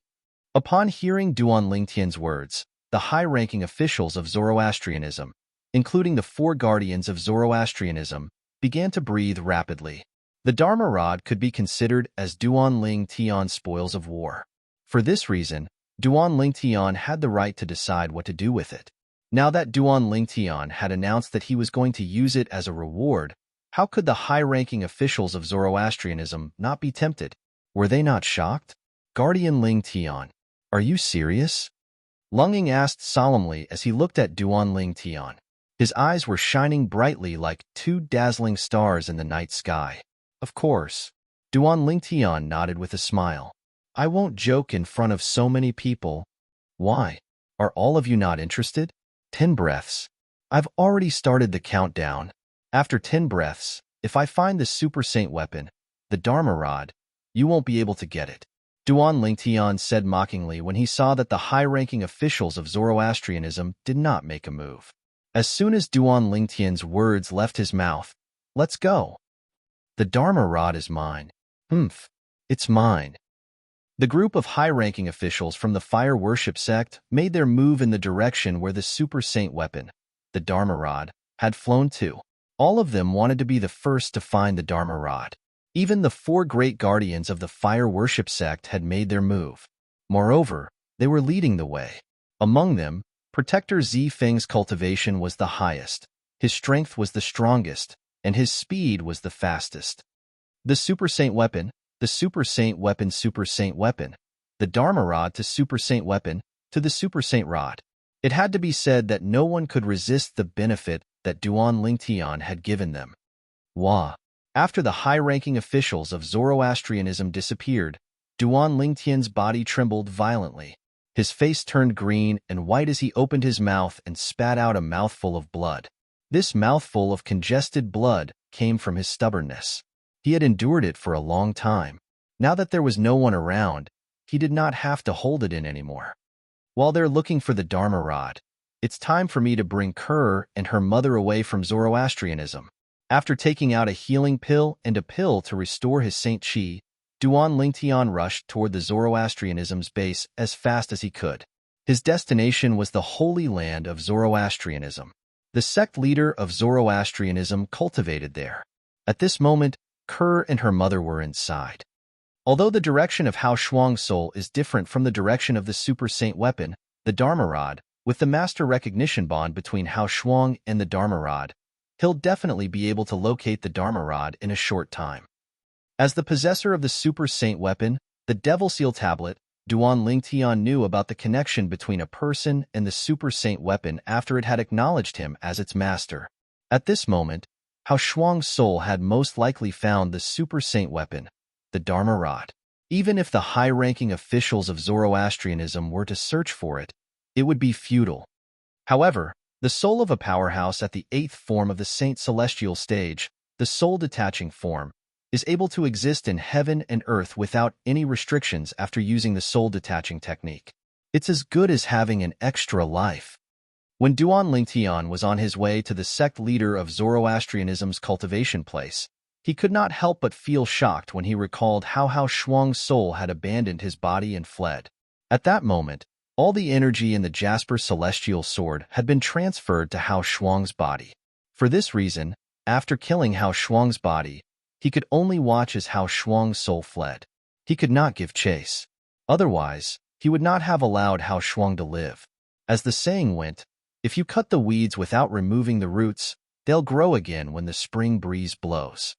Upon hearing Duan Lingtian's words, the high-ranking officials of Zoroastrianism, including the four guardians of Zoroastrianism, began to breathe rapidly. The Dharma rod could be considered as Duan Lingtian's spoils of war. For this reason, Duan Lingtian had the right to decide what to do with it. Now that Duan Lingtian had announced that he was going to use it as a reward, how could the high-ranking officials of Zoroastrianism not be tempted? Were they not shocked? Guardian Lingtian, are you serious? Lunging asked solemnly as he looked at Duan Lingtian. His eyes were shining brightly like two dazzling stars in the night sky. Of course. Duan Lingtian nodded with a smile. I won't joke in front of so many people. Why? Are all of you not interested? 10 breaths. I've already started the countdown. After 10 breaths, if I find the super saint weapon, the Dharma rod, you won't be able to get it. Duan Lingtian said mockingly when he saw that the high-ranking officials of Zoroastrianism did not make a move. As soon as Duan Lingtian's words left his mouth, let's go. The Dharma rod is mine. It's mine. The group of high-ranking officials from the fire worship sect made their move in the direction where the super saint weapon, the Dharma rod, had flown to. All of them wanted to be the first to find the Dharma rod. Even the four great guardians of the fire worship sect had made their move. Moreover, they were leading the way. Among them, Protector Zi Feng's cultivation was the highest, his strength was the strongest, and his speed was the fastest. The super saint weapon, the super saint weapon, the Dharma rod to super saint weapon, to the super saint rod. It had to be said that no one could resist the benefit that Duan Lingtian had given them. Wah! After the high-ranking officials of Zoroastrianism disappeared, Duan Lingtian's body trembled violently. His face turned green and white as he opened his mouth and spat out a mouthful of blood. This mouthful of congested blood came from his stubbornness. He had endured it for a long time. Now that there was no one around, he did not have to hold it in anymore. While they're looking for the Dharma rod, it's time for me to bring Kerr and her mother away from Zoroastrianism. After taking out a healing pill and a pill to restore his Saint Chi, Duan Lingtian rushed toward the Zoroastrianism's base as fast as he could. His destination was the holy land of Zoroastrianism. The sect leader of Zoroastrianism cultivated there. At this moment, Kerr and her mother were inside. Although the direction of Hao Shuang's soul is different from the direction of the super saint weapon, the Dharma rod, with the master recognition bond between Hao Shuang and the Dharma rod, he'll definitely be able to locate the Dharma rod in a short time. As the possessor of the super saint weapon, the Devil Seal tablet, Duan Lingtian knew about the connection between a person and the super saint weapon after it had acknowledged him as its master. At this moment, Hao Shuang's soul had most likely found the super saint weapon, the Dharma rod. Even if the high-ranking officials of Zoroastrianism were to search for it, it would be futile. However, the soul of a powerhouse at the 8th form of the Saint Celestial stage, the soul-detaching form, is able to exist in heaven and earth without any restrictions after using the soul-detaching technique. It's as good as having an extra life. When Duan Lingtian was on his way to the sect leader of Zoroastrianism's cultivation place, He could not help but feel shocked when he recalled how Hao Shuang's soul had abandoned his body and fled. At that moment, all the energy in the Jasper Celestial Sword had been transferred to Hao Shuang's body. For this reason, after killing Hao Shuang's body, he could only watch as Hao Shuang's soul fled. He could not give chase. Otherwise, he would not have allowed Hao Shuang to live. As the saying went, if you cut the weeds without removing the roots, they'll grow again when the spring breeze blows.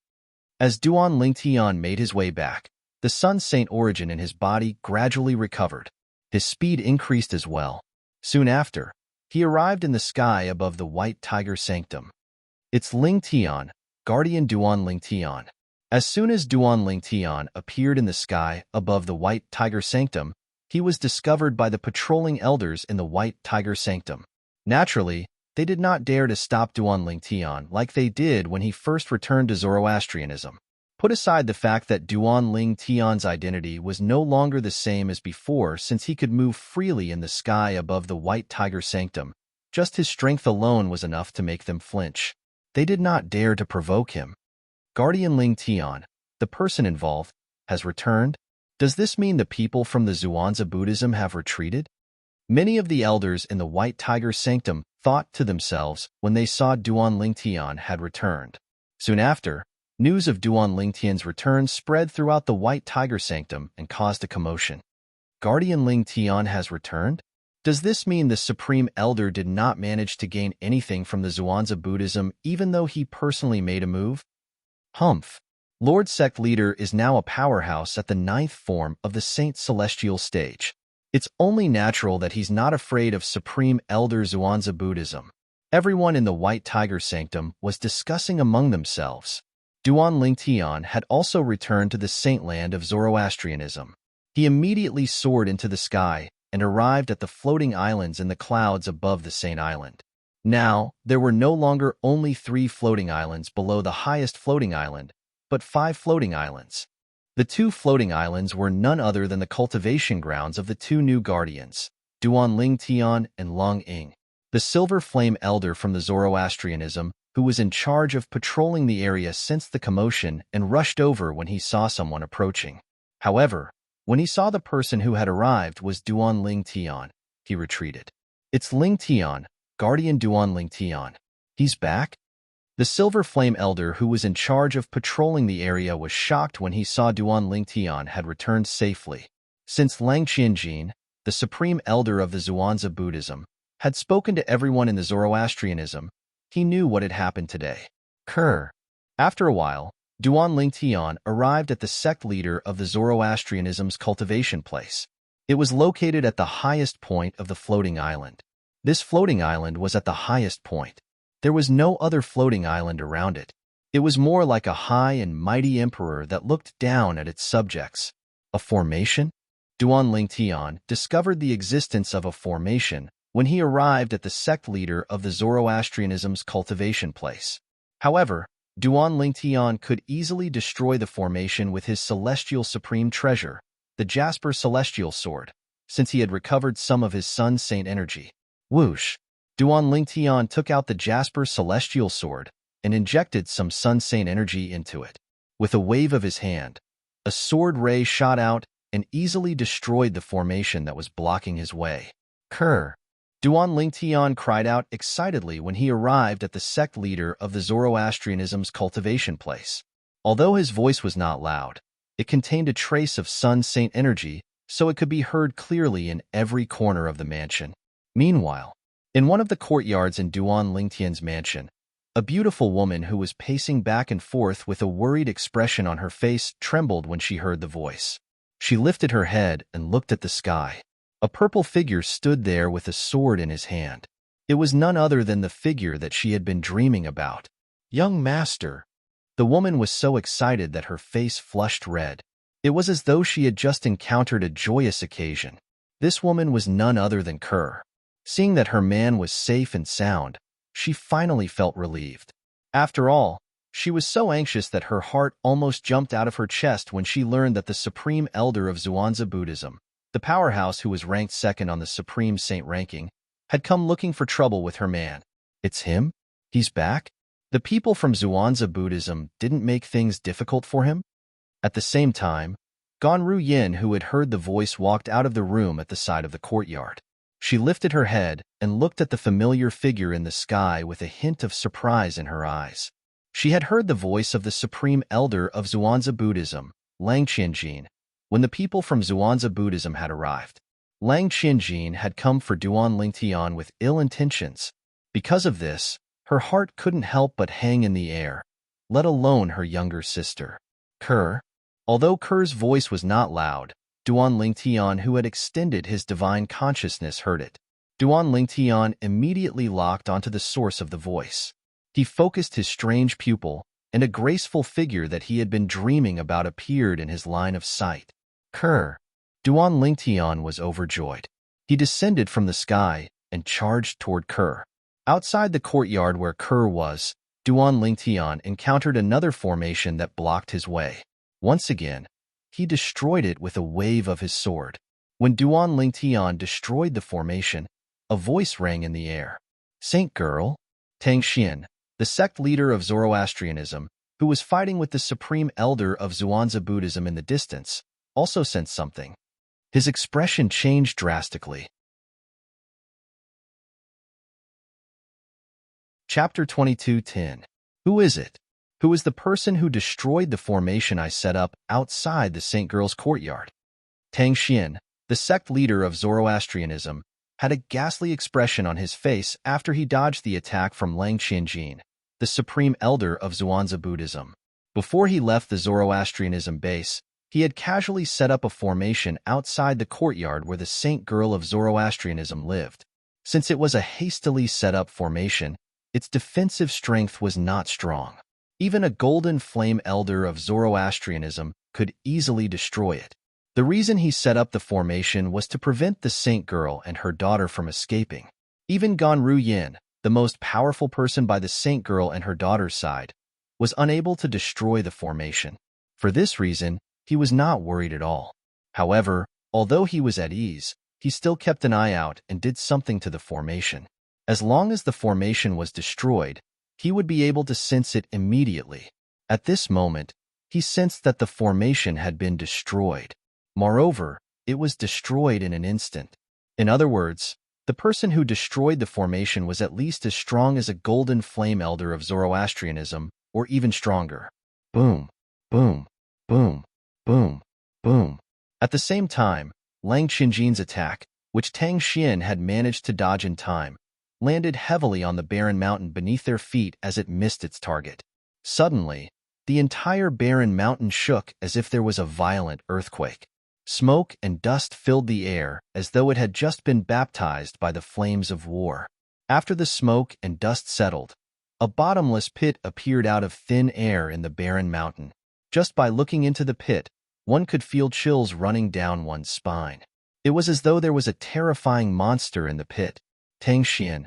As Duan Lingtian made his way back, the Sun Saint origin in his body gradually recovered. His speed increased as well. Soon after, he arrived in the sky above the White Tiger Sanctum. It's Lingtian, guardian Duan Lingtian. As soon as Duan Lingtian appeared in the sky above the White Tiger Sanctum, he was discovered by the patrolling elders in the White Tiger Sanctum. Naturally, they did not dare to stop Duan Lingtian like they did when he first returned to Zoroastrianism. Put aside the fact that Duan Lingtian's identity was no longer the same as before since he could move freely in the sky above the White Tiger Sanctum, just his strength alone was enough to make them flinch. They did not dare to provoke him. Guardian Lingtian, the person involved, has returned? Does this mean the people from the Zhuangzi Buddhism have retreated? Many of the elders in the White Tiger Sanctum thought to themselves when they saw Duan Lingtian had returned. Soon after, news of Duan Lingtian's return spread throughout the White Tiger Sanctum and caused a commotion. Guardian Lingtian has returned? Does this mean the Supreme Elder did not manage to gain anything from the Zhuangzi Buddhism even though he personally made a move? Humph. Lord Sect Leader is now a powerhouse at the 9th form of the Saint Celestial stage. It's only natural that he's not afraid of Supreme Elder Zhuangzi Buddhism. Everyone in the White Tiger Sanctum was discussing among themselves. Duan Lingtian had also returned to the Saint Land of Zoroastrianism. He immediately soared into the sky and arrived at the floating islands in the clouds above the Saint Island. Now, there were no longer only 3 floating islands below the highest floating island, but 5 floating islands. The 2 floating islands were none other than the cultivation grounds of the 2 new guardians, Duan Lingtian and Long Ying, the Silver Flame Elder from the Zoroastrianism, who was in charge of patrolling the area since the commotion and rushed over when he saw someone approaching. However, when he saw the person who had arrived was Duan Lingtian, he retreated. It's Lingtian, guardian Duan Lingtian. He's back? The Silver Flame Elder who was in charge of patrolling the area was shocked when he saw Duan Lingtian had returned safely. Since Lang Qianjin, the Supreme Elder of the Zhuangzi Buddhism, had spoken to everyone in the Zoroastrianism, he knew what had happened today. After a while, Duan Lingtian arrived at the sect leader of the Zoroastrianism's cultivation place. It was located at the highest point of the floating island. This floating island was at the highest point. There was no other floating island around it. It was more like a high and mighty emperor that looked down at its subjects. A formation? Duan Lingtian discovered the existence of a formation when he arrived at the sect leader of the Zoroastrianism's cultivation place. However, Duan Lingtian could easily destroy the formation with his celestial supreme treasure, the Jasper Celestial Sword, since he had recovered some of his Sun Saint energy. Whoosh! Duan Lingtian took out the Jasper Celestial Sword and injected some Sun Saint energy into it. With a wave of his hand, a sword ray shot out and easily destroyed the formation that was blocking his way. Duan Lingtian cried out excitedly when he arrived at the sect leader of the Zoroastrianism's cultivation place. Although his voice was not loud, it contained a trace of Sun Saint energy, so it could be heard clearly in every corner of the mansion. Meanwhile, in one of the courtyards in Duan Lingtian's mansion, a beautiful woman who was pacing back and forth with a worried expression on her face trembled when she heard the voice. She lifted her head and looked at the sky. A purple figure stood there with a sword in his hand. It was none other than the figure that she had been dreaming about. Young master. The woman was so excited that her face flushed red. It was as though she had just encountered a joyous occasion. This woman was none other than Kerr. Seeing that her man was safe and sound, she finally felt relieved. After all, she was so anxious that her heart almost jumped out of her chest when she learned that the Supreme Elder of Zhuangzi Buddhism, the powerhouse who was ranked second on the Supreme Saint ranking, had come looking for trouble with her man. It's him? He's back? The people from Zhuangzi Buddhism didn't make things difficult for him. At the same time, Ganru Yin, who had heard the voice, walked out of the room at the side of the courtyard. She lifted her head and looked at the familiar figure in the sky with a hint of surprise in her eyes. She had heard the voice of the supreme elder of Zhuangzi Buddhism, Lang Qianjin, when the people from Zhuangzi Buddhism had arrived. Lang Qianjin had come for Duan Lingtian with ill intentions. Because of this, her heart couldn't help but hang in the air, let alone her younger sister. Ker. Although Ker's voice was not loud, Duan Lingtian, who had extended his divine consciousness, heard it. Duan Lingtian immediately locked onto the source of the voice. He focused his strange pupil, and a graceful figure that he had been dreaming about appeared in his line of sight. Ker. Duan Lingtian was overjoyed. He descended from the sky and charged toward Ker. Outside the courtyard where Ker was, Duan Lingtian encountered another formation that blocked his way. Once again, he destroyed it with a wave of his sword. When Duan Lingtian destroyed the formation, a voice rang in the air. Saint Girl? Tang Xian, the sect leader of Zoroastrianism, who was fighting with the supreme elder of Zhuangzi Buddhism in the distance, also sensed something. His expression changed drastically. Chapter 22:10. Who is it? Who is the person who destroyed the formation I set up outside the Saint Girl's courtyard? Tang Xian, the sect leader of Zoroastrianism, had a ghastly expression on his face after he dodged the attack from Lang Qianjin, the supreme elder of Zhuangzi Buddhism. Before he left the Zoroastrianism base, he had casually set up a formation outside the courtyard where the Saint Girl of Zoroastrianism lived. Since it was a hastily set up formation, its defensive strength was not strong. Even a golden flame elder of Zoroastrianism could easily destroy it. The reason he set up the formation was to prevent the Saint Girl and her daughter from escaping. Even Ganru Yin, the most powerful person by the Saint Girl and her daughter's side, was unable to destroy the formation. For this reason, he was not worried at all. However, although he was at ease, he still kept an eye out and did something to the formation. As long as the formation was destroyed, he would be able to sense it immediately. At this moment, he sensed that the formation had been destroyed. Moreover, it was destroyed in an instant. In other words, the person who destroyed the formation was at least as strong as a golden flame elder of Zoroastrianism, or even stronger. Boom, boom, boom, boom, boom. At the same time, Lang Qianjin's attack, which Tang Xian had managed to dodge in time, landed heavily on the barren mountain beneath their feet as it missed its target. Suddenly, the entire barren mountain shook as if there was a violent earthquake. Smoke and dust filled the air as though it had just been baptized by the flames of war. After the smoke and dust settled, a bottomless pit appeared out of thin air in the barren mountain. Just by looking into the pit, one could feel chills running down one's spine. It was as though there was a terrifying monster in the pit. Tang Xian,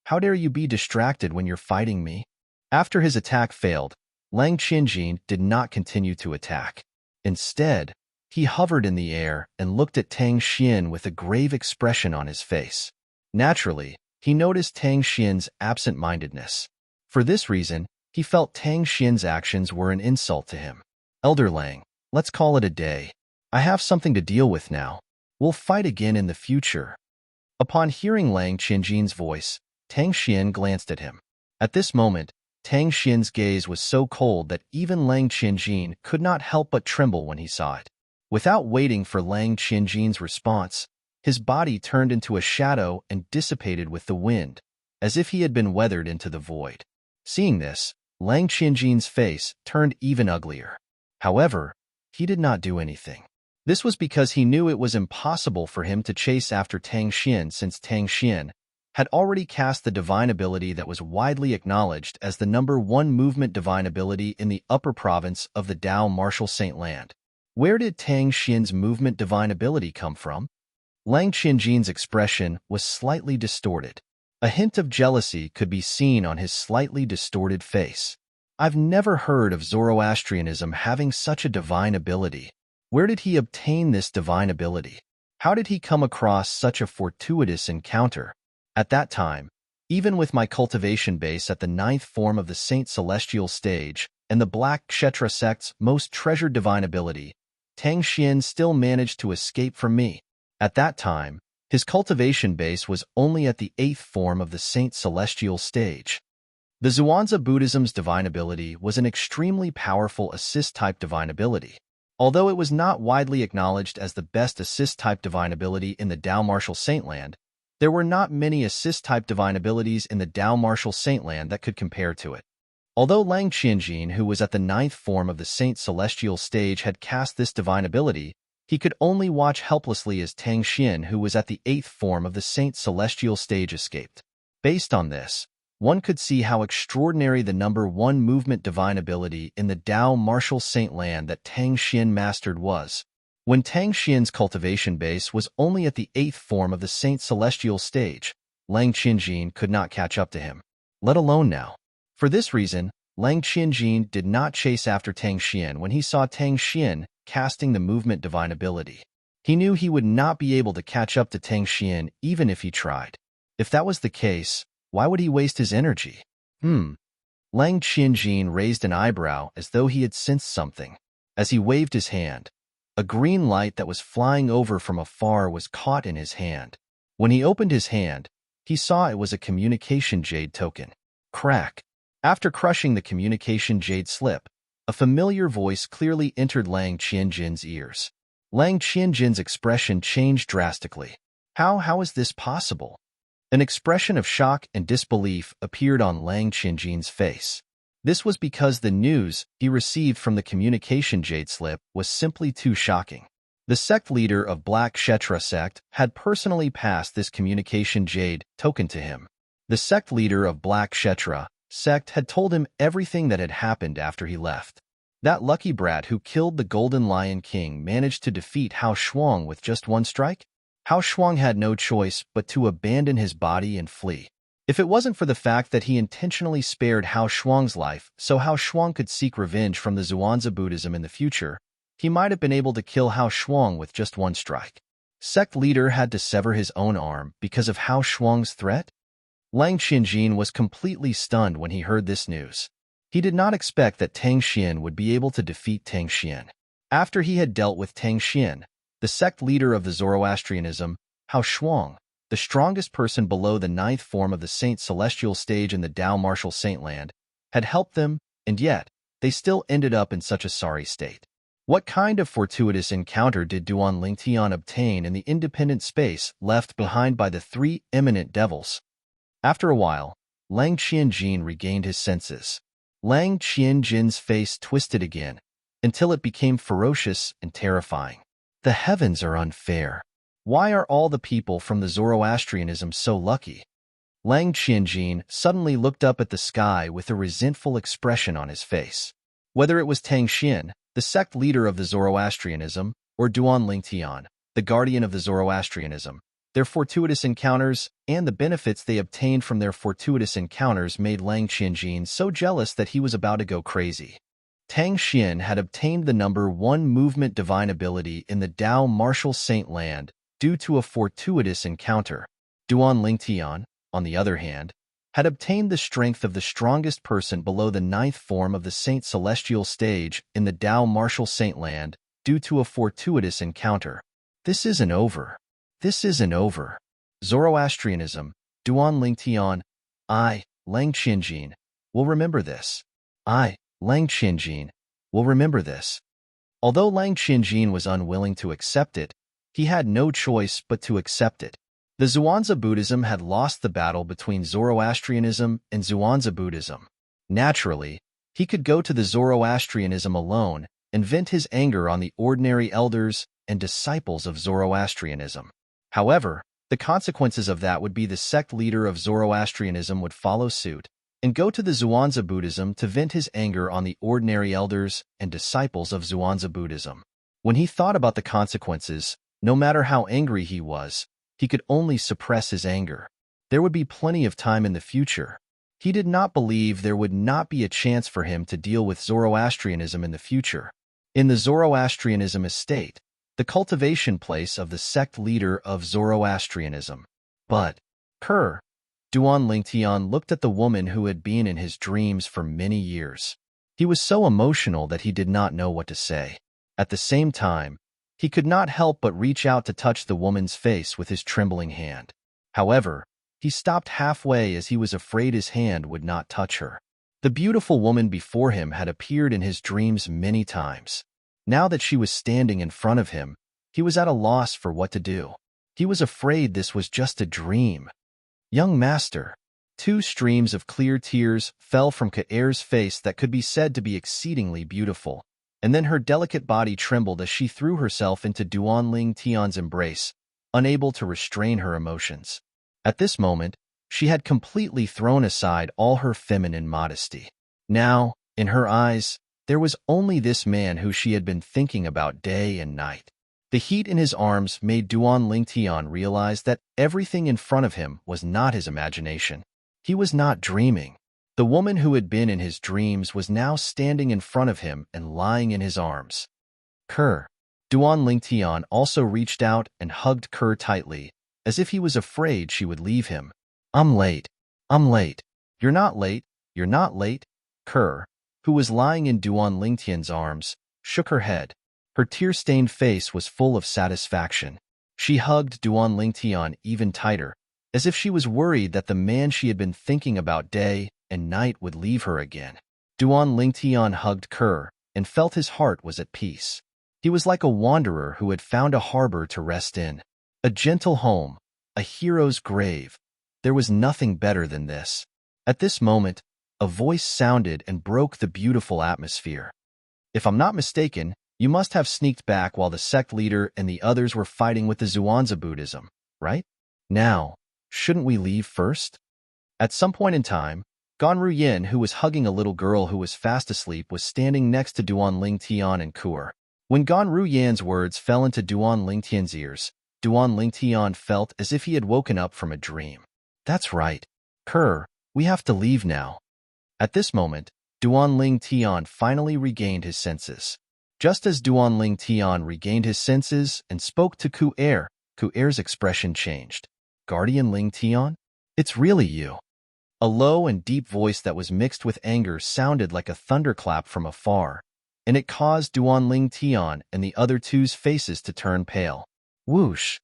how dare you be distracted when you're fighting me? After his attack failed, Lang Qianjin did not continue to attack. Instead, he hovered in the air and looked at Tang Xian with a grave expression on his face. Naturally, he noticed Tang Xian's absent-mindedness. For this reason, he felt Tang Xian's actions were an insult to him. Elder Lang, let's call it a day. I have something to deal with now. We'll fight again in the future. Upon hearing Lang Qianjin's voice, Tang Xian glanced at him. At this moment, Tang Xian's gaze was so cold that even Lang Qianjin could not help but tremble when he saw it. Without waiting for Lang Qianjin's response, his body turned into a shadow and dissipated with the wind, as if he had been weathered into the void. Seeing this, Lang Qianjin's face turned even uglier. However, he did not do anything. This was because he knew it was impossible for him to chase after Tang Xian since Tang Xian had already cast the divine ability that was widely acknowledged as the #1 movement divine ability in the upper province of the Dao Martial Saint Land. Where did Tang Xian's movement divine ability come from? Lang Qianjin's expression was slightly distorted. A hint of jealousy could be seen on his slightly distorted face. I've never heard of Zoroastrianism having such a divine ability. Where did he obtain this divine ability? How did he come across such a fortuitous encounter? At that time, Even with my cultivation base at the ninth form of the Saint Celestial stage and the Black Kshetra sect's most treasured divine ability, Tang Xian still managed to escape from me. At that time, his cultivation base was only at the eighth form of the Saint Celestial stage. The Zhuangzi Buddhism's divine ability was an extremely powerful assist-type divine ability. Although it was not widely acknowledged as the best assist-type divine ability in the Dao Martial Saintland, there were not many assist-type divine abilities in the Dao Martial Saintland that could compare to it. Although Lang Qianjin, who was at the ninth form of the Saint Celestial stage, had cast this divine ability, he could only watch helplessly as Tang Xian, who was at the eighth form of the Saint Celestial stage, escaped. Based on this, one could see how extraordinary the number one movement divine ability in the Dao Martial Saintland that Tang Xian mastered was. When Tang Xian's cultivation base was only at the eighth form of the Saint Celestial stage, Lang Qianjin could not catch up to him, let alone now. For this reason, Lang Qianjin did not chase after Tang Xian when he saw Tang Xian casting the movement divine ability. He knew he would not be able to catch up to Tang Xian even if he tried. If that was the case, why would he waste his energy? Lang Qianjin raised an eyebrow as though he had sensed something. As he waved his hand, a green light that was flying over from afar was caught in his hand. When he opened his hand, he saw it was a communication jade token. Crack. After crushing the communication jade slip, a familiar voice clearly entered Lang Qianjin's ears. Lang Qianjin's expression changed drastically. How is this possible? An expression of shock and disbelief appeared on Lang Qianjin's face. This was because the news he received from the communication jade slip was simply too shocking. The sect leader of Black Kshetra sect had personally passed this communication jade token to him. The sect leader of Black Kshetra sect had told him everything that had happened after he left. That lucky brat who killed the Golden Lion King managed to defeat Hao Shuang with just one strike? Hao Shuang had no choice but to abandon his body and flee. If it wasn't for the fact that he intentionally spared Hao Shuang's life so Hao Shuang could seek revenge from the Zhuangzi Buddhism in the future, he might have been able to kill Hao Shuang with just one strike. Sect leader had to sever his own arm because of Hao Shuang's threat? Lang Qianjin was completely stunned when he heard this news. He did not expect that Tang Xian would be able to defeat Tang Xian. After he had dealt with Tang Xian, the sect leader of the Zoroastrianism, Hao Shuang, the strongest person below the ninth form of the Saint Celestial stage in the Dao Martial Saintland, had helped them, and yet, they still ended up in such a sorry state. What kind of fortuitous encounter did Duan Lingtian obtain in the independent space left behind by the three eminent devils? After a while, Lang Qianjin regained his senses. Lang Qianjin's face twisted again, until it became ferocious and terrifying. The heavens are unfair. Why are all the people from the Zoroastrianism so lucky? Lang Qianjin suddenly looked up at the sky with a resentful expression on his face. Whether it was Tang Xian, the sect leader of the Zoroastrianism, or Duan Lingtian, the guardian of the Zoroastrianism, their fortuitous encounters and the benefits they obtained from their fortuitous encounters made Lang Qianjin so jealous that he was about to go crazy. Tang Xian had obtained the number one movement divine ability in the Dao Martial Saintland due to a fortuitous encounter. Duan Lingtian, on the other hand, had obtained the strength of the strongest person below the ninth form of the Saint Celestial stage in the Dao Martial Saintland due to a fortuitous encounter. This isn't over. This isn't over. Zoroastrianism, Duan Lingtian, I, Lang Qianjin, will remember this. I, Lang Qianjin, will remember this. Although Lang Qianjin was unwilling to accept it, he had no choice but to accept it. The Zhuangzi Buddhism had lost the battle between Zoroastrianism and Zhuangzi Buddhism. Naturally, he could go to the Zoroastrianism alone and vent his anger on the ordinary elders and disciples of Zoroastrianism. However, the consequences of that would be the sect leader of Zoroastrianism would follow suit and go to the Zhuangzi Buddhism to vent his anger on the ordinary elders and disciples of Zhuangzi Buddhism. When he thought about the consequences, no matter how angry he was, he could only suppress his anger. There would be plenty of time in the future. He did not believe there would not be a chance for him to deal with Zoroastrianism in the future. In the Zoroastrianism estate, the cultivation place of the sect leader of Zoroastrianism. But, Duan Lingtian looked at the woman who had been in his dreams for many years. He was so emotional that he did not know what to say. At the same time, he could not help but reach out to touch the woman's face with his trembling hand. However, he stopped halfway as he was afraid his hand would not touch her. The beautiful woman before him had appeared in his dreams many times. Now that she was standing in front of him, he was at a loss for what to do. He was afraid this was just a dream. Young master. 2 streams of clear tears fell from Kaer's face that could be said to be exceedingly beautiful, and then her delicate body trembled as she threw herself into Duan Lingtian's embrace, unable to restrain her emotions. At this moment, she had completely thrown aside all her feminine modesty. Now, in her eyes, there was only this man who she had been thinking about day and night. The heat in his arms made Duan Lingtian realize that everything in front of him was not his imagination. He was not dreaming. The woman who had been in his dreams was now standing in front of him and lying in his arms. Kerr. Duan Lingtian also reached out and hugged Kerr tightly, as if he was afraid she would leave him. I'm late. I'm late. You're not late. You're not late. Kerr, who was lying in Duan Lingtian's arms, shook her head. Her tear-stained face was full of satisfaction. She hugged Duan Lingtian even tighter, as if she was worried that the man she had been thinking about day and night would leave her again. Duan Lingtian hugged Kerr and felt his heart was at peace. He was like a wanderer who had found a harbor to rest in. A gentle home, a hero's grave. There was nothing better than this. At this moment, a voice sounded and broke the beautiful atmosphere. If I'm not mistaken, you must have sneaked back while the sect leader and the others were fighting with the Zhuangzi Buddhism, right? Now, shouldn't we leave first? At some point in time, Ganru Yin, who was hugging a little girl who was fast asleep, was standing next to Duan Lingtian and Kur. When Ganru Yan's words fell into Duan Lingtian's ears, Duan Lingtian felt as if he had woken up from a dream. That's right. Kur, we have to leave now. At this moment, Duan Lingtian finally regained his senses. Just as Duan Lingtian regained his senses and spoke to Ku'er's expression changed. Guardian Lingtian? It's really you. A low and deep voice that was mixed with anger sounded like a thunderclap from afar, and it caused Duan Lingtian and the other two's faces to turn pale. Whoosh!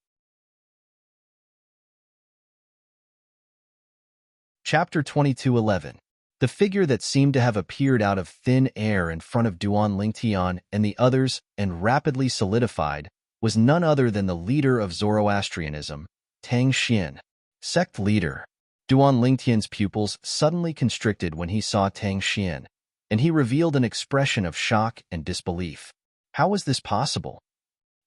Chapter 22:11. The figure that seemed to have appeared out of thin air in front of Duan Lingtian and the others and rapidly solidified was none other than the leader of Zoroastrianism, Tang Xian. Sect leader. Duan Lingtian's pupils suddenly constricted when he saw Tang Xian, and he revealed an expression of shock and disbelief. How was this possible?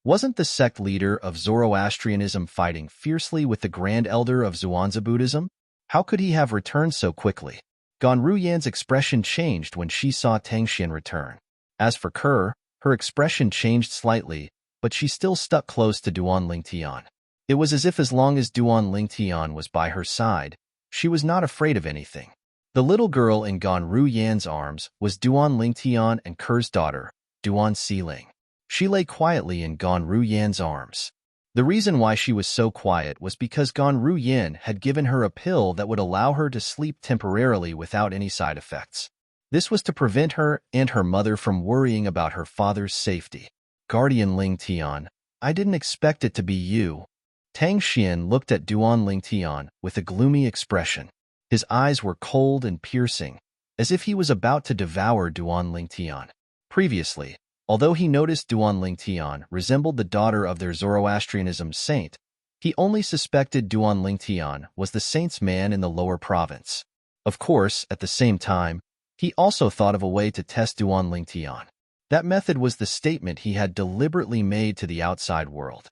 Wasn't the sect leader of Zoroastrianism fighting fiercely with the Grand Elder of Zhuangzi Buddhism? How could he have returned so quickly? Ganru Yan's expression changed when she saw Tang Xian return. As for Kerr, her expression changed slightly, but she still stuck close to Duan Lingtian. It was as long as Duan Lingtian was by her side, she was not afraid of anything. The little girl in Ganru Yan's arms was Duan Lingtian and Kerr's daughter, Duan Siling. She lay quietly in Ganru Yan's arms. The reason why she was so quiet was because Ganru Yan had given her a pill that would allow her to sleep temporarily without any side effects. This was to prevent her and her mother from worrying about her father's safety. Guardian Lingtian, I didn't expect it to be you. Tang Xian looked at Duan Lingtian with a gloomy expression. His eyes were cold and piercing, as if he was about to devour Duan Lingtian. Previously, although he noticed Duan Lingtian resembled the daughter of their Zoroastrianism saint, he only suspected Duan Lingtian was the saint's man in the lower province. Of course, at the same time, he also thought of a way to test Duan Lingtian. That method was the statement he had deliberately made to the outside world.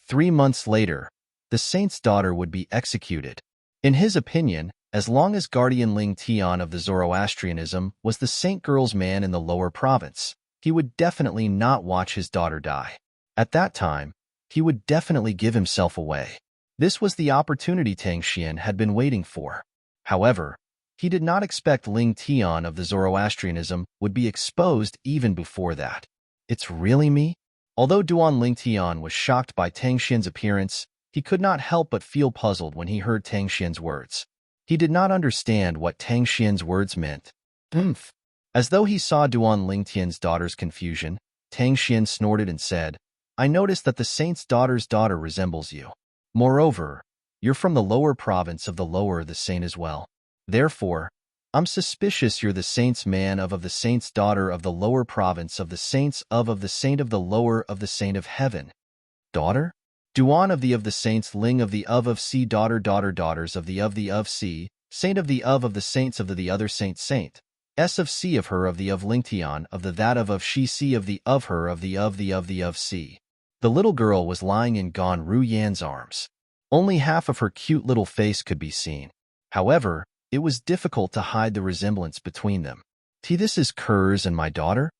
3 months later, the saint's daughter would be executed. In his opinion, as long as Guardian Lingtian of the Zoroastrianism was the saint girl's man in the lower province, he would definitely not watch his daughter die. At that time, he would definitely give himself away. This was the opportunity Tang Xian had been waiting for. However, he did not expect Lingtian of the Zoroastrianism would be exposed even before that. It's really me? Although Duan Lingtian was shocked by Tang Xian's appearance, he could not help but feel puzzled when he heard Tang Xian's words. He did not understand what Tang Xian's words meant. Oomph. As though he saw Duan Lingtian's daughter's confusion, Tang Xian snorted and said, I noticed that the saint's daughter's daughter resembles you. Moreover, you're from the lower province of the lower the saint as well. Therefore, I'm suspicious you're the saint's man of the saint's daughter of the lower province of the saints of the saint of the lower of the saint of heaven. Daughter? Duan of the saints Ling of C daughters of C, saint of the saints of the other saint, S of C of her of Lingtian of the that of she C of her of C. The little girl was lying in Gan Ruyan's arms. Only half of her cute little face could be seen. However, it was difficult to hide the resemblance between them. This is Ker's and my daughter?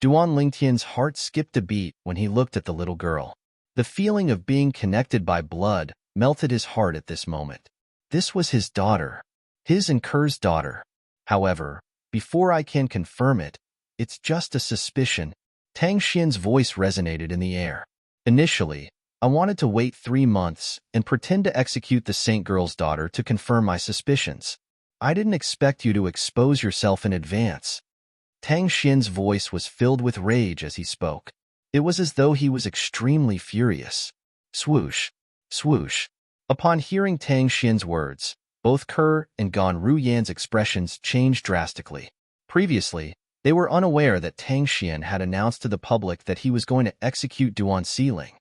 Duan Lingtian's heart skipped a beat when he looked at the little girl. The feeling of being connected by blood melted his heart at this moment. This was his daughter. His and Ker's daughter. However, before I can confirm it, it's just a suspicion. Tang Xian's voice resonated in the air. Initially, I wanted to wait 3 months and pretend to execute the saint girl's daughter to confirm my suspicions. I didn't expect you to expose yourself in advance. Tang Xian's voice was filled with rage as he spoke. It was as though he was extremely furious. Swoosh, swoosh. Upon hearing Tang Xian's words, both Ke and Gan Ruyan's expressions changed drastically. Previously, they were unaware that Tang Xian had announced to the public that he was going to execute Duan Xiling.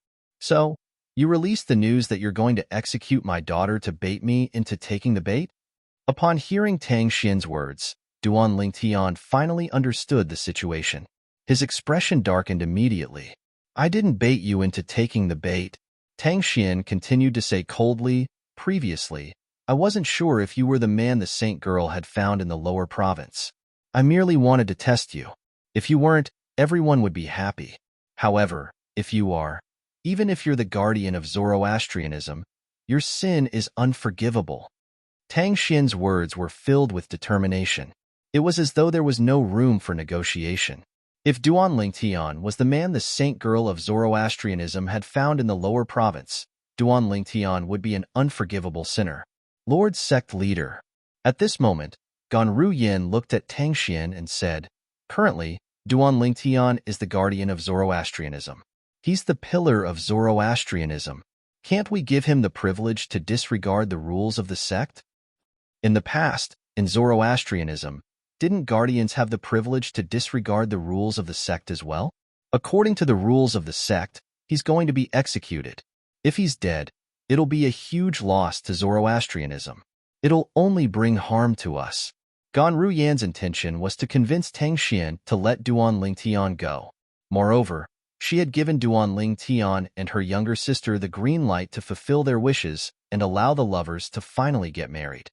So, you released the news that you're going to execute my daughter to bait me into taking the bait? Upon hearing Tang Xian's words, Duan Lingtian finally understood the situation. His expression darkened immediately. I didn't bait you into taking the bait. Tang Xian continued to say coldly, previously, I wasn't sure if you were the man the saint girl had found in the lower province. I merely wanted to test you. If you weren't, everyone would be happy. However, if you are, even if you're the guardian of Zoroastrianism, your sin is unforgivable. Tang Xian's words were filled with determination. It was as though there was no room for negotiation. If Duan Lingtian was the man the saint girl of Zoroastrianism had found in the lower province, Duan Lingtian would be an unforgivable sinner. Lord Sect Leader. At this moment, Gan Ruyan looked at Tang Xian and said, Currently, Duan Lingtian is the guardian of Zoroastrianism. He's the pillar of Zoroastrianism. Can't we give him the privilege to disregard the rules of the sect? In the past, in Zoroastrianism, didn't guardians have the privilege to disregard the rules of the sect as well? According to the rules of the sect, he's going to be executed. If he's dead, it'll be a huge loss to Zoroastrianism. It'll only bring harm to us. Gan Ruyan's intention was to convince Tang Xian to let Duan Lingtian go. Moreover, she had given Duan Lingtian and her younger sister the green light to fulfill their wishes and allow the lovers to finally get married.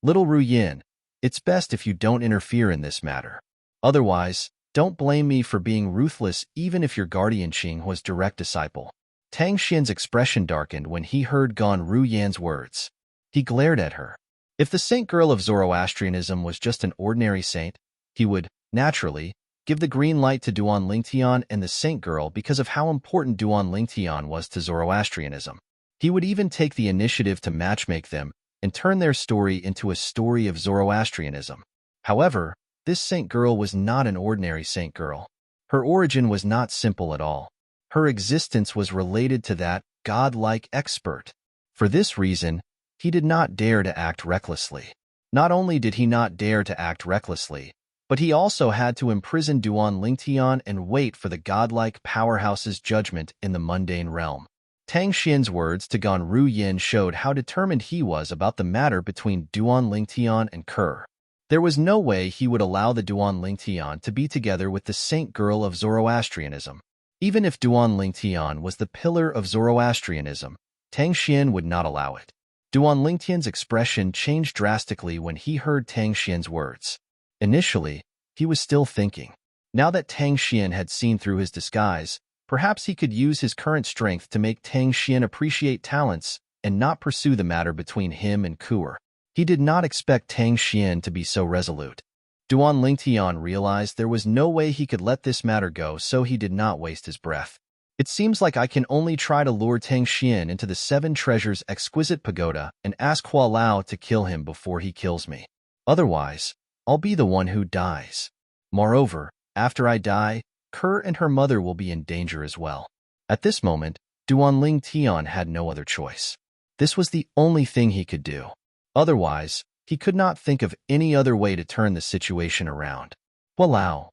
Little Ruyan, it's best if you don't interfere in this matter. Otherwise, don't blame me for being ruthless even if your guardian Qing was direct disciple. Tang Xian's expression darkened when he heard Gan Ruyan's words. He glared at her. If the saint girl of Zoroastrianism was just an ordinary saint, he would, naturally, give the green light to Duan Lingtian and the saint girl because of how important Duan Lingtian was to Zoroastrianism. He would even take the initiative to matchmake them and turn their story into a story of Zoroastrianism. However, this saint girl was not an ordinary saint girl. Her origin was not simple at all. Her existence was related to that godlike expert. For this reason, he did not dare to act recklessly. Not only did he not dare to act recklessly, but he also had to imprison Duan Lingtian and wait for the godlike powerhouse's judgment in the mundane realm. Tang Xian's words to Gan Ruyan showed how determined he was about the matter between Duan Lingtian and Ke. There was no way he would allow the Duan Lingtian to be together with the saint girl of Zoroastrianism. Even if Duan Lingtian was the pillar of Zoroastrianism, Tang Xian would not allow it. Duan Lingtian's expression changed drastically when he heard Tang Xian's words. Initially, he was still thinking. Now that Tang Xian had seen through his disguise, perhaps he could use his current strength to make Tang Xian appreciate talents and not pursue the matter between him and Ke. He did not expect Tang Xian to be so resolute. Duan Lingtian realized there was no way he could let this matter go, so he did not waste his breath. It seems like I can only try to lure Tang Xian into the Seven Treasures Exquisite Pagoda and ask Hua Lao to kill him before he kills me. Otherwise, I'll be the one who dies. Moreover, after I die, Kerr and her mother will be in danger as well. At this moment, Duanling Tian had no other choice. This was the only thing he could do. Otherwise, he could not think of any other way to turn the situation around. Hua Lao.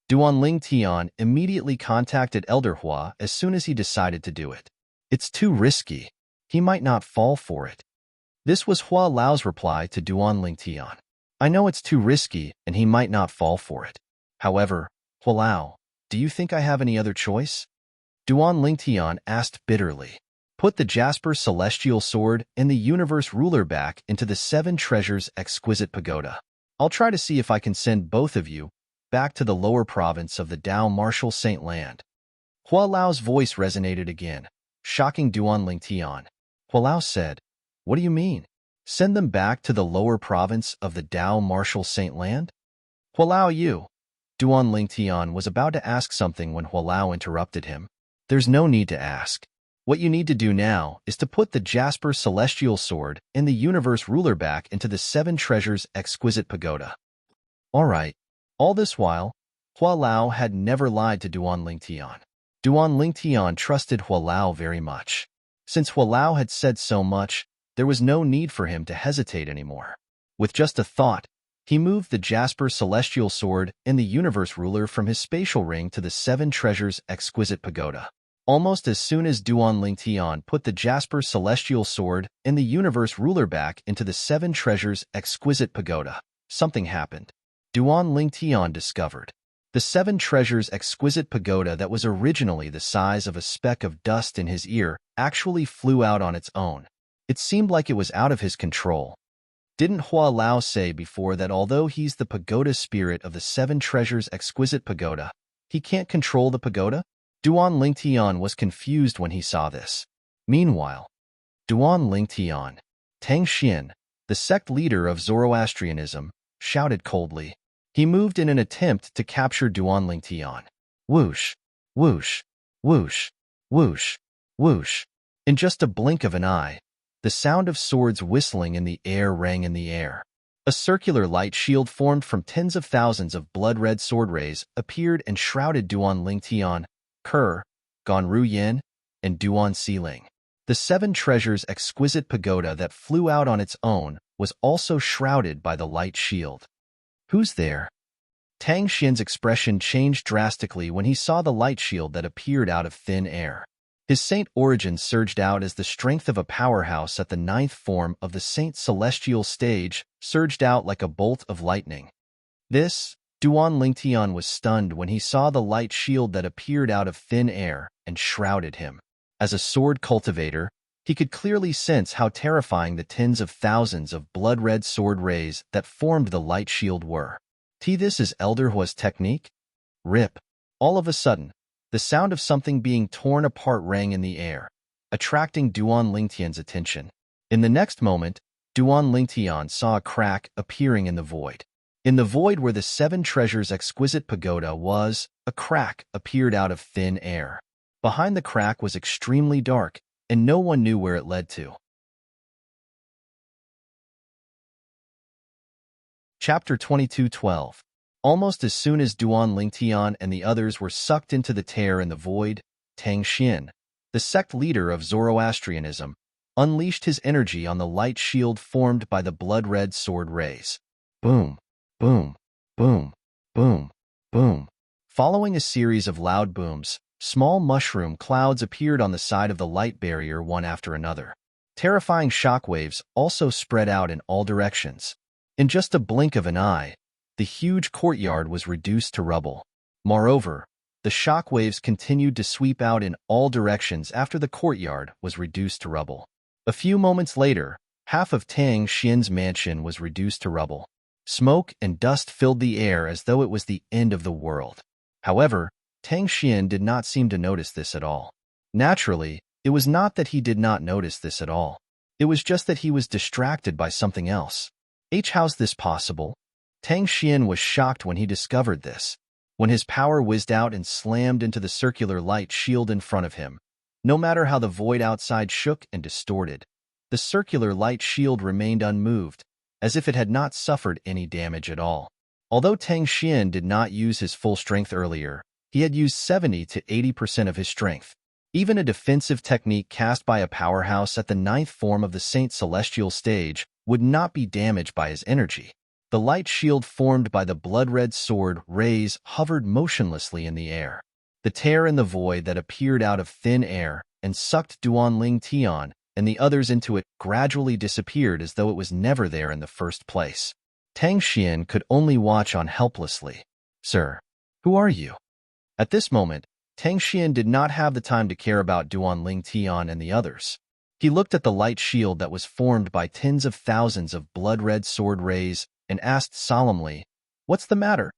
Duanling Tian immediately contacted Elder Hua as soon as he decided to do it. It's too risky. He might not fall for it. This was Hua Lao's reply to Duanling Tian. I know it's too risky and he might not fall for it. However, Hua Lao, do you think I have any other choice? Duanling Tian asked bitterly. Put the Jasper Celestial Sword and the Universe Ruler back into the Seven Treasures Exquisite Pagoda. I'll try to see if I can send both of you back to the lower province of the Dao Martial Saint Land. Hua Lao's voice resonated again, shocking Duanling Tian. Hua Lao said, What do you mean? Send them back to the lower province of the Dao Martial Saint Land? Hua Lao, you. Duanling Tian was about to ask something when Hua Lao interrupted him. There's no need to ask. What you need to do now is to put the Jasper Celestial Sword and the Universe Ruler back into the Seven Treasures Exquisite Pagoda. All right. All this while, Hua Lao had never lied to Duanling Tian. Duanling Tian trusted Hua Lao very much. Since Hua Lao had said so much, there was no need for him to hesitate anymore. With just a thought, he moved the Jasper Celestial Sword and the Universe Ruler from his spatial ring to the Seven Treasures Exquisite Pagoda. Almost as soon as Duanling Tian put the Jasper Celestial Sword and the Universe Ruler back into the Seven Treasures Exquisite Pagoda, something happened. Duanling Tian discovered. The Seven Treasures Exquisite Pagoda that was originally the size of a speck of dust in his ear actually flew out on its own. It seemed like it was out of his control. Didn't Hua Lao say before that although he's the pagoda spirit of the Seven Treasures Exquisite Pagoda, he can't control the pagoda? Duanling Tian was confused when he saw this. Meanwhile, Duanling Tian, Tang Xian, the sect leader of Zoroastrianism, shouted coldly. He moved in an attempt to capture Duanling Tian. Whoosh, whoosh, whoosh, whoosh, whoosh. In just a blink of an eye, the sound of swords whistling in the air rang in the air. A circular light shield formed from tens of thousands of blood-red sword rays appeared and shrouded Duanling Tian, Kerr, Ganru Yin, and Duan Xiling. The Seven Treasures Exquisite Pagoda that flew out on its own was also shrouded by the light shield. Who's there? Tang Xian's expression changed drastically when he saw the light shield that appeared out of thin air. His saint origin surged out as the strength of a powerhouse at the ninth form of the Saint Celestial stage surged out like a bolt of lightning. Duanling Tian was stunned when he saw the light shield that appeared out of thin air and shrouded him. As a sword cultivator, he could clearly sense how terrifying the tens of thousands of blood-red sword rays that formed the light shield were. This is Elder Hua's technique? Rip. All of a sudden, the sound of something being torn apart rang in the air, attracting Duanling Tian's attention. In the next moment, Duanling Tian saw a crack appearing in the void. In the void where the Seven Treasures Exquisite Pagoda was, a crack appeared out of thin air. Behind the crack was extremely dark, and no one knew where it led to. Chapter 22:12. Almost as soon as Duanling Tian and the others were sucked into the tear in the void, Tang Xian, the sect leader of Zoroastrianism, unleashed his energy on the light shield formed by the blood-red sword rays. Boom, boom, boom, boom, boom. Following a series of loud booms, small mushroom clouds appeared on the side of the light barrier one after another. Terrifying shockwaves also spread out in all directions. In just a blink of an eye, the huge courtyard was reduced to rubble. Moreover, the shockwaves continued to sweep out in all directions after the courtyard was reduced to rubble. A few moments later, half of Tang Xian's mansion was reduced to rubble. Smoke and dust filled the air as though it was the end of the world. However, Tang Xian did not seem to notice this at all. Naturally, it was not that he did not notice this at all. It was just that he was distracted by something else. How's this possible? Tang Xian was shocked when he discovered this. when his power whizzed out and slammed into the circular light shield in front of him. No matter how the void outside shook and distorted, the circular light shield remained unmoved, as if it had not suffered any damage at all. Although Tang Xian did not use his full strength earlier, he had used 70 to 80% of his strength. Even a defensive technique cast by a powerhouse at the 9th form of the Saint Celestial stage would not be damaged by his energy. The light shield formed by the blood-red sword rays hovered motionlessly in the air. The tear in the void that appeared out of thin air and sucked Duanling Tian and the others into it gradually disappeared as though it was never there in the first place. Tang Xian could only watch on helplessly. "Sir, who are you?" At this moment, Tang Xian did not have the time to care about Duanling Tian and the others. He looked at the light shield that was formed by tens of thousands of blood-red sword rays and asked solemnly, "What's the matter?"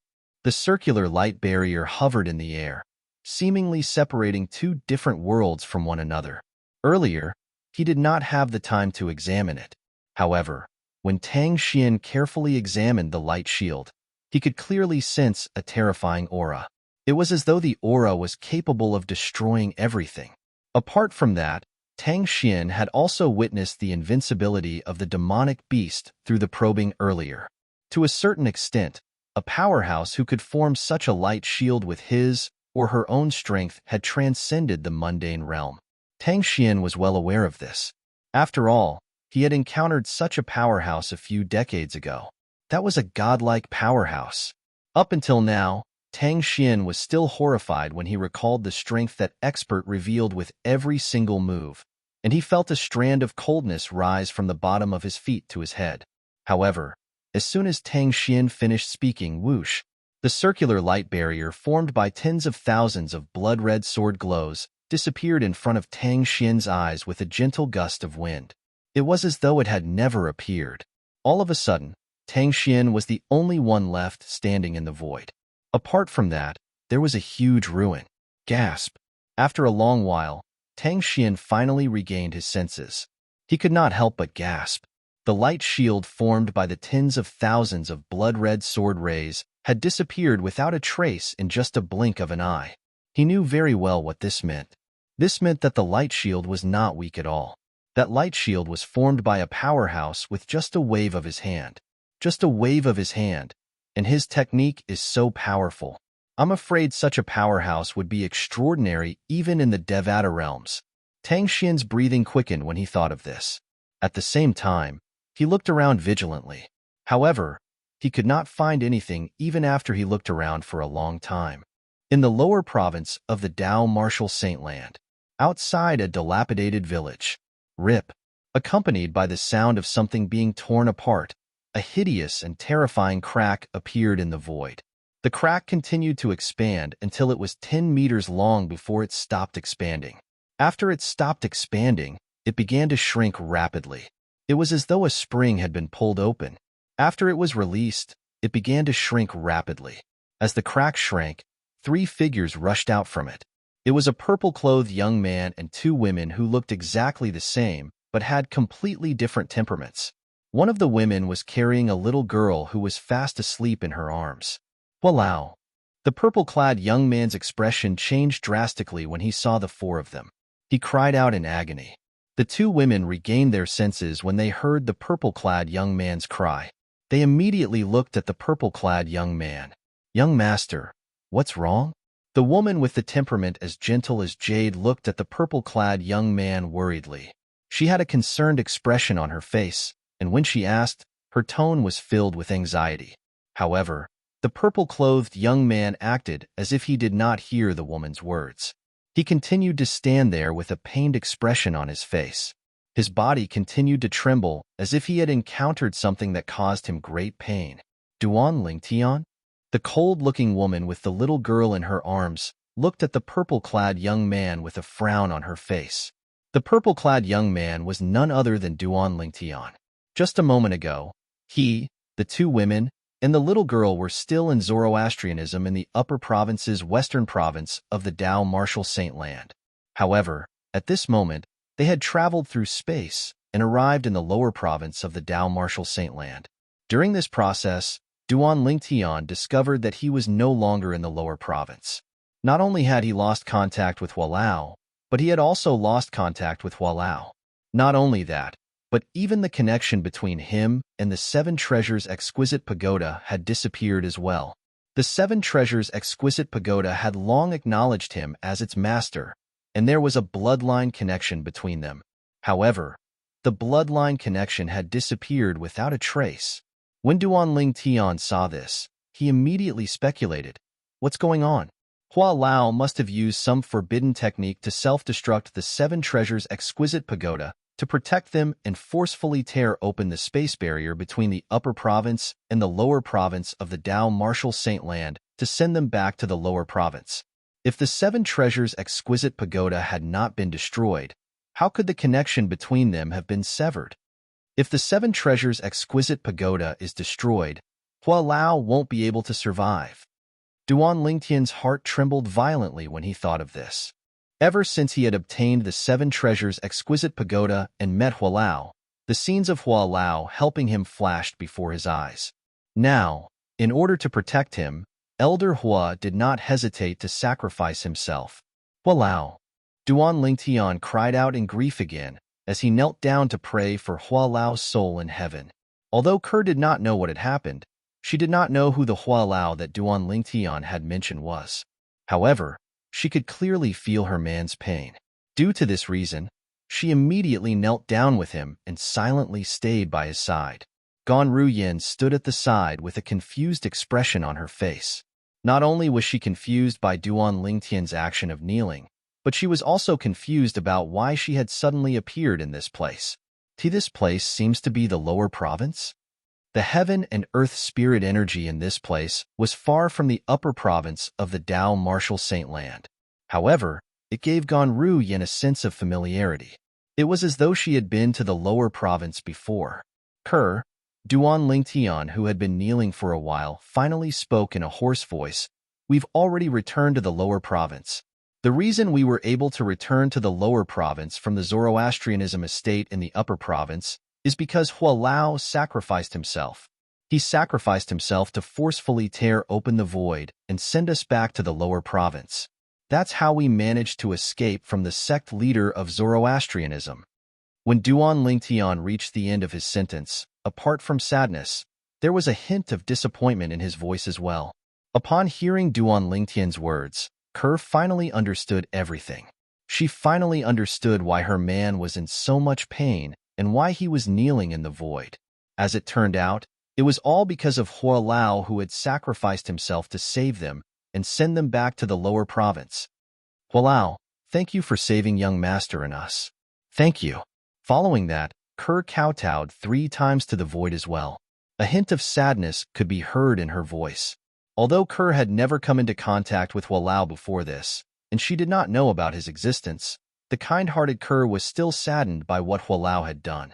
The circular light barrier hovered in the air, seemingly separating two different worlds from one another. Earlier, he did not have the time to examine it. However, when Tang Xian carefully examined the light shield, he could clearly sense a terrifying aura. It was as though the aura was capable of destroying everything. Apart from that, Tang Xian had also witnessed the invincibility of the demonic beast through the probing earlier. To a certain extent, a powerhouse who could form such a light shield with his or her own strength had transcended the mundane realm. Tang Xian was well aware of this. After all, he had encountered such a powerhouse a few decades ago. That was a godlike powerhouse. Up until now, Tang Xian was still horrified when he recalled the strength that expert revealed with every single move, and he felt a strand of coldness rise from the bottom of his feet to his head. However, as soon as Tang Xian finished speaking, whoosh, the circular light barrier formed by tens of thousands of blood-red sword glows disappeared in front of Tang Xian's eyes with a gentle gust of wind. It was as though it had never appeared. All of a sudden, Tang Xian was the only one left standing in the void. Apart from that, there was a huge ruin. Gasp! After a long while, Tang Xian finally regained his senses. He could not help but gasp. The light shield formed by the tens of thousands of blood-red sword rays had disappeared without a trace in just a blink of an eye. He knew very well what this meant. This meant that the light shield was not weak at all. That light shield was formed by a powerhouse with just a wave of his hand. Just a wave of his hand, and his technique is so powerful. I'm afraid such a powerhouse would be extraordinary even in the Devata realms. Tang Xian's breathing quickened when he thought of this. At the same time, he looked around vigilantly. However, he could not find anything even after he looked around for a long time. In the lower province of the Dao Martial Saintland, outside a dilapidated village, rip, accompanied by the sound of something being torn apart, a hideous and terrifying crack appeared in the void. The crack continued to expand until it was 10 meters long before it stopped expanding. After it stopped expanding, it began to shrink rapidly. It was as though a spring had been pulled open. After it was released, it began to shrink rapidly. As the crack shrank, 3 figures rushed out from it. It was a purple-clothed young man and 2 women who looked exactly the same, but had completely different temperaments. One of the women was carrying a little girl who was fast asleep in her arms. Walao! The purple-clad young man's expression changed drastically when he saw the 4 of them. He cried out in agony. The 2 women regained their senses when they heard the purple-clad young man's cry. They immediately looked at the purple-clad young man. "Young master, what's wrong?" The woman with the temperament as gentle as jade looked at the purple-clad young man worriedly. She had a concerned expression on her face, and when she asked, her tone was filled with anxiety. However, the purple-clothed young man acted as if he did not hear the woman's words. He continued to stand there with a pained expression on his face. His body continued to tremble as if he had encountered something that caused him great pain. Duanling Tian? The cold-looking woman with the little girl in her arms looked at the purple-clad young man with a frown on her face. The purple-clad young man was none other than Duanling Tian. Just a moment ago, he, the 2 women, and the little girl were still in Zoroastrianism in the upper province's western province of the Dao Martial Saintland. However, at this moment, they had traveled through space and arrived in the lower province of the Dao Martial Saintland. During this process, Duan Lingtian discovered that he was no longer in the lower province. Not only had he lost contact with Hualao, but he had also lost contact with Hualao. Not only that, but even the connection between him and the Seven Treasures Exquisite Pagoda had disappeared as well. The Seven Treasures Exquisite Pagoda had long acknowledged him as its master, and there was a bloodline connection between them. However, the bloodline connection had disappeared without a trace. When Duan Lingtian saw this, he immediately speculated, "What's going on?" Hualao must have used some forbidden technique to self-destruct the Seven Treasures Exquisite Pagoda to protect them and forcefully tear open the space barrier between the upper province and the lower province of the Dao Martial Saint Land to send them back to the lower province. If the Seven Treasures Exquisite Pagoda had not been destroyed, how could the connection between them have been severed? If the Seven Treasures Exquisite Pagoda is destroyed, Hualao won't be able to survive. Duan Lingtian's heart trembled violently when he thought of this. Ever since he had obtained the Seven Treasures Exquisite Pagoda and met Hualao, the scenes of Hualao helping him flashed before his eyes. Now, in order to protect him, Elder Hua did not hesitate to sacrifice himself. Hualao! Duan Lingtian cried out in grief again as he knelt down to pray for Hualao's soul in heaven. Although Kerr did not know what had happened, she did not know who the Hualao that Duan Lingtian had mentioned was. However, she could clearly feel her man's pain. Due to this reason, she immediately knelt down with him and silently stayed by his side. Gan Ruyin stood at the side with a confused expression on her face. Not only was she confused by Duan Lingtian's action of kneeling, but she was also confused about why she had suddenly appeared in this place. This place seems to be the lower province? The heaven and earth spirit energy in this place was far from the upper province of the Dao Martial Saint Land. However, it gave Gan Ruyin a sense of familiarity. It was as though she had been to the lower province before. Kerr, Duan Lingtian, who had been kneeling for a while, finally spoke in a hoarse voice. "We've already returned to the lower province. The reason we were able to return to the lower province from the Zoroastrianism estate in the upper province is because Hualao sacrificed himself. He sacrificed himself to forcefully tear open the void and send us back to the lower province. That's how we managed to escape from the sect leader of Zoroastrianism." When Duan Lingtian reached the end of his sentence, apart from sadness, there was a hint of disappointment in his voice as well. Upon hearing Duan Lingtian's words, Kerr finally understood everything. She finally understood why her man was in so much pain and why he was kneeling in the void. As it turned out, it was all because of Hualao, who had sacrificed himself to save them and send them back to the lower province. "Hualao, thank you for saving young master and us." "Thank you." Following that, Kerr kowtowed 3 times to the void as well. A hint of sadness could be heard in her voice. Although Kerr had never come into contact with Hualao before this, and she did not know about his existence, the kind-hearted Kerr was still saddened by what Hualao had done.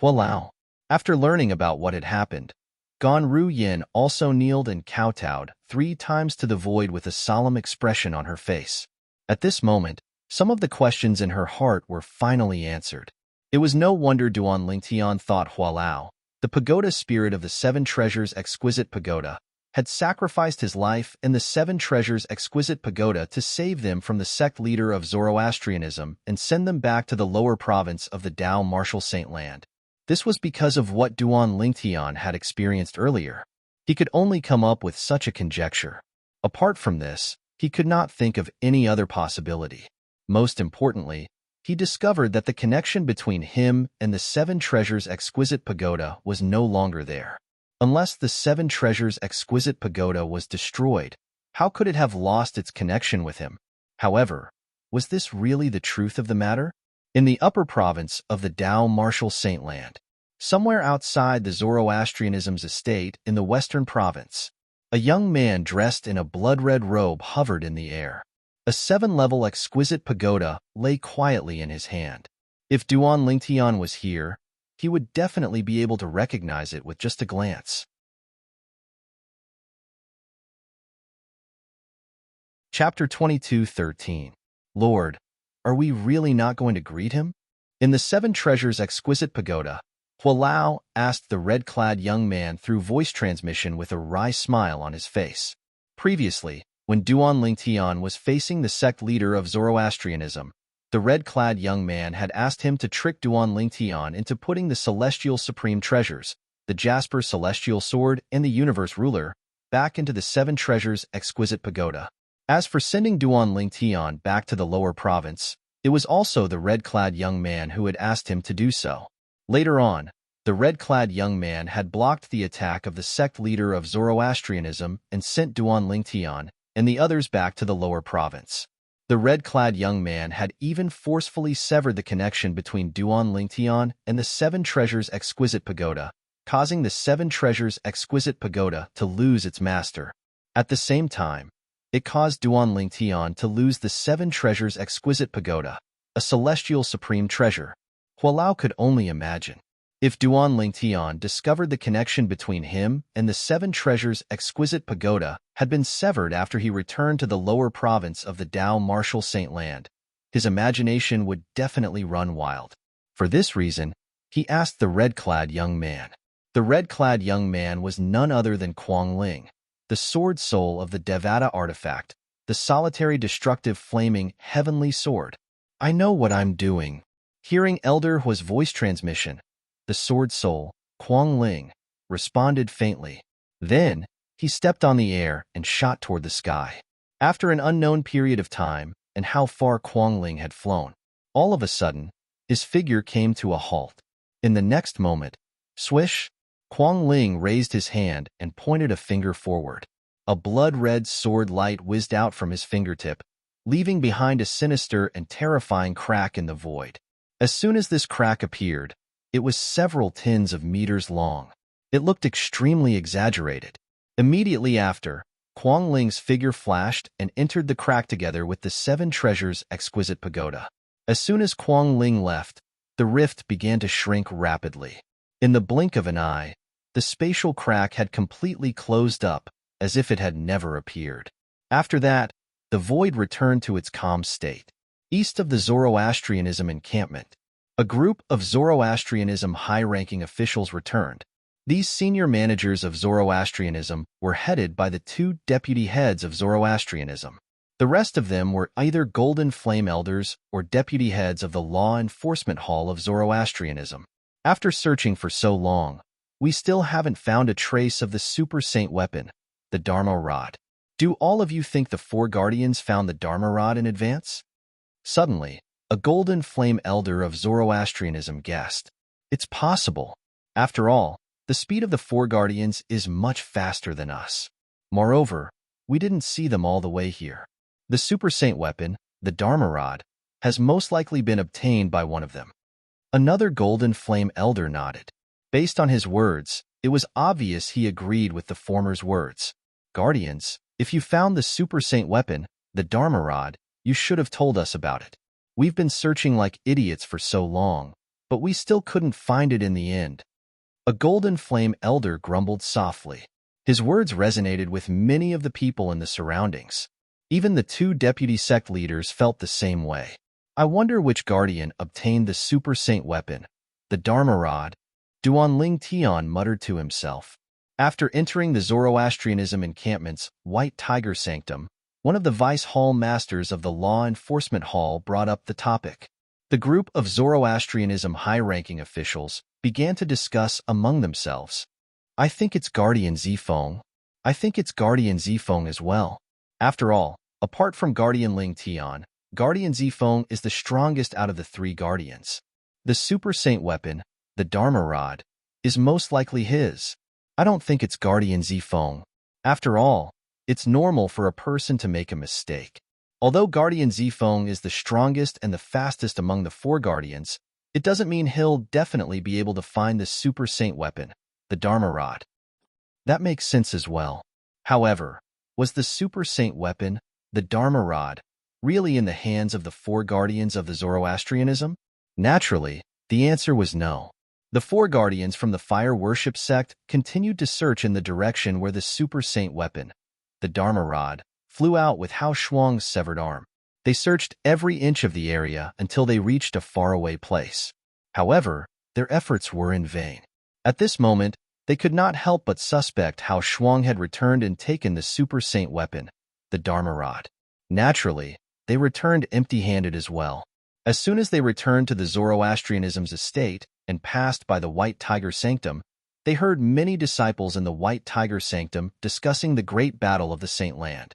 Hualao. After learning about what had happened, Gan Ruyin also kneeled and kowtowed 3 times to the void with a solemn expression on her face. At this moment, some of the questions in her heart were finally answered. It was no wonder Duan Lingtian thought Hualao, the pagoda spirit of the Seven Treasures Exquisite Pagoda, had sacrificed his life in the Seven Treasures Exquisite Pagoda to save them from the sect leader of Zoroastrianism and send them back to the lower province of the Dao Martial Saint Land. This was because of what Duan Lingtian had experienced earlier. He could only come up with such a conjecture. Apart from this, he could not think of any other possibility. Most importantly, he discovered that the connection between him and the Seven Treasures Exquisite Pagoda was no longer there. Unless the Seven Treasures Exquisite Pagoda was destroyed, how could it have lost its connection with him? However, was this really the truth of the matter? In the upper province of the Dao Martial Saint Land, somewhere outside the Zoroastrianism's estate in the western province, a young man dressed in a blood-red robe hovered in the air. A 7-level exquisite pagoda lay quietly in his hand. If Duan Lingtian was here, he would definitely be able to recognize it with just a glance. Chapter 22:13. Lord, are we really not going to greet him? In the Seven Treasures Exquisite Pagoda, Lao asked the red-clad young man through voice transmission with a wry smile on his face. Previously, when Duan Lingtian was facing the sect leader of Zoroastrianism, the red-clad young man had asked him to trick Duan Lingtian into putting the celestial supreme treasures, the Jasper celestial sword and the universe ruler, back into the seven treasures exquisite pagoda. As for sending Duan Lingtian back to the lower province, it was also the red-clad young man who had asked him to do so. Later on, the red-clad young man had blocked the attack of the sect leader of Zoroastrianism and sent Duan Lingtian and the others back to the lower province. The red-clad young man had even forcefully severed the connection between Duan Lingtian and the Seven Treasures Exquisite Pagoda, causing the Seven Treasures Exquisite Pagoda to lose its master. At the same time, it caused Duan Lingtian to lose the Seven Treasures Exquisite Pagoda, a celestial supreme treasure. Lao could only imagine. If Duan Lingtian discovered the connection between him and the Seven Treasures Exquisite Pagoda had been severed after he returned to the lower province of the Dao Martial Saint Land, his imagination would definitely run wild. For this reason, he asked the red-clad young man. The red-clad young man was none other than Quang Ling, the sword soul of the Devata artifact, the solitary destructive flaming heavenly sword. I know what I'm doing. Hearing Elder Hua's voice transmission, the sword soul, Quang Ling, responded faintly. Then, he stepped on the air and shot toward the sky. After an unknown period of time and how far Quang Ling had flown, all of a sudden, his figure came to a halt. In the next moment, swish, Quang Ling raised his hand and pointed a finger forward. A blood-red sword light whizzed out from his fingertip, leaving behind a sinister and terrifying crack in the void. As soon as this crack appeared, it was several tens of meters long. It looked extremely exaggerated. Immediately after, Quang Ling's figure flashed and entered the crack together with the Seven Treasures Exquisite Pagoda. As soon as Quang Ling left, the rift began to shrink rapidly. In the blink of an eye, the spatial crack had completely closed up, as if it had never appeared. After that, the void returned to its calm state. East of the Zoroastrianism encampment, a group of Zoroastrianism high-ranking officials returned. These senior managers of Zoroastrianism were headed by the two deputy heads of Zoroastrianism. The rest of them were either Golden Flame Elders or deputy heads of the Law Enforcement Hall of Zoroastrianism. After searching for so long, we still haven't found a trace of the Super Saint weapon, the Dharma Rod. Do all of you think the four guardians found the Dharma Rod in advance? Suddenly, a Golden Flame Elder of Zoroastrianism guessed. It's possible. After all, the speed of the four guardians is much faster than us. Moreover, we didn't see them all the way here. The Super Saint weapon, the Dharma Rod, has most likely been obtained by one of them. Another Golden Flame Elder nodded. Based on his words, it was obvious he agreed with the former's words. Guardians, if you found the Super Saint weapon, the Dharma Rod, you should have told us about it. We've been searching like idiots for so long, but we still couldn't find it in the end. A Golden Flame Elder grumbled softly. His words resonated with many of the people in the surroundings. Even the two deputy sect leaders felt the same way. I wonder which guardian obtained the Super Saint weapon, the Dharma Rod. Duan Lingtian muttered to himself. After entering the Zoroastrianism encampment's White Tiger Sanctum, one of the Vice Hall Masters of the Law Enforcement Hall brought up the topic. The group of Zoroastrianism high-ranking officials began to discuss among themselves. I think it's Guardian Zifeng. I think it's Guardian Zifeng as well. After all, apart from Guardian Lingtian, Guardian Zifeng is the strongest out of the three guardians. The Super Saint weapon, the Dharma Rod, is most likely his. I don't think it's Guardian Zifeng. After all, it's normal for a person to make a mistake. Although Guardian Zifeng is the strongest and the fastest among the four guardians, it doesn't mean he'll definitely be able to find the Super Saint weapon, the Dharma Rod. That makes sense as well. However, was the Super Saint weapon, the Dharma Rod, really in the hands of the four guardians of the Zoroastrianism? Naturally, the answer was no. The four guardians from the fire worship sect continued to search in the direction where the Super Saint weapon, the Dharma Rod, flew out with Hao Shuang's severed arm. They searched every inch of the area until they reached a faraway place. However, their efforts were in vain. At this moment, they could not help but suspect how Shuang had returned and taken the super saint weapon, the Dharma rod. Naturally, they returned empty-handed as well. As soon as they returned to the Zoroastrianism's estate and passed by the White Tiger Sanctum, they heard many disciples in the White Tiger Sanctum discussing the great battle of the Saint Land.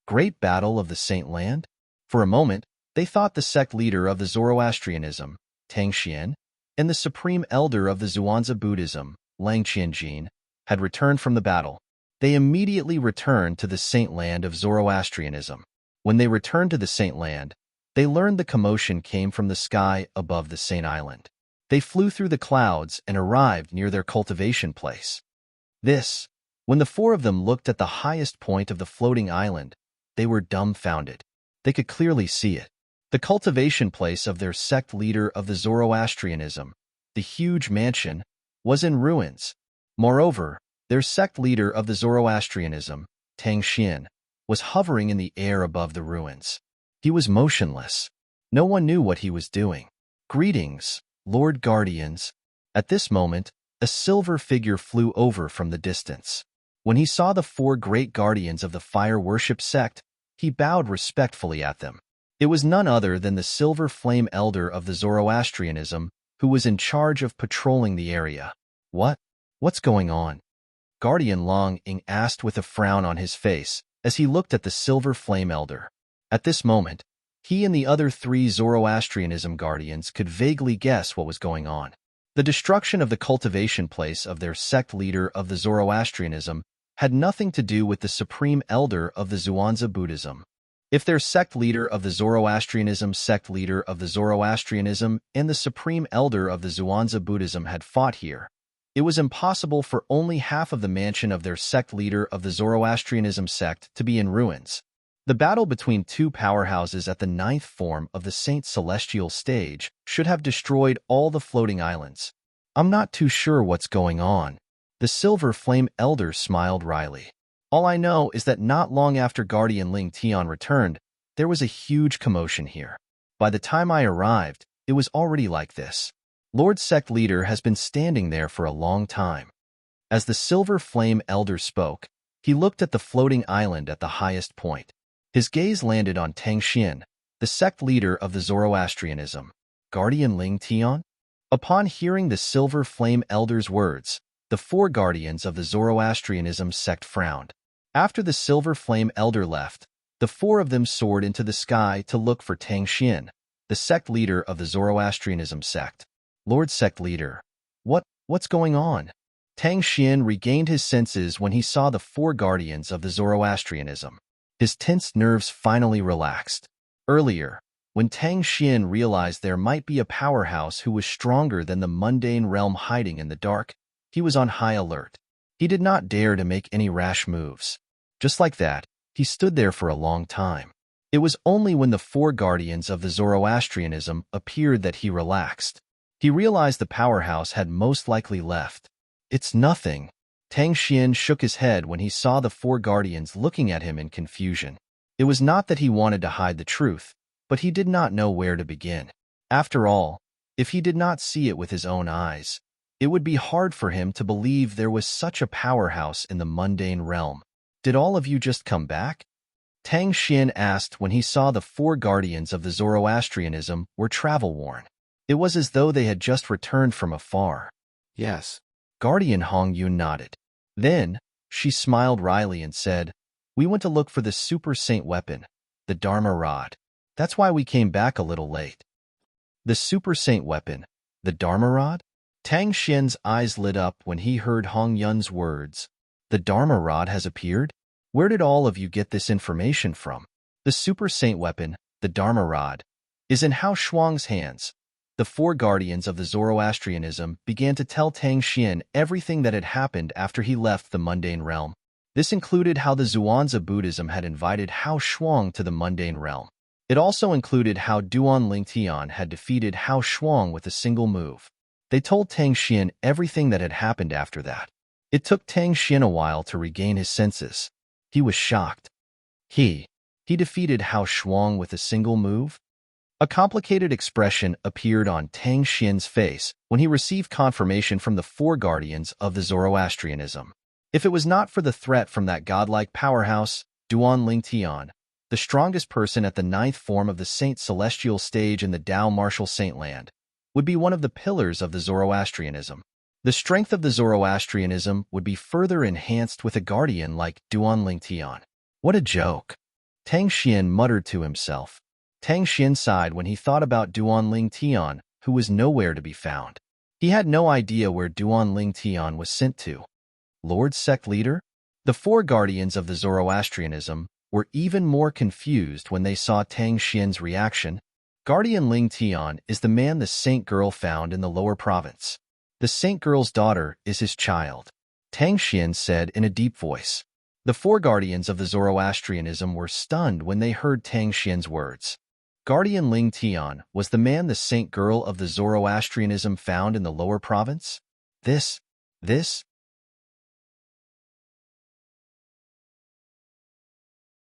Great battle of the Saint Land? For a moment, they thought the sect leader of the Zoroastrianism, Tang Xian, and the supreme elder of the Zhuangzi Buddhism, Lang Qianjin, had returned from the battle. They immediately returned to the Saint Land of Zoroastrianism. When they returned to the Saint Land, they learned the commotion came from the sky above the Saint Island. They flew through the clouds and arrived near their cultivation place. When the four of them looked at the highest point of the floating island, they were dumbfounded. They could clearly see it. The cultivation place of their sect leader of the Zoroastrianism, the huge mansion, was in ruins. Moreover, their sect leader of the Zoroastrianism, Tang Xian, was hovering in the air above the ruins. He was motionless. No one knew what he was doing. "Greetings, Lord Guardians." At this moment, a silver figure flew over from the distance. When he saw the four great guardians of the fire worship sect, he bowed respectfully at them. It was none other than the silver flame elder of the Zoroastrianism, who was in charge of patrolling the area. What's going on?" Guardian Long Ying asked with a frown on his face as he looked at the silver flame elder. At this moment, he and the other three Zoroastrianism guardians could vaguely guess what was going on. The destruction of the cultivation place of their sect leader of the Zoroastrianism had nothing to do with the supreme elder of the Zhuangzi Buddhism. If their sect leader of the Zoroastrianism, sect leader of the Zoroastrianism, and the supreme elder of the Zhuangzi Buddhism had fought here, it was impossible for only half of the mansion of their sect leader of the Zoroastrianism sect to be in ruins. The battle between two powerhouses at the ninth form of the Saint Celestial stage should have destroyed all the floating islands. "I'm not too sure what's going on." The silver flame elder smiled wryly. "All I know is that not long after Guardian Ling Tian returned, there was a huge commotion here. By the time I arrived, it was already like this. Lord Sect Leader has been standing there for a long time." As the silver flame elder spoke, he looked at the floating island at the highest point. His gaze landed on Tang Xian, the sect leader of the Zoroastrianism. "Guardian Ling Tian?" Upon hearing the silver flame elder's words, the four guardians of the Zoroastrianism sect frowned. After the silver flame elder left, the four of them soared into the sky to look for Tang Xian, the sect leader of the Zoroastrianism sect. "Lord Sect Leader, what's going on?" Tang Xian regained his senses when he saw the four guardians of the Zoroastrianism. His tensed nerves finally relaxed. Earlier, when Tang Xian realized there might be a powerhouse who was stronger than the mundane realm hiding in the dark, he was on high alert. He did not dare to make any rash moves. Just like that, he stood there for a long time. It was only when the four guardians of the Zoroastrianism appeared that he relaxed. He realized the powerhouse had most likely left. "It's nothing." Tang Xian shook his head when he saw the four guardians looking at him in confusion. It was not that he wanted to hide the truth, but he did not know where to begin. After all, if he did not see it with his own eyes, it would be hard for him to believe there was such a powerhouse in the mundane realm. "Did all of you just come back?" Tang Xian asked when he saw the four guardians of the Zoroastrianism were travel-worn. It was as though they had just returned from afar. "Yes." Guardian Hong Yun nodded. Then, she smiled wryly and said, "We went to look for the super saint weapon, the Dharma rod. That's why we came back a little late." "The super saint weapon, the Dharma rod?" Tang Xian's eyes lit up when he heard Hong Yun's words. "The Dharma rod has appeared? Where did all of you get this information from?" "The super saint weapon, the Dharma rod, is in Hao Shuang's hands." The four guardians of the Zoroastrianism began to tell Tang Xian everything that had happened after he left the mundane realm. This included how the Zhuangzi Buddhism had invited Hao Shuang to the mundane realm. It also included how Duan Lingtian had defeated Hao Shuang with a single move. They told Tang Xian everything that had happened after that. It took Tang Xian a while to regain his senses. He was shocked. He defeated Hao Shuang with a single move? A complicated expression appeared on Tang Xian's face when he received confirmation from the four guardians of the Zoroastrianism. If it was not for the threat from that godlike powerhouse, Duan Lingtian, the strongest person at the ninth form of the Saint Celestial stage in the Tao Martial Saint Land, would be one of the pillars of the Zoroastrianism. The strength of the Zoroastrianism would be further enhanced with a guardian like Duan Lingtian. What a joke! Tang Xian muttered to himself. Tang Xian sighed when he thought about Duan Lingtian, who was nowhere to be found. He had no idea where Duan Lingtian was sent to. Lord Sect Leader? The four guardians of the Zoroastrianism were even more confused when they saw Tang Xian's reaction. Guardian Lingtian is the man the saint girl found in the lower province. The saint girl's daughter is his child, Tang Xian said in a deep voice. The four guardians of the Zoroastrianism were stunned when they heard Tang Xian's words. Guardian Lingtian was the man the saint girl of the Zoroastrianism found in the lower province? This?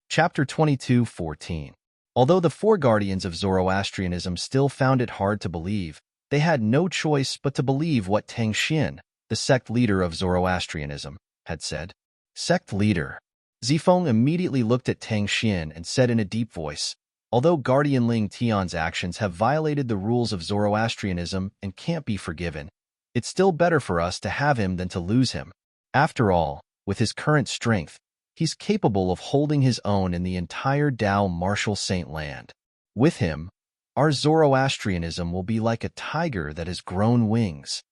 Chapter 22:14. Although the four guardians of Zoroastrianism still found it hard to believe, they had no choice but to believe what Tang Xian, the sect leader of Zoroastrianism, had said. Sect leader. Zifeng immediately looked at Tang Xian and said in a deep voice, although Guardian Ling Tian's actions have violated the rules of Zoroastrianism and can't be forgiven, it's still better for us to have him than to lose him. After all, with his current strength, he's capable of holding his own in the entire Tao Martial Saint Land. With him, our Zoroastrianism will be like a tiger that has grown wings.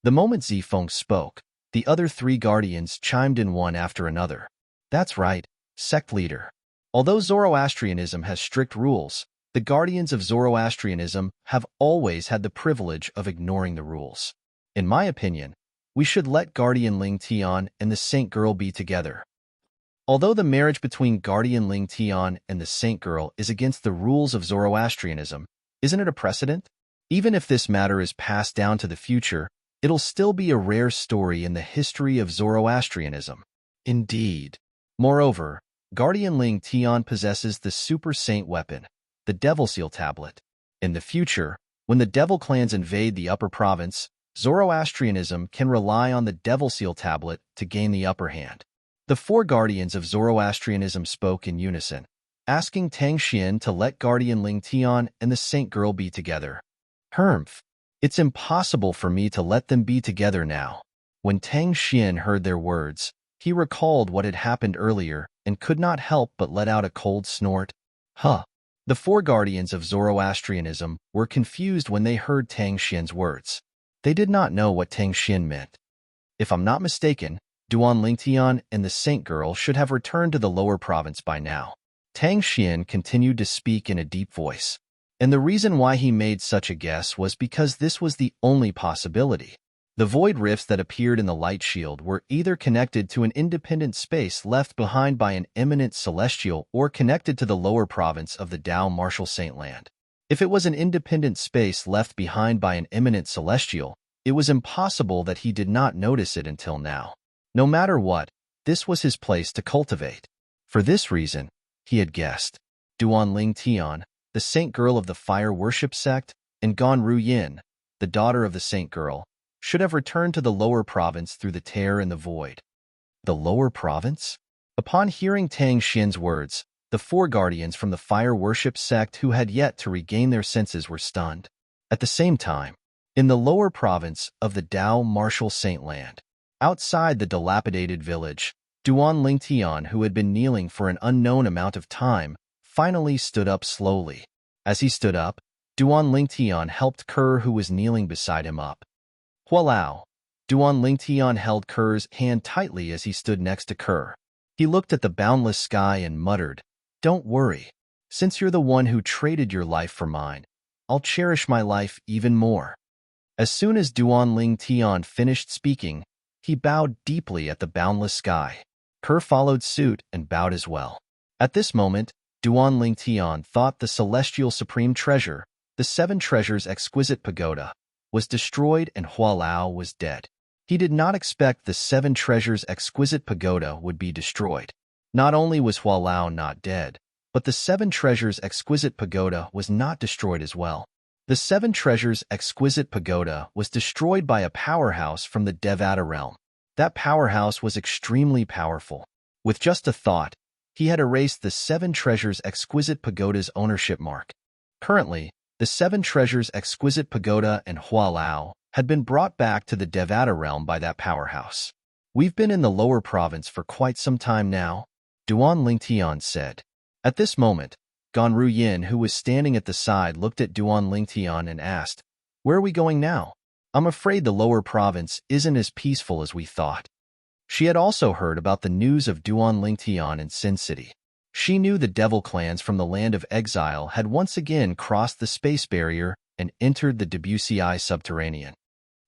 The moment Zifeng spoke, the other three guardians chimed in one after another. That's right, sect leader. Although Zoroastrianism has strict rules, the guardians of Zoroastrianism have always had the privilege of ignoring the rules. In my opinion, we should let Guardian Ling Tian and the Saint Girl be together. Although the marriage between Guardian Ling Tian and the Saint Girl is against the rules of Zoroastrianism, isn't it a precedent? Even if this matter is passed down to the future, it'll still be a rare story in the history of Zoroastrianism. Indeed. Moreover, Guardian Ling Tian possesses the Super Saint weapon, the Devil Seal Tablet. In the future, when the Devil clans invade the upper province, Zoroastrianism can rely on the Devil Seal Tablet to gain the upper hand. The four guardians of Zoroastrianism spoke in unison, asking Tang Xian to let Guardian Ling Tian and the Saint Girl be together. Humph. It's impossible for me to let them be together now. When Tang Xian heard their words, he recalled what had happened earlier and could not help but let out a cold snort. Huh. The four guardians of Zoroastrianism were confused when they heard Tang Xian's words. They did not know what Tang Xian meant. If I'm not mistaken, Duan Lingtian and the Saint Girl should have returned to the lower province by now. Tang Xian continued to speak in a deep voice. And the reason why he made such a guess was because this was the only possibility. The void rifts that appeared in the light shield were either connected to an independent space left behind by an eminent celestial or connected to the lower province of the Tao Martial Saint Land. If it was an independent space left behind by an eminent celestial, it was impossible that he did not notice it until now. No matter what, this was his place to cultivate. For this reason, he had guessed. Duan Ling Tian, the Saint Girl of the Fire Worship Sect, and Gan Ru Yin, the daughter of the Saint Girl, should have returned to the lower province through the tear in the void. The lower province? Upon hearing Tang Xian's words, the four guardians from the Fire Worship Sect who had yet to regain their senses were stunned. At the same time, in the lower province of the Tao Martial Saint Land, outside the dilapidated village, Duan Lingtian, who had been kneeling for an unknown amount of time, finally stood up slowly. As he stood up, Duan Lingtian helped Kerr, who was kneeling beside him, up. Hualao. Duan Lingtian held Kerr's hand tightly as he stood next to Kerr. He looked at the boundless sky and muttered, "Don't worry. Since you're the one who traded your life for mine, I'll cherish my life even more." As soon as Duan Lingtian finished speaking, he bowed deeply at the boundless sky. Kerr followed suit and bowed as well. At this moment, Duan Lingtian thought the celestial supreme treasure, the seven treasures exquisite pagoda, was destroyed and Hualao was dead. He did not expect the seven treasures exquisite pagoda would be destroyed. Not only was Hualao not dead, But the Seven Treasures' exquisite pagoda was not destroyed as well. The Seven Treasures' exquisite pagoda was destroyed by a powerhouse from the Devata realm. That powerhouse was extremely powerful. With just a thought, he had erased the Seven Treasures' exquisite pagoda's ownership mark. Currently, the Seven Treasures' exquisite pagoda and Hualao had been brought back to the Devata realm by that powerhouse. "We've been in the lower province for quite some time now," Duan Lingtian said. At this moment, Ganru Yin, who was standing at the side, looked at Duan Lingtian and asked, "Where are we going now? I'm afraid the lower province isn't as peaceful as we thought." She had also heard about the news of Duan Lingtian in Sin City. She knew the devil clans from the land of exile had once again crossed the space barrier and entered the Debussy subterranean.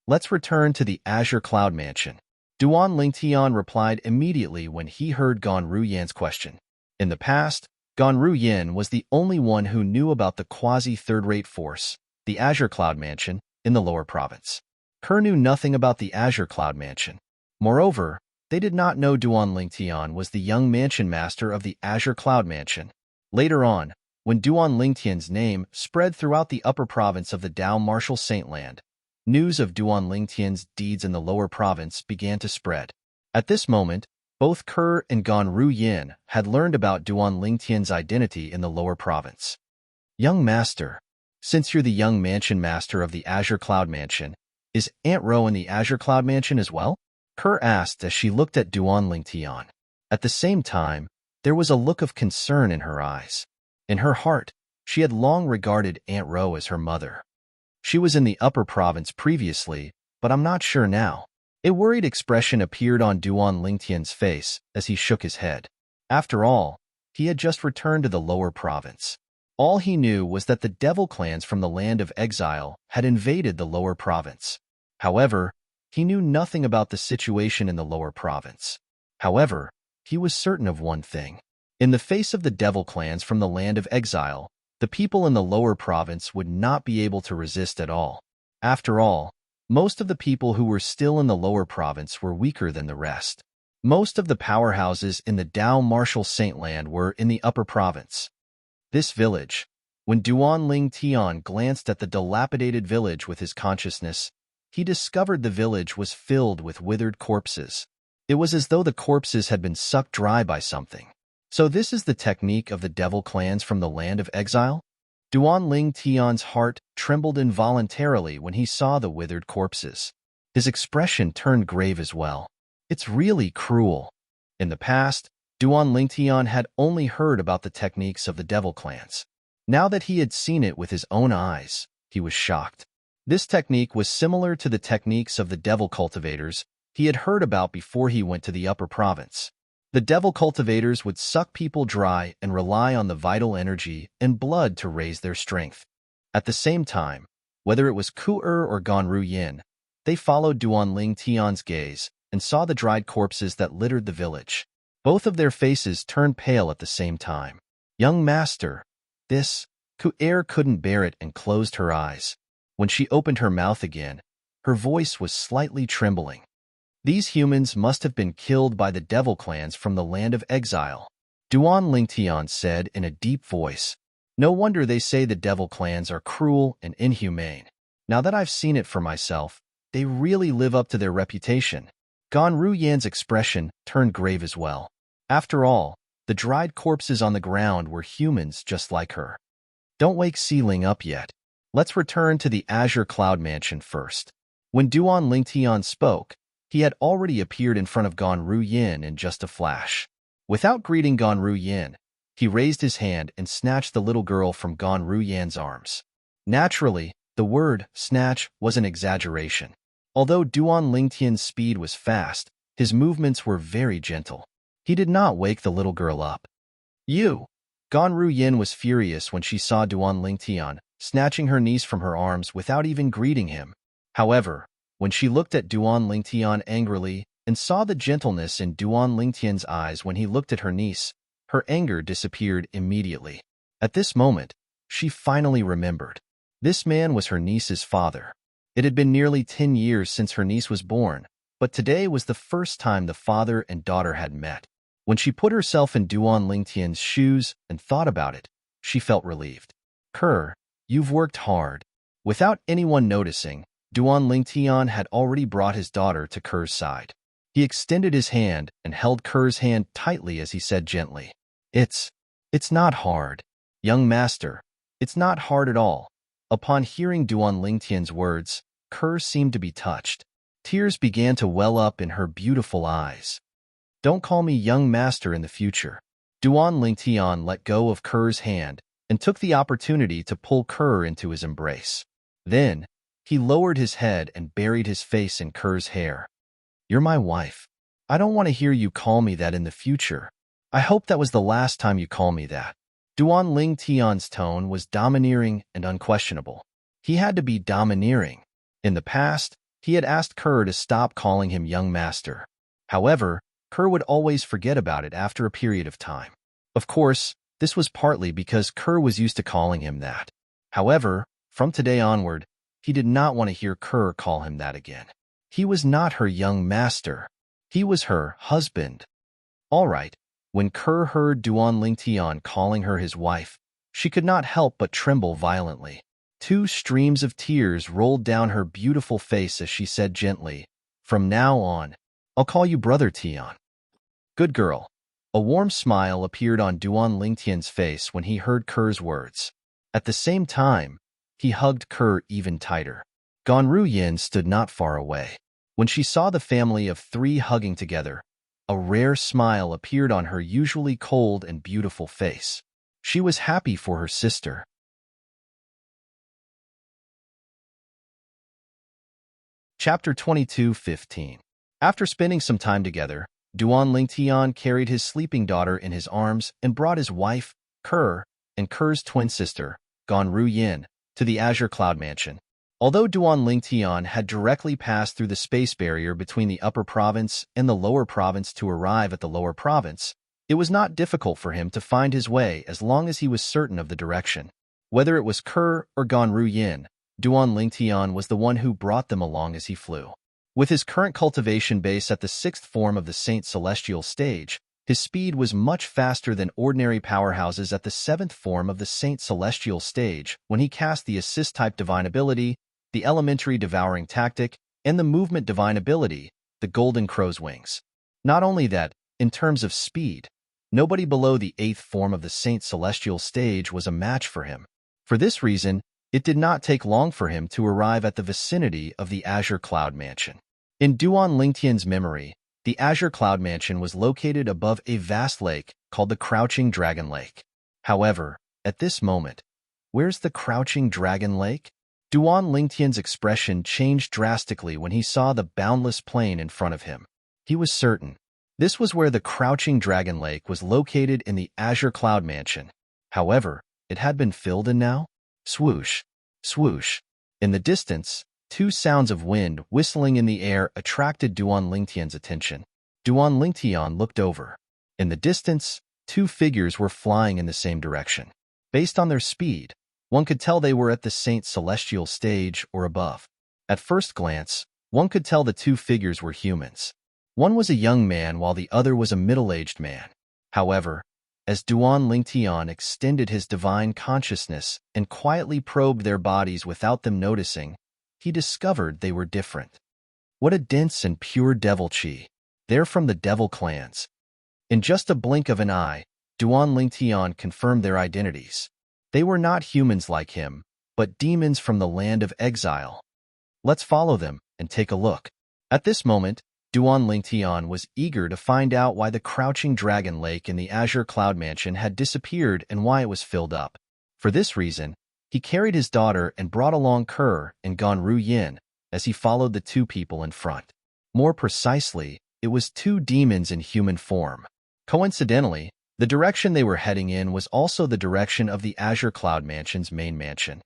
"Let's return to the Azure Cloud Mansion," Duan Lingtian replied immediately when he heard Ganru Yan's question. In the past, Ganru Yan was the only one who knew about the quasi-third-rate force, the Azure Cloud Mansion, in the lower province. Kerr knew nothing about the Azure Cloud Mansion. Moreover, they did not know Duan Lingtian was the young mansion master of the Azure Cloud Mansion. Later on, when Duan Lingtian's name spread throughout the upper province of the Dao Martial Saintland, news of Duan Lingtian's deeds in the lower province began to spread. At this moment, both Kerr and Ganru Yin had learned about Duan Lingtian's identity in the lower province. "Young master, since you're the young mansion master of the Azure Cloud Mansion, is Aunt Ro in the Azure Cloud Mansion as well?" Kerr asked as she looked at Duan Lingtian. At the same time, there was a look of concern in her eyes. In her heart, she had long regarded Aunt Ro as her mother. "She was in the upper province previously, but I'm not sure now." A worried expression appeared on Duan Lingtian's face as he shook his head. After all, he had just returned to the lower province. All he knew was that the devil clans from the land of exile had invaded the lower province. However, he knew nothing about the situation in the lower province. However, he was certain of one thing. In the face of the devil clans from the land of exile, the people in the lower province would not be able to resist at all. After all, most of the people who were still in the lower province were weaker than the rest. Most of the powerhouses in the Dao Martial Saintland were in the upper province. This village. When Duan Lingtian glanced at the dilapidated village with his consciousness, he discovered the village was filled with withered corpses. It was as though the corpses had been sucked dry by something. So this is the technique of the devil clans from the land of exile? Duan Lingtian's heart trembled involuntarily when he saw the withered corpses. His expression turned grave as well. It's really cruel. In the past, Duan Lingtian had only heard about the techniques of the devil clans. Now that he had seen it with his own eyes, he was shocked. This technique was similar to the techniques of the devil cultivators he had heard about before he went to the upper province. The devil cultivators would suck people dry and rely on the vital energy and blood to raise their strength. At the same time, whether it was Ku-er or Ganru Yin, they followed Duan Lingtian's gaze and saw the dried corpses that littered the village. Both of their faces turned pale at the same time. "Young master, this..." Ku-er couldn't bear it and closed her eyes. When she opened her mouth again, her voice was slightly trembling. "These humans must have been killed by the devil clans from the land of exile," Duan Lingtian said in a deep voice. "No wonder they say the devil clans are cruel and inhumane. Now that I've seen it for myself, they really live up to their reputation." Ganru Yan's expression turned grave as well. After all, the dried corpses on the ground were humans just like her. "Don't wake Sealing up yet. Let's return to the Azure Cloud Mansion first." When Duan Lingtian spoke, he had already appeared in front of Ganru Yin in just a flash. Without greeting Ganru Yin, he raised his hand and snatched the little girl from Ganru Yan's arms. Naturally, the word snatch was an exaggeration. Although Duan Lingtian's speed was fast, his movements were very gentle. He did not wake the little girl up. "You!" Ganru Yin was furious when she saw Duan Lingtian snatching her niece from her arms without even greeting him. However, when she looked at Duan Lingtian angrily and saw the gentleness in Duan Lingtian's eyes when he looked at her niece, her anger disappeared immediately. At this moment, she finally remembered. This man was her niece's father. It had been nearly 10 years since her niece was born, but today was the first time the father and daughter had met. When she put herself in Duan Lingtian's shoes and thought about it, she felt relieved. Kerr, you've worked hard. Without anyone noticing, Duan Lingtian had already brought his daughter to Kerr's side. He extended his hand and held Kerr's hand tightly as he said gently, It's not hard. Young master, it's not hard at all. Upon hearing Duan Lingtian's words, Kerr seemed to be touched. Tears began to well up in her beautiful eyes. Don't call me young master in the future. Duan Lingtian let go of Kerr's hand and took the opportunity to pull Kerr into his embrace. Then, he lowered his head and buried his face in Kerr's hair. You're my wife. I don't want to hear you call me that in the future. I hope that was the last time you call me that. Duan Lingtian's tone was domineering and unquestionable. He had to be domineering. In the past, he had asked Kerr to stop calling him young master. However, Kerr would always forget about it after a period of time. Of course, this was partly because Kerr was used to calling him that. However, from today onward, he did not want to hear Kerr call him that again. He was not her young master. He was her husband. All right, when Kerr heard Duan Lingtian calling her his wife, she could not help but tremble violently. 2 streams of tears rolled down her beautiful face as she said gently, From now on, I'll call you Brother Tian. Good girl. A warm smile appeared on Duan Lingtian's face when he heard Kerr's words. At the same time, he hugged Kerr even tighter. Ganru Yin stood not far away. When she saw the family of 3 hugging together, a rare smile appeared on her usually cold and beautiful face. She was happy for her sister. Chapter 22:15. After spending some time together, Duan Lingtian carried his sleeping daughter in his arms and brought his wife, Kerr, and Kerr's twin sister, Ganru Yin, to the Azure Cloud Mansion. Although Duan Lingtian had directly passed through the space barrier between the upper province and the lower province to arrive at the lower province, it was not difficult for him to find his way as long as he was certain of the direction. Whether it was Kerr or Ganru Yin, Duan Lingtian was the one who brought them along as he flew. With his current cultivation base at the 6th form of the Saint Celestial stage, his speed was much faster than ordinary powerhouses at the 7th form of the Saint Celestial stage when he cast the Assist-type Divine Ability, the Elementary Devouring Tactic, and the Movement Divine Ability, the Golden Crow's Wings. Not only that, in terms of speed, nobody below the 8th form of the Saint Celestial stage was a match for him. For this reason, it did not take long for him to arrive at the vicinity of the Azure Cloud Mansion. In Duan Lingtian's memory, the Azure Cloud Mansion was located above a vast lake called the Crouching Dragon Lake. However, at this moment, where's the Crouching Dragon Lake? Duan Lingtian's expression changed drastically when he saw the boundless plain in front of him. He was certain. This was where the Crouching Dragon Lake was located in the Azure Cloud Mansion. However, it had been filled in now? Swoosh, swoosh. In the distance, 2 sounds of wind whistling in the air attracted Duan Lingtian's attention. Duan Lingtian looked over. In the distance, 2 figures were flying in the same direction. Based on their speed, one could tell they were at the Saint Celestial stage or above. At first glance, one could tell the 2 figures were humans. One was a young man while the other was a middle-aged man. However, as Duan Lingtian extended his divine consciousness and quietly probed their bodies without them noticing, he discovered they were different. What a dense and pure devil chi. They're from the devil clans. In just a blink of an eye, Duan Lingtian confirmed their identities. They were not humans like him, but demons from the land of exile. Let's follow them and take a look. At this moment, Duan Lingtian was eager to find out why the Crouching Dragon Lake in the Azure Cloud Mansion had disappeared and why it was filled up. For this reason, he carried his daughter and brought along Kerr and Ganru Yin as he followed the 2 people in front. More precisely, it was 2 demons in human form. Coincidentally, the direction they were heading in was also the direction of the Azure Cloud Mansion's main mansion.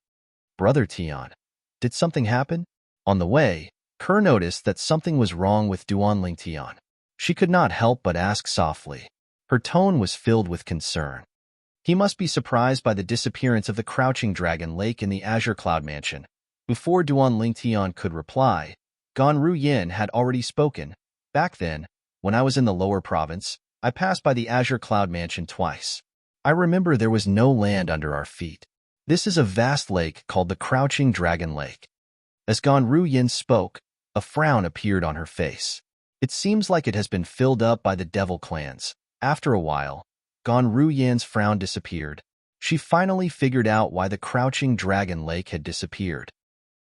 Brother Tian, did something happen? On the way, Kerr noticed that something was wrong with Duan Lingtian. She could not help but ask softly. Her tone was filled with concern. He must be surprised by the disappearance of the Crouching Dragon Lake in the Azure Cloud Mansion. Before Duan Lingtian could reply, Ganru Yin had already spoken. Back then, when I was in the lower province, I passed by the Azure Cloud Mansion twice. I remember there was no land under our feet. This is a vast lake called the Crouching Dragon Lake. As Ganru Yin spoke, a frown appeared on her face. It seems like it has been filled up by the devil clans. After a while, Ganru Yin's frown disappeared. She finally figured out why the Crouching Dragon Lake had disappeared.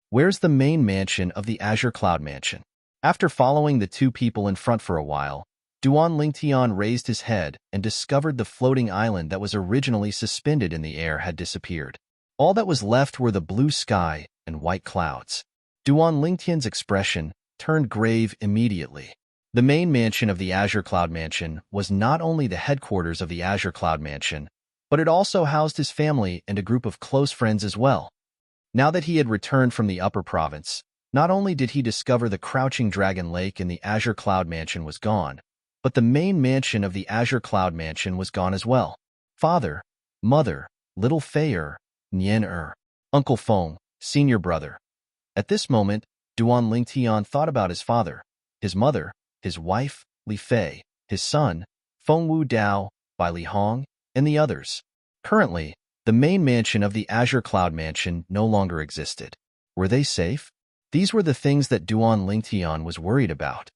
Where's the main mansion of the Azure Cloud Mansion? After following the two people in front for a while, Duan Lingtian raised his head and discovered the floating island that was originally suspended in the air had disappeared. All that was left were the blue sky and white clouds. Duan Lingtian's expression turned grave immediately. The main mansion of the Azure Cloud Mansion was not only the headquarters of the Azure Cloud Mansion, but it also housed his family and a group of close friends as well. Now that he had returned from the upper province, not only did he discover the Crouching Dragon Lake in the Azure Cloud Mansion was gone, but the main mansion of the Azure Cloud Mansion was gone as well. Father, mother, little Fei Nian Uncle Feng, senior brother. At this moment, Duan Lingtian thought about his father, his mother, his wife, Li Fei, his son, Feng Wu Dao, Bai Li Hong, and the others. Currently, the main mansion of the Azure Cloud Mansion no longer existed. Were they safe? These were the things that Duan Lingtian was worried about.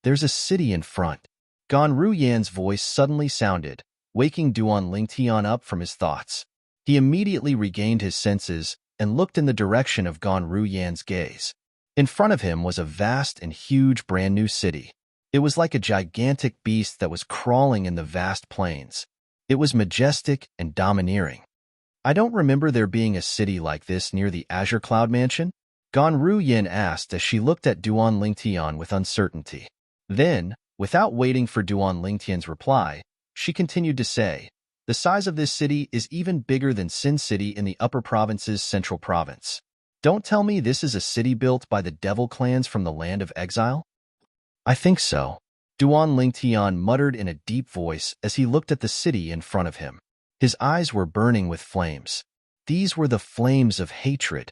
There's a city in front. Ganru Yan's voice suddenly sounded, waking Duan Lingtian up from his thoughts. He immediately regained his senses and looked in the direction of Ganru Yan's gaze. In front of him was a vast and huge brand new city. It was like a gigantic beast that was crawling in the vast plains. It was majestic and domineering. I don't remember there being a city like this near the Azure Cloud Mansion, Ganru Yin asked as she looked at Duan Lingtian with uncertainty. Then, without waiting for Duan Lingtian's reply, she continued to say, the size of this city is even bigger than Sin City in the Upper Province's Central Province. Don't tell me this is a city built by the devil clans from the land of exile? I think so. Duan Lingtian muttered in a deep voice as he looked at the city in front of him. His eyes were burning with flames. These were the flames of hatred.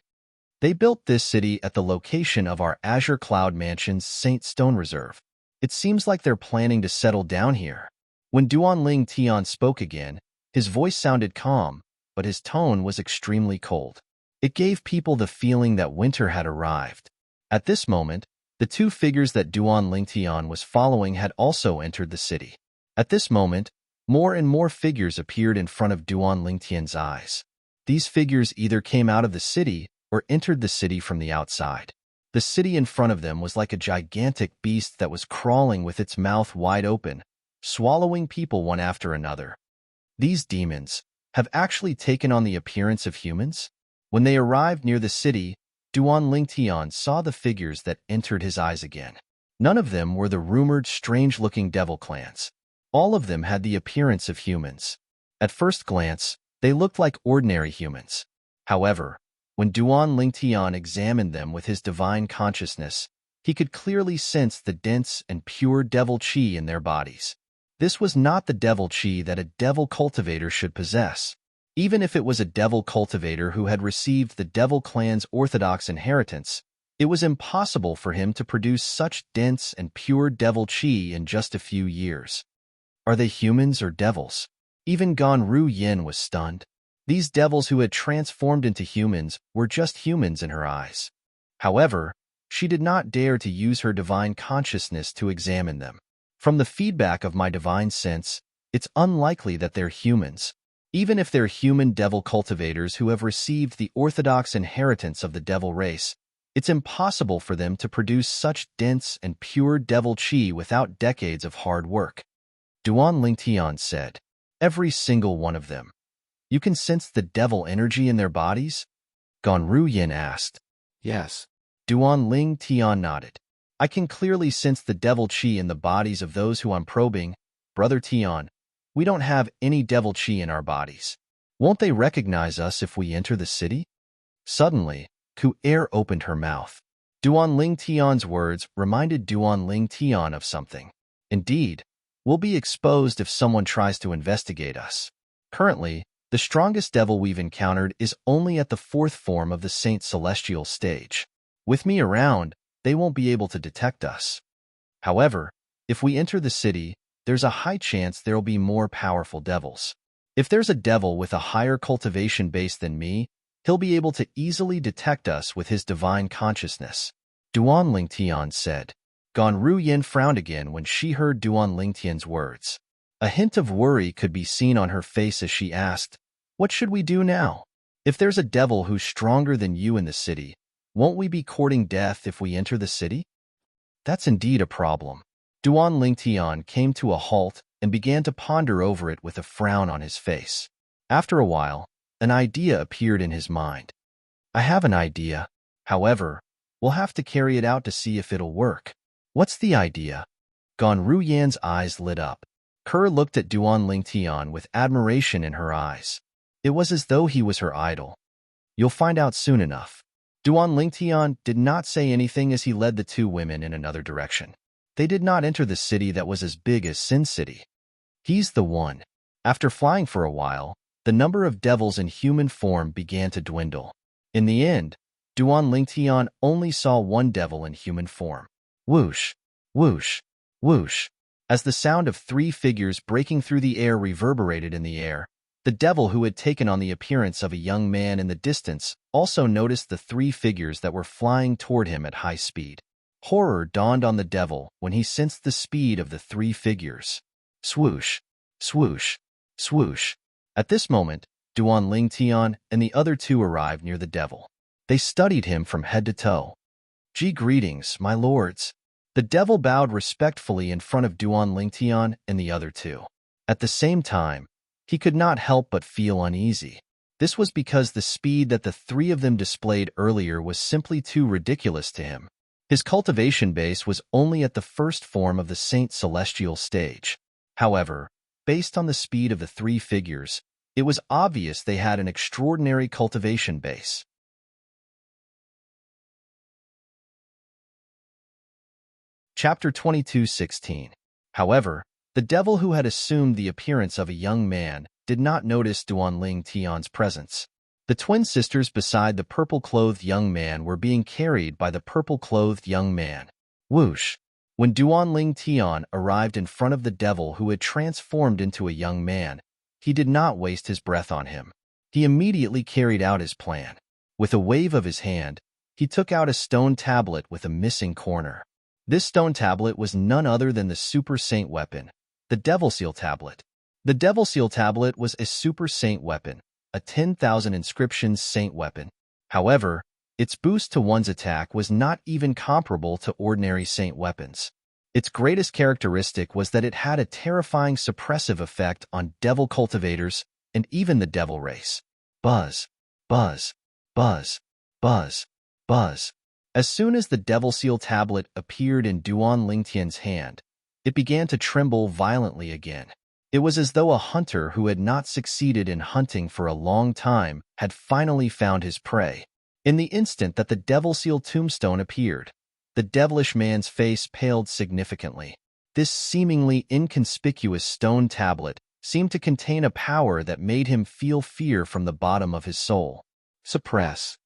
They built this city at the location of our Azure Cloud Mansion's Saint Stone Reserve. It seems like they're planning to settle down here. When Duan Lingtian spoke again, his voice sounded calm, but his tone was extremely cold. It gave people the feeling that winter had arrived. At this moment, the two figures that Duan Lingtian was following had also entered the city. At this moment, more and more figures appeared in front of Duan Lingtian's eyes. These figures either came out of the city or entered the city from the outside. The city in front of them was like a gigantic beast that was crawling with its mouth wide open, swallowing people one after another. These demons have actually taken on the appearance of humans? When they arrived near the city, Duan Lingtian saw the figures that entered his eyes again. None of them were the rumored strange-looking devil clans. All of them had the appearance of humans. At first glance, they looked like ordinary humans. However, when Duan Lingtian examined them with his divine consciousness, he could clearly sense the dense and pure devil chi in their bodies. This was not the devil chi that a devil cultivator should possess. Even if it was a devil cultivator who had received the devil clan's orthodox inheritance, it was impossible for him to produce such dense and pure devil chi in just a few years. Are they humans or devils? Even Ganru Yin was stunned. These devils who had transformed into humans were just humans in her eyes. However, she did not dare to use her divine consciousness to examine them. From the feedback of my divine sense, it's unlikely that they're humans. Even if they're human devil cultivators who have received the orthodox inheritance of the devil race, it's impossible for them to produce such dense and pure devil chi without decades of hard work. Duan Lingtian said, every single one of them. You can sense the devil energy in their bodies? Ganru Yin asked. Yes. Duan Lingtian nodded. I can clearly sense the devil chi in the bodies of those who I'm probing. Brother Tian, we don't have any devil chi in our bodies. Won't they recognize us if we enter the city? Suddenly, Ku Er opened her mouth. Duan Lingtian's words reminded Duan Lingtian of something. Indeed, we'll be exposed if someone tries to investigate us. Currently, the strongest devil we've encountered is only at the fourth form of the Saint Celestial stage. With me around, they won't be able to detect us. However, if we enter the city, there's a high chance there'll be more powerful devils. If there's a devil with a higher cultivation base than me, he'll be able to easily detect us with his divine consciousness. Duan Lingtian said. Gan Ruyin frowned again when she heard Duan Lingtian's words. A hint of worry could be seen on her face as she asked, "What should we do now? If there's a devil who's stronger than you in the city, won't we be courting death if we enter the city?" That's indeed a problem. Duan Lingtian came to a halt and began to ponder over it with a frown on his face. After a while, an idea appeared in his mind. "I have an idea. However, we'll have to carry it out to see if it'll work." "What's the idea?" Gan Ruyan's eyes lit up. Kerr looked at Duan Lingtian with admiration in her eyes. It was as though he was her idol. "You'll find out soon enough." Duan Lingtian did not say anything as he led the two women in another direction. They did not enter the city that was as big as Sin City. He's the one. After flying for a while, the number of devils in human form began to dwindle. In the end, Duan Lingtian only saw one devil in human form. Whoosh, whoosh, whoosh. As the sound of three figures breaking through the air reverberated in the air, the devil who had taken on the appearance of a young man in the distance also noticed the three figures that were flying toward him at high speed. Horror dawned on the devil when he sensed the speed of the three figures. Swoosh, swoosh, swoosh. At this moment, Duan Lingtian and the other two arrived near the devil. They studied him from head to toe. Greetings, my lords." The devil bowed respectfully in front of Duan Lingtian and the other two. At the same time, he could not help but feel uneasy. This was because the speed that the three of them displayed earlier was simply too ridiculous to him. His cultivation base was only at the first form of the Saint Celestial stage. However, based on the speed of the three figures, it was obvious they had an extraordinary cultivation base. Chapter 22:16. However, the devil who had assumed the appearance of a young man did not notice Duan Lingtian's presence. The twin sisters beside the purple-clothed young man were being carried by the purple-clothed young man. Whoosh! When Duan Lingtian arrived in front of the devil who had transformed into a young man, he did not waste his breath on him. He immediately carried out his plan. With a wave of his hand, he took out a stone tablet with a missing corner. This stone tablet was none other than the Super Saint weapon, the Devil Seal Tablet. The Devil Seal Tablet was a Super Saint weapon, a 10,000 inscriptions saint weapon. However, its boost to one's attack was not even comparable to ordinary saint weapons. Its greatest characteristic was that it had a terrifying suppressive effect on devil cultivators and even the devil race. Buzz, buzz, buzz, buzz, buzz. As soon as the Devil Seal Tablet appeared in Duan Lingtian's hand, it began to tremble violently again. It was as though a hunter who had not succeeded in hunting for a long time had finally found his prey. In the instant that the Devil Seal tombstone appeared, the devilish man's face paled significantly. This seemingly inconspicuous stone tablet seemed to contain a power that made him feel fear from the bottom of his soul. Suppress.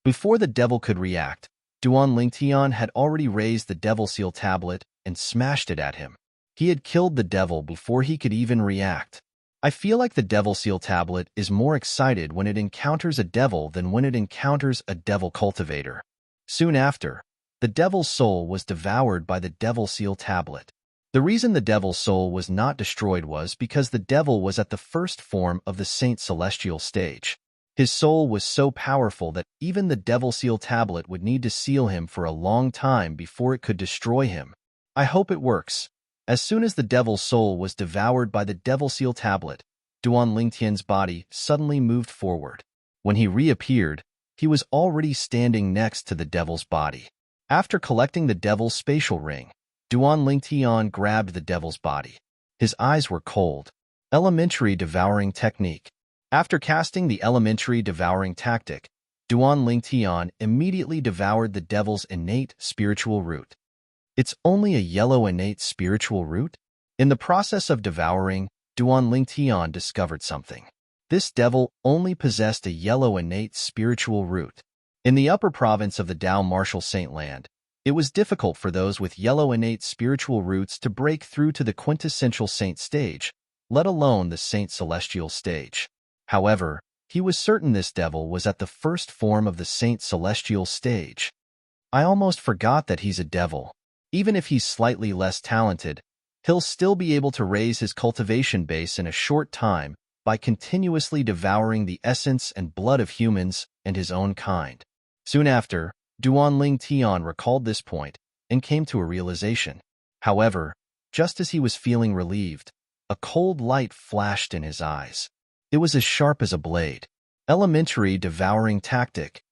Before the devil could react, Duan Lingtian had already raised the Devil Seal Tablet and smashed it at him. He had killed the devil before he could even react. I feel like the Devil Seal Tablet is more excited when it encounters a devil than when it encounters a devil cultivator. Soon after, the devil's soul was devoured by the Devil Seal Tablet. The reason the devil's soul was not destroyed was because the devil was at the first form of the Saint Celestial stage. His soul was so powerful that even the Devil Seal Tablet would need to seal him for a long time before it could destroy him. I hope it works. As soon as the devil's soul was devoured by the Devil Seal Tablet, Duan Lingtian's body suddenly moved forward. When he reappeared, he was already standing next to the devil's body. After collecting the devil's spatial ring, Duan Lingtian grabbed the devil's body. His eyes were cold. Elementary devouring technique. After casting the elementary devouring tactic, Duan Lingtian immediately devoured the devil's innate spiritual root. It's only a yellow innate spiritual root? In the process of devouring, Duan Lingtian discovered something. This devil only possessed a yellow innate spiritual root. In the upper province of the Dao Martial Saint Land, It was difficult for those with yellow innate spiritual roots to break through to the quintessential saint stage, let alone the saint celestial stage. However, he was certain this devil was at the first form of the saint celestial stage. I almost forgot that he's a devil. Even if he's slightly less talented, he'll still be able to raise his cultivation base in a short time by continuously devouring the essence and blood of humans and his own kind. Soon after, Duan Tian recalled this point and came to a realization. However, just as he was feeling relieved, a cold light flashed in his eyes. It was as sharp as a blade. Elementary devouring tactic.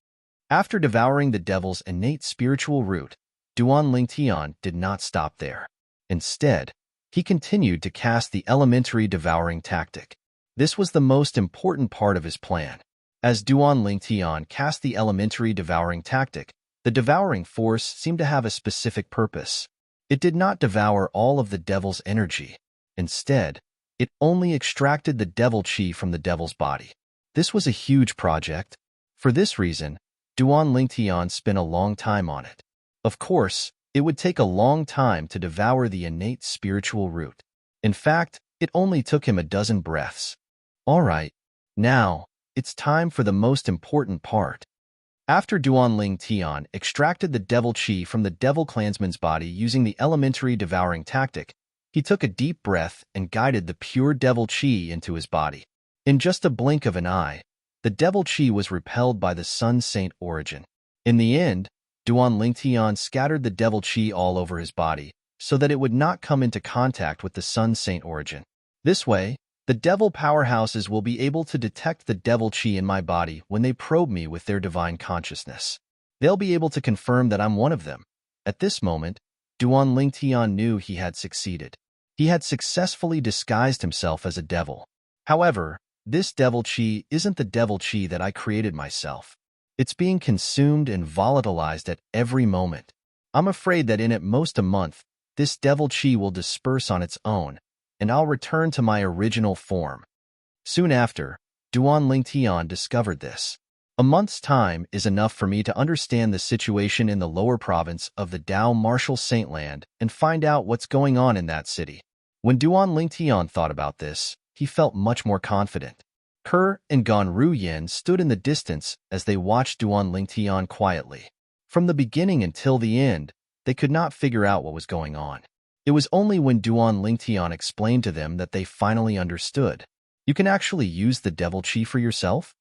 After devouring the devil's innate spiritual root, Duan Tian did not stop there. Instead, he continued to cast the elementary devouring tactic. This was the most important part of his plan. As Duan Tian cast the elementary devouring tactic, the devouring force seemed to have a specific purpose. It did not devour all of the devil's energy. Instead, it only extracted the devil chi from the devil's body. This was a huge project. For this reason, Duan Tian spent a long time on it. Of course, it would take a long time to devour the innate spiritual root. In fact, it only took him a dozen breaths. All right, now, it's time for the most important part. After Duan Tian extracted the devil chi from the devil clansman's body using the elementary devouring tactic, he took a deep breath and guided the pure devil chi into his body. In just a blink of an eye, the devil chi was repelled by the sun saint origin. In the end, Duan Tian scattered the devil chi all over his body so that it would not come into contact with the sun saint origin. This way, the devil powerhouses will be able to detect the devil chi in my body when they probe me with their divine consciousness. They'll be able to confirm that I'm one of them. At this moment, Duan Tian knew he had succeeded. He had successfully disguised himself as a devil. However, this devil chi isn't the devil chi that I created myself. It's being consumed and volatilized at every moment. I'm afraid that in at most a month, this devil chi will disperse on its own, and I'll return to my original form. Soon after, Duan Tian discovered this. A month's time is enough for me to understand the situation in the lower province of the Dao Martial Saintland and find out what's going on in that city. When Duan Tian thought about this, he felt much more confident. Ke and Gan Yin stood in the distance as they watched Duan Tian quietly. From the beginning until the end, they could not figure out what was going on. It was only when Duan Tian explained to them that they finally understood. You can actually use the devil chi for yourself?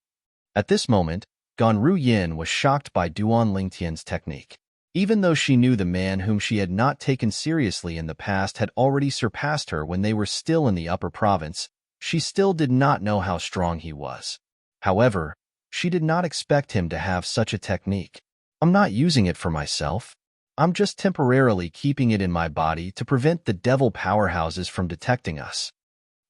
At this moment, Gan Yin was shocked by Duan Tian's technique. Even though she knew the man whom she had not taken seriously in the past had already surpassed her when they were still in the upper province, she still did not know how strong he was. However, she did not expect him to have such a technique. I'm not using it for myself. I'm just temporarily keeping it in my body to prevent the devil powerhouses from detecting us.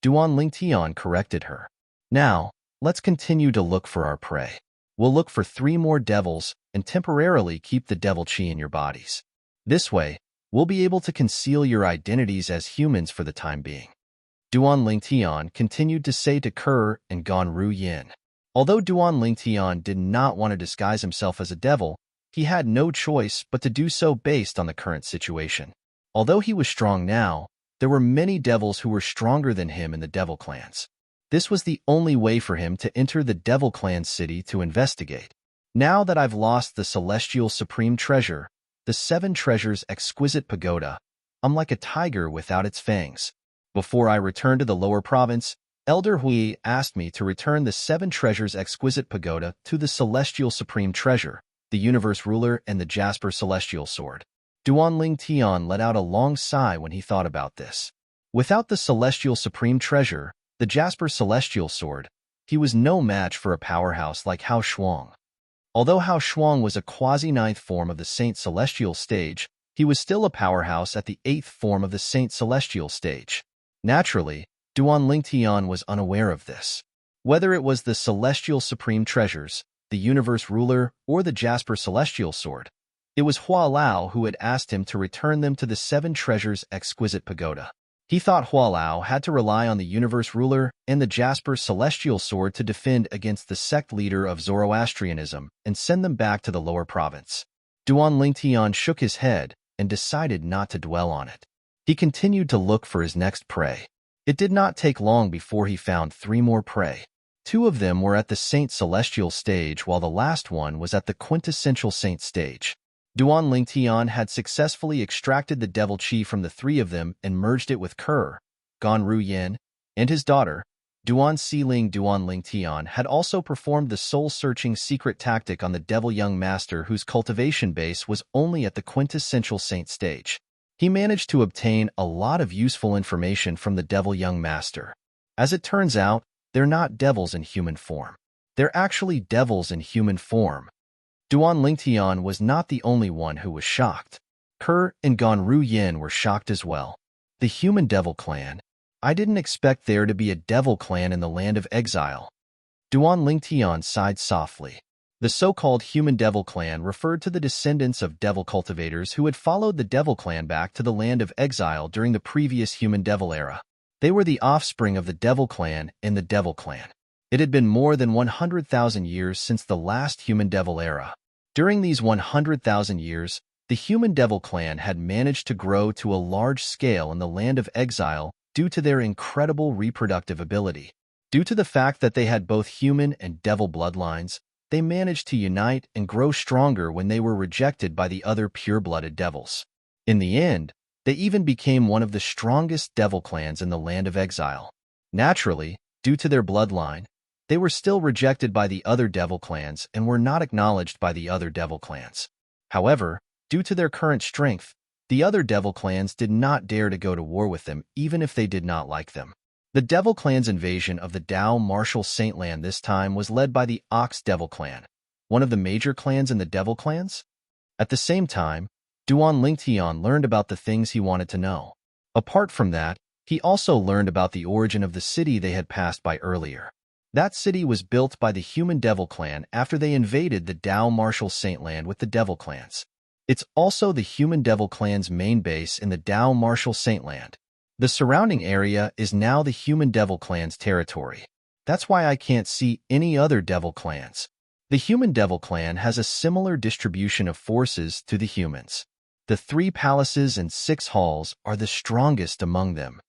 Duan Tian corrected her. Now, let's continue to look for our prey. We'll look for 3 more devils and temporarily keep the devil chi in your bodies. This way, we'll be able to conceal your identities as humans for the time being. Duan Tian continued to say to Ke and Gan Yin. Although Duan Tian did not want to disguise himself as a devil, he had no choice but to do so based on the current situation. Although he was strong now, there were many devils who were stronger than him in the devil clans. This was the only way for him to enter the devil clan city to investigate. Now that I've lost the celestial supreme treasure, the 7 treasures exquisite pagoda, I'm like a tiger without its fangs. Before I return to the lower province, Elder Hui asked me to return the 7 treasures exquisite pagoda to the celestial supreme treasure, the universe ruler, and the jasper celestial sword. Duan Tian let out a long sigh when he thought about this. Without the celestial supreme treasure, the jasper celestial sword, he was no match for a powerhouse like Hao Shuang. Although Hao Shuang was a quasi-9th form of the Saint Celestial stage, he was still a powerhouse at the 8th form of the Saint Celestial stage. Naturally, Duan Tian was unaware of this. Whether it was the celestial supreme treasures, the universe ruler, or the jasper celestial sword, it was Hua Lao who had asked him to return them to the 7 treasures exquisite pagoda. He thought Hua Lao had to rely on the universe ruler and the jasper celestial sword to defend against the sect leader of Zoroastrianism and send them back to the lower province. Duan Lingtian shook his head and decided not to dwell on it. He continued to look for his next prey. It did not take long before he found 3 more prey. 2 of them were at the Saint Celestial stage, while the last one was at the quintessential Saint stage. Duan Lingtian had successfully extracted the devil chi from the 3 of them and merged it with Ker, Gan Ru Yin, and his daughter, Duan Siling. Duan Lingtian had also performed the soul-searching secret tactic on the devil young master, whose cultivation base was only at the quintessential Saint stage. He managed to obtain a lot of useful information from the devil young master. As it turns out, they're not devils in human form. They're actually devils in human form. Duan Lingtian was not the only one who was shocked. Ker and Gan Ru Yin were shocked as well. The human devil clan? I didn't expect there to be a devil clan in the land of exile. Duan Lingtian sighed softly. The so-called human devil clan referred to the descendants of devil cultivators who had followed the devil clan back to the land of exile during the previous human devil era. They were the offspring of the devil clan and the devil clan. It had been more than 100,000 years since the last human devil era. During these 100,000 years, the human devil clan had managed to grow to a large scale in the land of exile due to their incredible reproductive ability. Due to the fact that they had both human and devil bloodlines, they managed to unite and grow stronger when they were rejected by the other pure-blooded devils. In the end, they even became one of the strongest devil clans in the land of exile. Naturally, due to their bloodline, they were still rejected by the other devil clans and were not acknowledged by the other devil clans. However, due to their current strength, the other devil clans did not dare to go to war with them even if they did not like them. The devil clan's invasion of the Dao Martial Saint Land this time was led by the Ox Devil Clan, one of the major clans in the devil clans. At the same time, Duan Lingtian learned about the things he wanted to know. Apart from that, he also learned about the origin of the city they had passed by earlier. That city was built by the human devil clan after they invaded the Dao Martial Saint Land with the devil clans. It's also the human devil clan's main base in the Dao Martial Saint Land. The surrounding area is now the human devil clan's territory. That's why I can't see any other devil clans. The human devil clan has a similar distribution of forces to the humans. The 3 palaces and 6 halls are the strongest among them.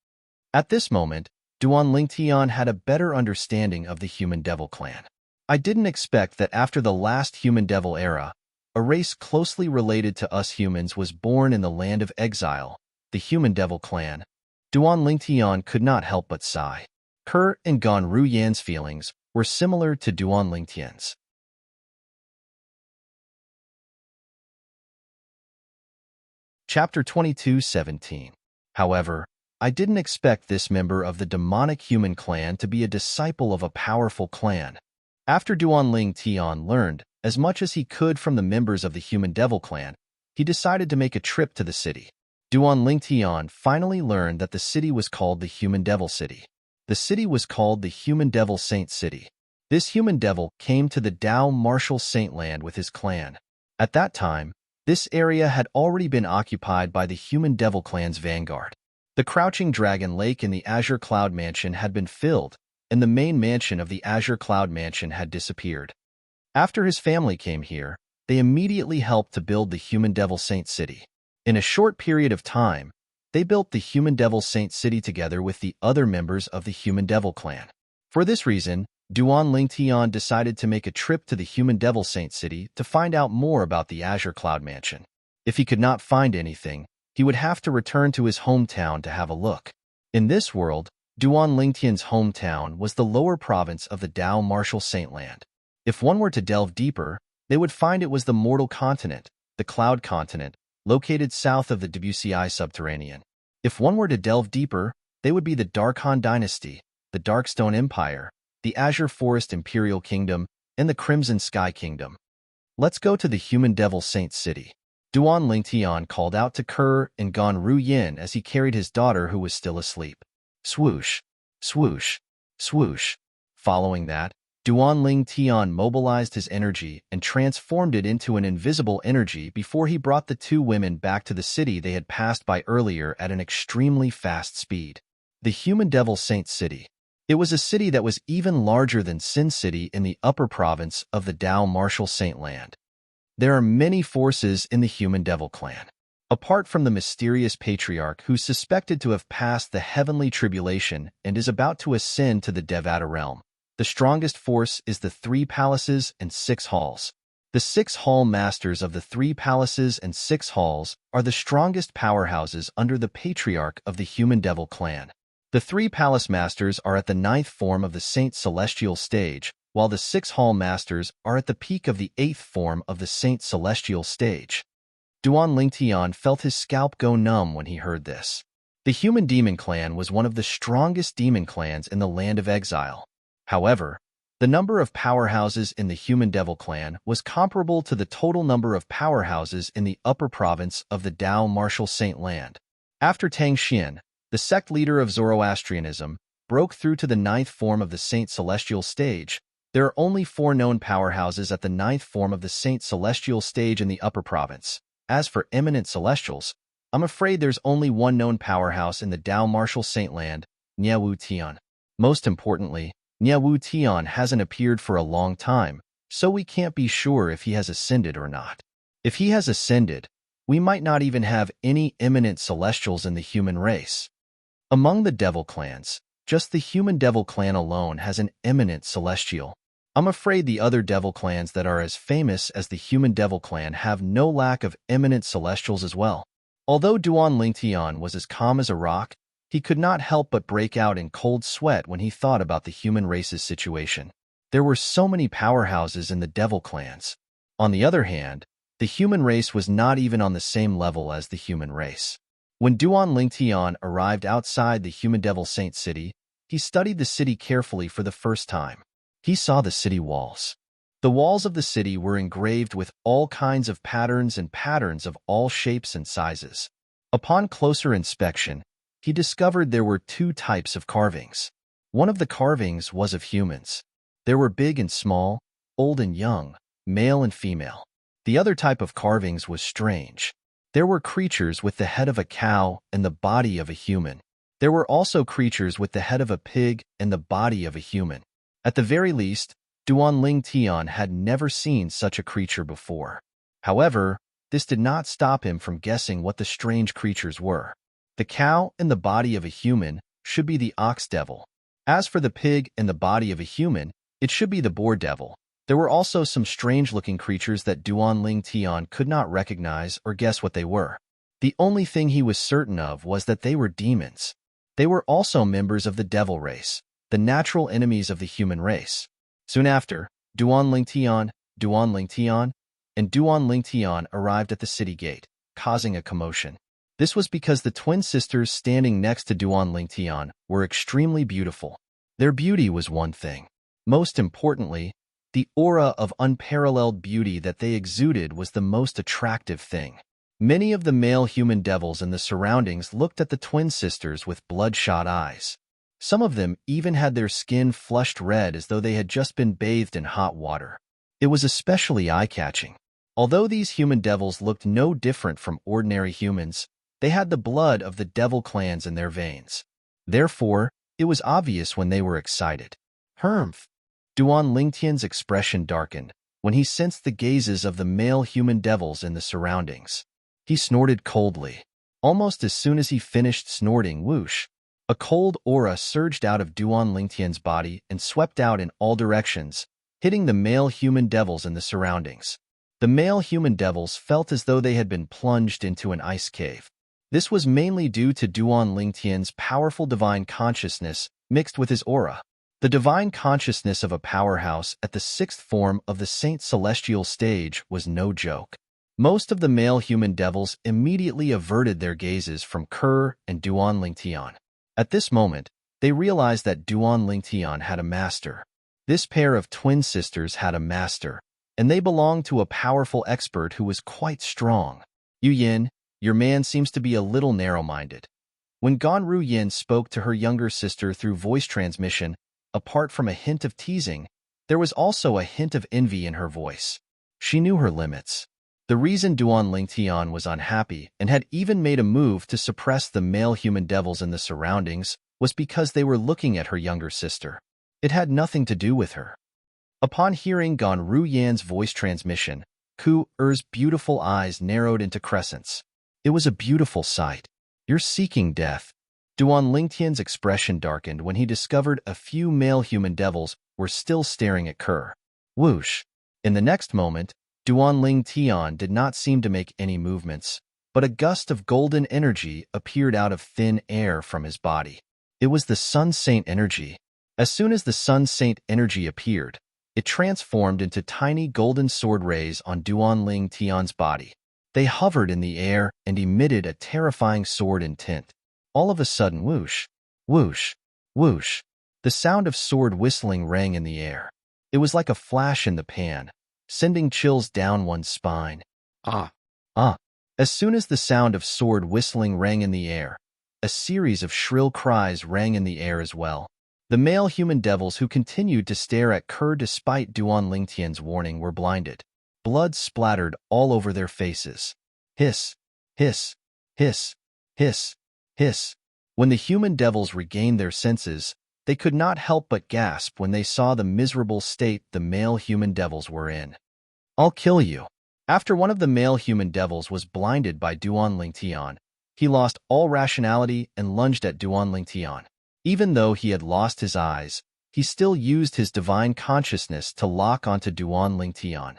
At this moment, Duan Lingtian had a better understanding of the human devil clan. I didn't expect that after the last human devil era, a race closely related to us humans was born in the land of exile, the human devil clan. Duan Lingtian could not help but sigh. Ker and Gan Ru Yan's feelings were similar to Duan Lingtian's. Chapter 22:17. However, I didn't expect this member of the demonic human clan to be a disciple of a powerful clan. After Duan Lingtian learned as much as he could from the members of the human devil clan, he decided to make a trip to the city. Duan Lingtian finally learned that the city was called the Human Devil City. The city was called the Human Devil Saint City. This human devil came to the Dao Martial Saint Land with his clan. At that time, this area had already been occupied by the human devil clan's vanguard. The Crouching Dragon Lake in the Azure Cloud Mansion had been filled, and the main mansion of the Azure Cloud Mansion had disappeared. After his family came here, they immediately helped to build the Human Devil Saint City. In a short period of time, they built the Human Devil Saint City together with the other members of the Human Devil clan. For this reason, Duan Lingtian decided to make a trip to the Human Devil Saint City to find out more about the Azure Cloud Mansion. If he could not find anything, he would have to return to his hometown to have a look. In this world, Duan Lingtian's hometown was the lower province of the Dao Martial Saint Land. If one were to delve deeper, they would find it was the Mortal Continent, the Cloud Continent, located south of the WCI Subterranean. If one were to delve deeper, they would be the Darkhan Dynasty, the Darkstone Empire, the Azure Forest Imperial Kingdom, and the Crimson Sky Kingdom. Let's go to the Human Devil Saint City. Duan Lingtian called out to Ker and Gan Ru Yin as he carried his daughter who was still asleep. Swoosh, swoosh, swoosh. Following that, Duan Lingtian mobilized his energy and transformed it into an invisible energy before he brought the 2 women back to the city they had passed by earlier at an extremely fast speed. The Human Devil Saint City. It was a city that was even larger than Sin City in the upper province of the Dao Martial Saint Land. There are many forces in the human devil clan. Apart from the mysterious patriarch who's suspected to have passed the heavenly tribulation and is about to ascend to the Devata realm, the strongest force is the 3 palaces and 6 halls. The 6 hall masters of the 3 palaces and 6 halls are the strongest powerhouses under the patriarch of the human devil clan. The 3 palace masters are at the 9th form of the Saint Celestial stage, while the 6 hall masters are at the peak of the 8th form of the Saint Celestial stage. Duan Lingtian felt his scalp go numb when he heard this. The human demon clan was one of the strongest demon clans in the land of exile. However, the number of powerhouses in the human devil clan was comparable to the total number of powerhouses in the upper province of the Dao Martial Saint land. After Tang Xian, the sect leader of Zoroastrianism, broke through to the 9th form of the Saint Celestial stage, there are only 4 known powerhouses at the 9th form of the Saint Celestial stage in the upper province. As for eminent celestials, I'm afraid there's only one known powerhouse in the Dao Martial Saint land, Nie Wu Tian. Most importantly, Nie Wu Tian hasn't appeared for a long time, so we can't be sure if he has ascended or not. If he has ascended, we might not even have any eminent celestials in the human race. Among the devil clans, just the human devil clan alone has an eminent celestial. I'm afraid the other devil clans that are as famous as the human devil clan have no lack of eminent celestials as well. Although Duan Lingtian was as calm as a rock, he could not help but break out in cold sweat when he thought about the human race's situation. There were so many powerhouses in the devil clans. On the other hand, the human race was not even on the same level as the human race. When Duan Lingtian arrived outside the human devil saint city, he studied the city carefully for the first time. He saw the city walls. The walls of the city were engraved with all kinds of patterns and patterns of all shapes and sizes. Upon closer inspection, he discovered there were 2 types of carvings. One of the carvings was of humans. There were big and small, old and young, male and female. The other type of carvings was strange. There were creatures with the head of a cow and the body of a human. There were also creatures with the head of a pig and the body of a human. At the very least, Duan Lingtian had never seen such a creature before. However, this did not stop him from guessing what the strange creatures were. The cow and the body of a human should be the ox devil. As for the pig and the body of a human, it should be the boar devil. There were also some strange-looking creatures that Duan Lingtian could not recognize or guess what they were. The only thing he was certain of was that they were demons. They were also members of the devil race, the natural enemies of the human race. Soon after, Duan Lingtian, and Duan Lingtian arrived at the city gate, causing a commotion. This was because the twin sisters standing next to Duan Lingtian were extremely beautiful. Their beauty was one thing. Most importantly, the aura of unparalleled beauty that they exuded was the most attractive thing. Many of the male human devils in the surroundings looked at the twin sisters with bloodshot eyes. Some of them even had their skin flushed red as though they had just been bathed in hot water. It was especially eye-catching. Although these human devils looked no different from ordinary humans, they had the blood of the devil clans in their veins. Therefore, it was obvious when they were excited. Humph! Duan Lingtian's expression darkened when he sensed the gazes of the male human devils in the surroundings. He snorted coldly. Almost as soon as he finished snorting, whoosh! A cold aura surged out of Duan Lingtian's body and swept out in all directions, hitting the male human devils in the surroundings. The male human devils felt as though they had been plunged into an ice cave. This was mainly due to Duan Lingtian's powerful divine consciousness mixed with his aura. The divine consciousness of a powerhouse at the 6th form of the Saint Celestial stage was no joke. Most of the male human devils immediately averted their gazes from Kerr and Duan Lingtian. At this moment, they realized that Duan Lingtian had a master. This pair of twin sisters had a master, and they belonged to a powerful expert who was quite strong. Yu Yin, your man seems to be a little narrow-minded. When Ganru Yin spoke to her younger sister through voice transmission, apart from a hint of teasing, there was also a hint of envy in her voice. She knew her limits. The reason Duan Lingtian was unhappy and had even made a move to suppress the male human devils in the surroundings was because they were looking at her younger sister. It had nothing to do with her. Upon hearing Ganru Yan's voice transmission, Ku-er's beautiful eyes narrowed into crescents. It was a beautiful sight. You're seeking death. Duan Lingtian's expression darkened when he discovered a few male human devils were still staring at Ke. Whoosh! In the next moment, Duan Lingtian did not seem to make any movements, but a gust of golden energy appeared out of thin air from his body. It was the Sun Saint energy. As soon as the Sun Saint energy appeared, it transformed into tiny golden sword rays on Duan Lingtian's body. They hovered in the air and emitted a terrifying sword intent. All of a sudden, whoosh, whoosh, whoosh, the sound of sword whistling rang in the air. It was like a flash in the pan, sending chills down one's spine. Ah! Ah! As soon as the sound of sword whistling rang in the air, a series of shrill cries rang in the air as well. The male human devils who continued to stare at Ke despite Duan Lingtian's warning were blinded. Blood splattered all over their faces. Hiss! Hiss! Hiss! Hiss! Hiss! When the human devils regained their senses, they could not help but gasp when they saw the miserable state the male human devils were in. I'll kill you. After one of the male human devils was blinded by Duan Lingtian, he lost all rationality and lunged at Duan Lingtian. Even though he had lost his eyes, he still used his divine consciousness to lock onto Duan Lingtian.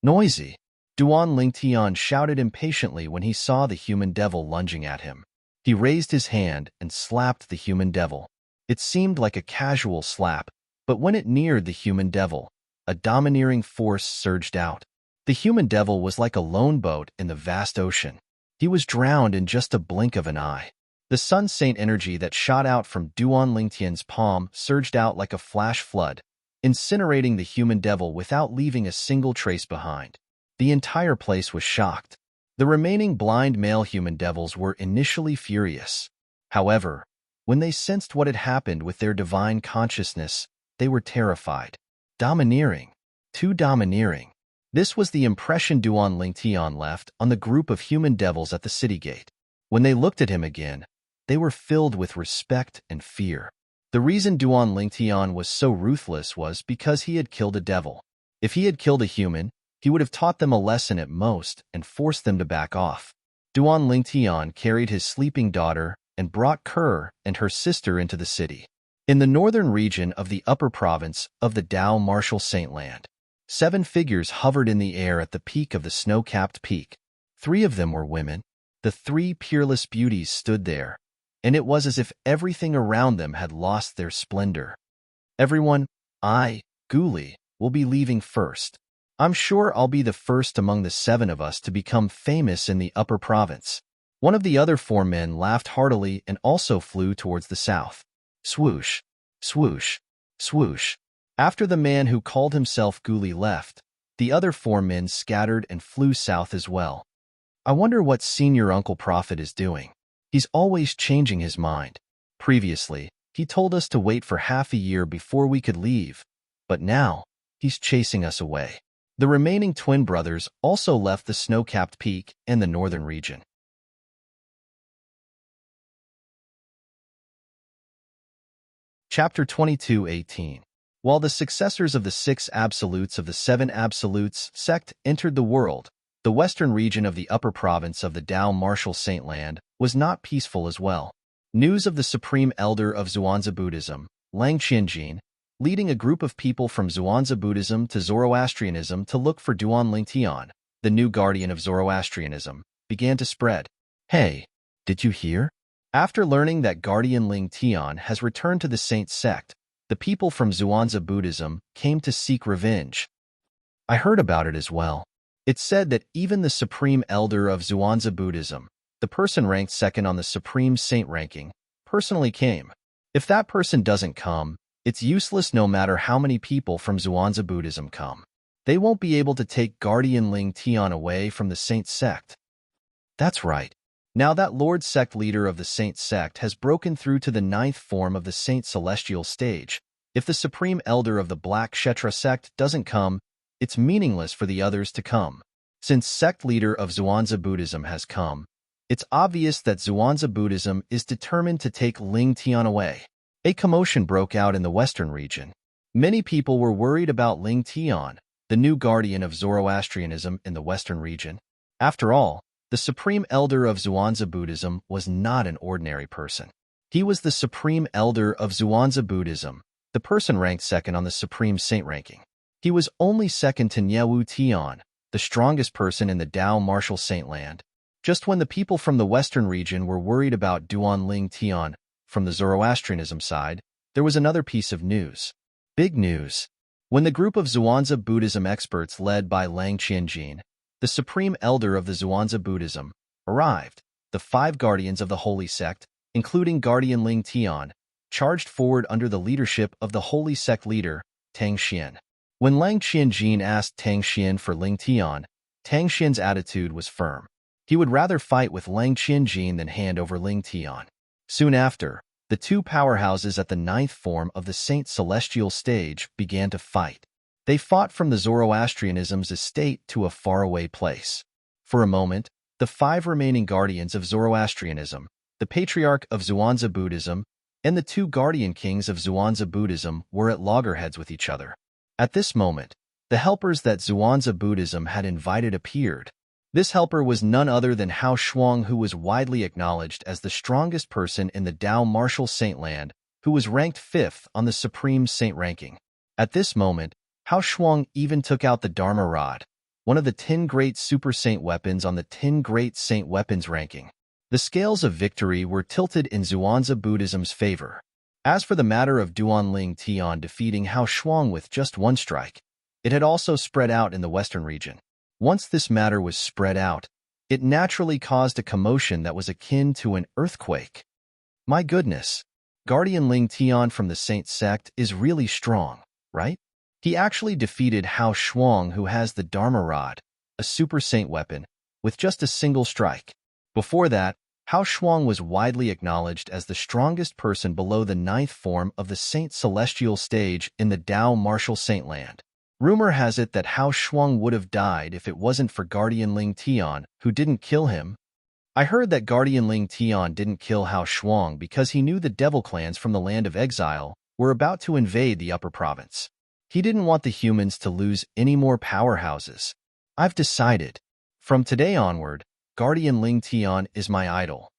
Noisy! Duan Lingtian shouted impatiently when he saw the human devil lunging at him. He raised his hand and slapped the human devil. It seemed like a casual slap, but when it neared the human devil, a domineering force surged out. The human devil was like a lone boat in the vast ocean. He was drowned in just a blink of an eye. The Sun Saint energy that shot out from Duan Lingtian's palm surged out like a flash flood, incinerating the human devil without leaving a single trace behind. The entire place was shocked. The remaining blind male human devils were initially furious. However, when they sensed what had happened with their divine consciousness, they were terrified. Domineering. Too domineering. This was the impression Duan Lingtian left on the group of human devils at the city gate. When they looked at him again, they were filled with respect and fear. The reason Duan Lingtian was so ruthless was because he had killed a devil. If he had killed a human, he would have taught them a lesson at most and forced them to back off. Duan Lingtian carried his sleeping daughter and brought Ke and her sister into the city. In the northern region of the upper province of the Dao Martial Saint Land, 7 figures hovered in the air at the peak of the snow-capped peak. 3 of them were women. The 3 peerless beauties stood there, and it was as if everything around them had lost their splendor. Everyone, Guli, will be leaving first. I'm sure I'll be the first among the 7 of us to become famous in the upper province. One of the other 4 men laughed heartily and also flew towards the south. Swoosh, swoosh, swoosh. After the man who called himself Guli left, the other 4 men scattered and flew south as well. I wonder what Senior Uncle Prophet is doing. He's always changing his mind. Previously, he told us to wait for half a year before we could leave, but now, he's chasing us away. The remaining twin brothers also left the snow-capped peak and the northern region. Chapter 22:18. While the successors of the 6 absolutes of the 7 absolutes sect entered the world, the western region of the upper province of the Dao Martial Saint Land was not peaceful as well. News of the supreme elder of Zhuangzi Buddhism, Lang Qianjin, leading a group of people from Zhuangzi Buddhism to Zoroastrianism to look for Duan Lingtian, the new guardian of Zoroastrianism, began to spread. Hey, did you hear? After learning that Guardian Lingtian has returned to the Saint sect, the people from Zhuangzi Buddhism came to seek revenge. I heard about it as well. It's said that even the supreme elder of Zhuangzi Buddhism, the person ranked second on the supreme saint ranking, personally came. If that person doesn't come, it's useless no matter how many people from Zhuangzi Buddhism come. They won't be able to take Guardian Lingtian away from the saint sect. That's right. Now that Lord Sect leader of the Saint sect has broken through to the 9th form of the Saint Celestial stage, if the Supreme Elder of the Black Kshetra sect doesn't come, it's meaningless for the others to come. Since sect leader of Zhuangzi Buddhism has come, it's obvious that Zhuangzi Buddhism is determined to take Lingtian away. A commotion broke out in the western region. Many people were worried about Lingtian, the new guardian of Zoroastrianism in the Western region. After all, the supreme elder of Zhuangzi Buddhism was not an ordinary person. He was the supreme elder of Zhuangzi Buddhism, the person ranked second on the supreme saint ranking. He was only second to Niewu Tian, the strongest person in the Tao martial saint land. Just when the people from the Western region were worried about Duanling Tian from the Zoroastrianism side, there was another piece of news. Big news. When the group of Zhuangzi Buddhism experts led by Lang Qianjin, the supreme elder of the Zhuangzi Buddhism, arrived, the 5 guardians of the holy sect, including Guardian Ling Tian, charged forward under the leadership of the holy sect leader, Tang Xian. When Lang Qianjin asked Tang Xian for Ling Tian, Tang Xian's attitude was firm. He would rather fight with Lang Qianjin than hand over Ling Tian. Soon after, the 2 powerhouses at the 9th form of the Saint Celestial stage began to fight. They fought from the Zoroastrianism's estate to a faraway place. For a moment, the 5 remaining guardians of Zoroastrianism, the patriarch of Zhuangzi Buddhism, and the 2 guardian kings of Zhuangzi Buddhism were at loggerheads with each other. At this moment, the helpers that Zhuangzi Buddhism had invited appeared. This helper was none other than Hao Shuang, who was widely acknowledged as the strongest person in the Tao martial saint land, who was ranked 5th on the supreme saint ranking. At this moment, Hao Shuang even took out the Dharma Rod, one of the 10 great super saint weapons on the 10 great saint weapons ranking. The scales of victory were tilted in Zhuangzi Buddhism's favor. As for the matter of Duanling Tian defeating Hao Shuang with just 1 strike, it had also spread out in the Western region. Once this matter was spread out, it naturally caused a commotion that was akin to an earthquake. My goodness, Guardian Ling Tian from the Saint sect is really strong, right? He actually defeated Hao Shuang, who has the Dharma Rod, a super saint weapon, with just a single strike. Before that, Hao Shuang was widely acknowledged as the strongest person below the 9th form of the Saint Celestial stage in the Tao martial saint land. Rumor has it that Hao Shuang would have died if it wasn't for Guardian Ling Tian, who didn't kill him. I heard that Guardian Ling Tian didn't kill Hao Shuang because he knew the devil clans from the land of exile were about to invade the upper province. He didn't want the humans to lose any more powerhouses. I've decided. From today onward, Guardian Ling Tian is my idol.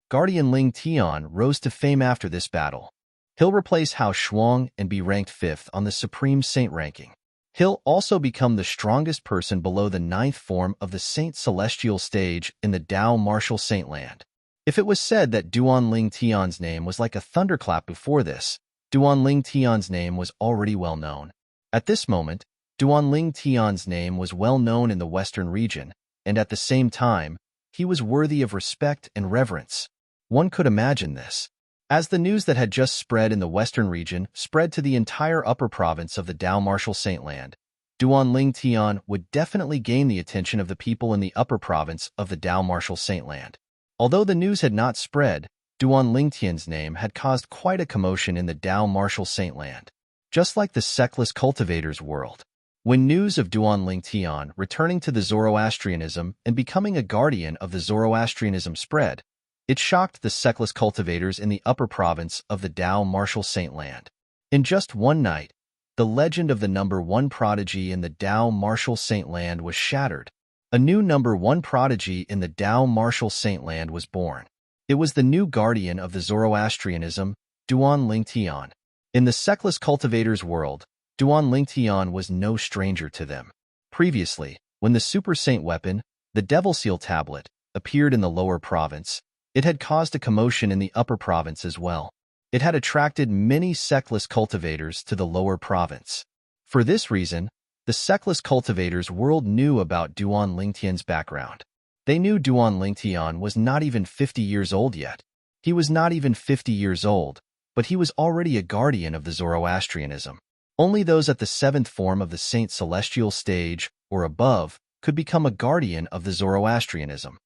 Guardian Ling Tian rose to fame after this battle. He'll replace Hao Shuang and be ranked 5th on the Supreme Saint ranking. He'll also become the strongest person below the 9th form of the Saint Celestial stage in the Tao martial saint land. If it was said that Duan Ling Tian's name was like a thunderclap before this, Duan Ling Tian's name was already well known. At this moment, Duan Ling Tian's name was well known in the Western region, and at the same time, he was worthy of respect and reverence. One could imagine this. As the news that had just spread in the Western region spread to the entire upper province of the Tao martial saint land, Duan Ling Tian would definitely gain the attention of the people in the upper province of the Tao martial saint land. Although the news had not spread, Duan Ling Tian's name had caused quite a commotion in the Tao martial saint land. Just like the sectless cultivator's world. When news of Duan Ling Tian returning to the Zoroastrianism and becoming a guardian of the Zoroastrianism spread, it shocked the sectless cultivators in the upper province of the Tao martial saint land. In just one night, the legend of the number 1 prodigy in the Tao martial saint land was shattered. A new number 1 prodigy in the Tao martial saint land was born. It was the new guardian of the Zoroastrianism, Duan Ling Tian. In the sectless cultivators' world, Duan Ling Tian was no stranger to them. Previously, when the super saint weapon, the Devil Seal Tablet, appeared in the lower province, it had caused a commotion in the upper province as well. It had attracted many sectless cultivators to the lower province. For this reason, the sectless cultivators' world knew about Duan Ling Tian's background. They knew Duan Ling Tian was not even 50 years old yet. He was not even 50 years old, but he was already a guardian of the Zoroastrianism. Only those at the 7th form of the Saint Celestial stage, or above, could become a guardian of the Zoroastrianism.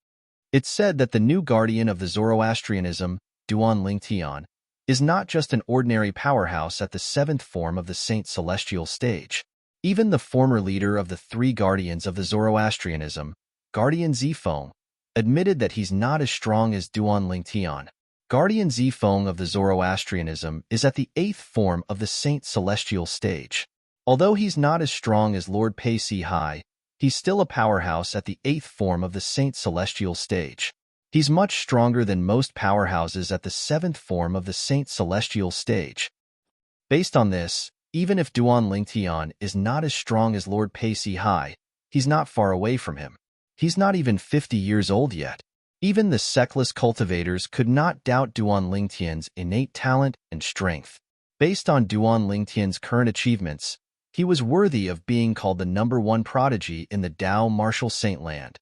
It's said that the new guardian of the Zoroastrianism, Duan Ling Tian, is not just an ordinary powerhouse at the 7th form of the Saint Celestial stage. Even the former leader of the 3 guardians of the Zoroastrianism, Guardian Zifeng, admitted that he's not as strong as Duan Ling Tian. Guardian Zifeng of the Zoroastrianism is at the 8th form of the Saint Celestial stage. Although he's not as strong as Lord Pei Si Hai, he's still a powerhouse at the 8th form of the Saint Celestial stage. He's much stronger than most powerhouses at the 7th form of the Saint Celestial stage. Based on this, even if Duan Lingtian is not as strong as Lord Pei Si Hai, he's not far away from him. He's not even 50 years old yet. Even the sectless cultivators could not doubt Duan Lingtian's innate talent and strength. Based on Duan Lingtian's current achievements, he was worthy of being called the #1 prodigy in the Dao Martial Saint Land.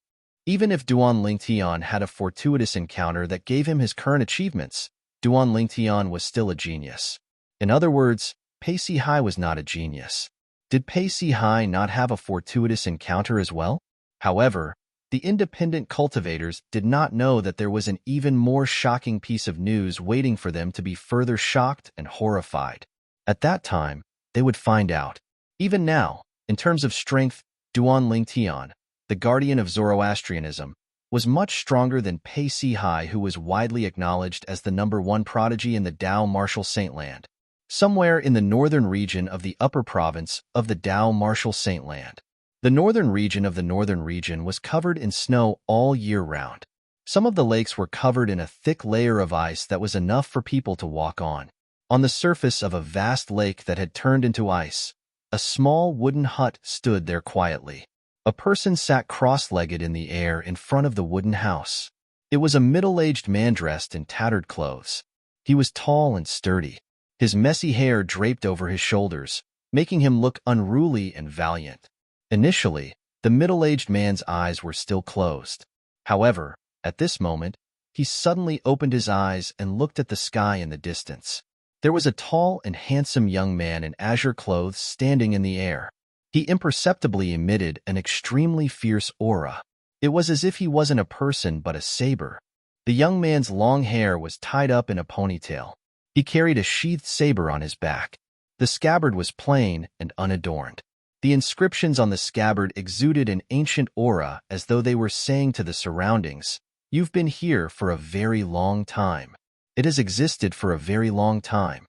Even if Duan Lingtian had a fortuitous encounter that gave him his current achievements, Duan Lingtian was still a genius. In other words, Pei Si Hai was not a genius. Did Pei Si Hai not have a fortuitous encounter as well? However, the independent cultivators did not know that there was an even more shocking piece of news waiting for them to be further shocked and horrified. At that time, they would find out. Even now, in terms of strength, Duan Lingtian, the guardian of Zoroastrianism, was much stronger than Pei Si Hai, who was widely acknowledged as the #1 prodigy in the Dao Martial Saint Land, somewhere in the northern region of the upper province of the Dao Martial Saint Land. The northern region of the northern region was covered in snow all year round. Some of the lakes were covered in a thick layer of ice that was enough for people to walk on. On the surface of a vast lake that had turned into ice, a small wooden hut stood there quietly. A person sat cross-legged in the air in front of the wooden house. It was a middle-aged man dressed in tattered clothes. He was tall and sturdy. His messy hair draped over his shoulders, making him look unruly and valiant. Initially, the middle-aged man's eyes were still closed. However, at this moment, he suddenly opened his eyes and looked at the sky in the distance. There was a tall and handsome young man in azure clothes standing in the air. He imperceptibly emitted an extremely fierce aura. It was as if he wasn't a person but a saber. The young man's long hair was tied up in a ponytail. He carried a sheathed saber on his back. The scabbard was plain and unadorned. The inscriptions on the scabbard exuded an ancient aura, as though they were saying to the surroundings, "You've been here for a very long time. It has existed for a very long time."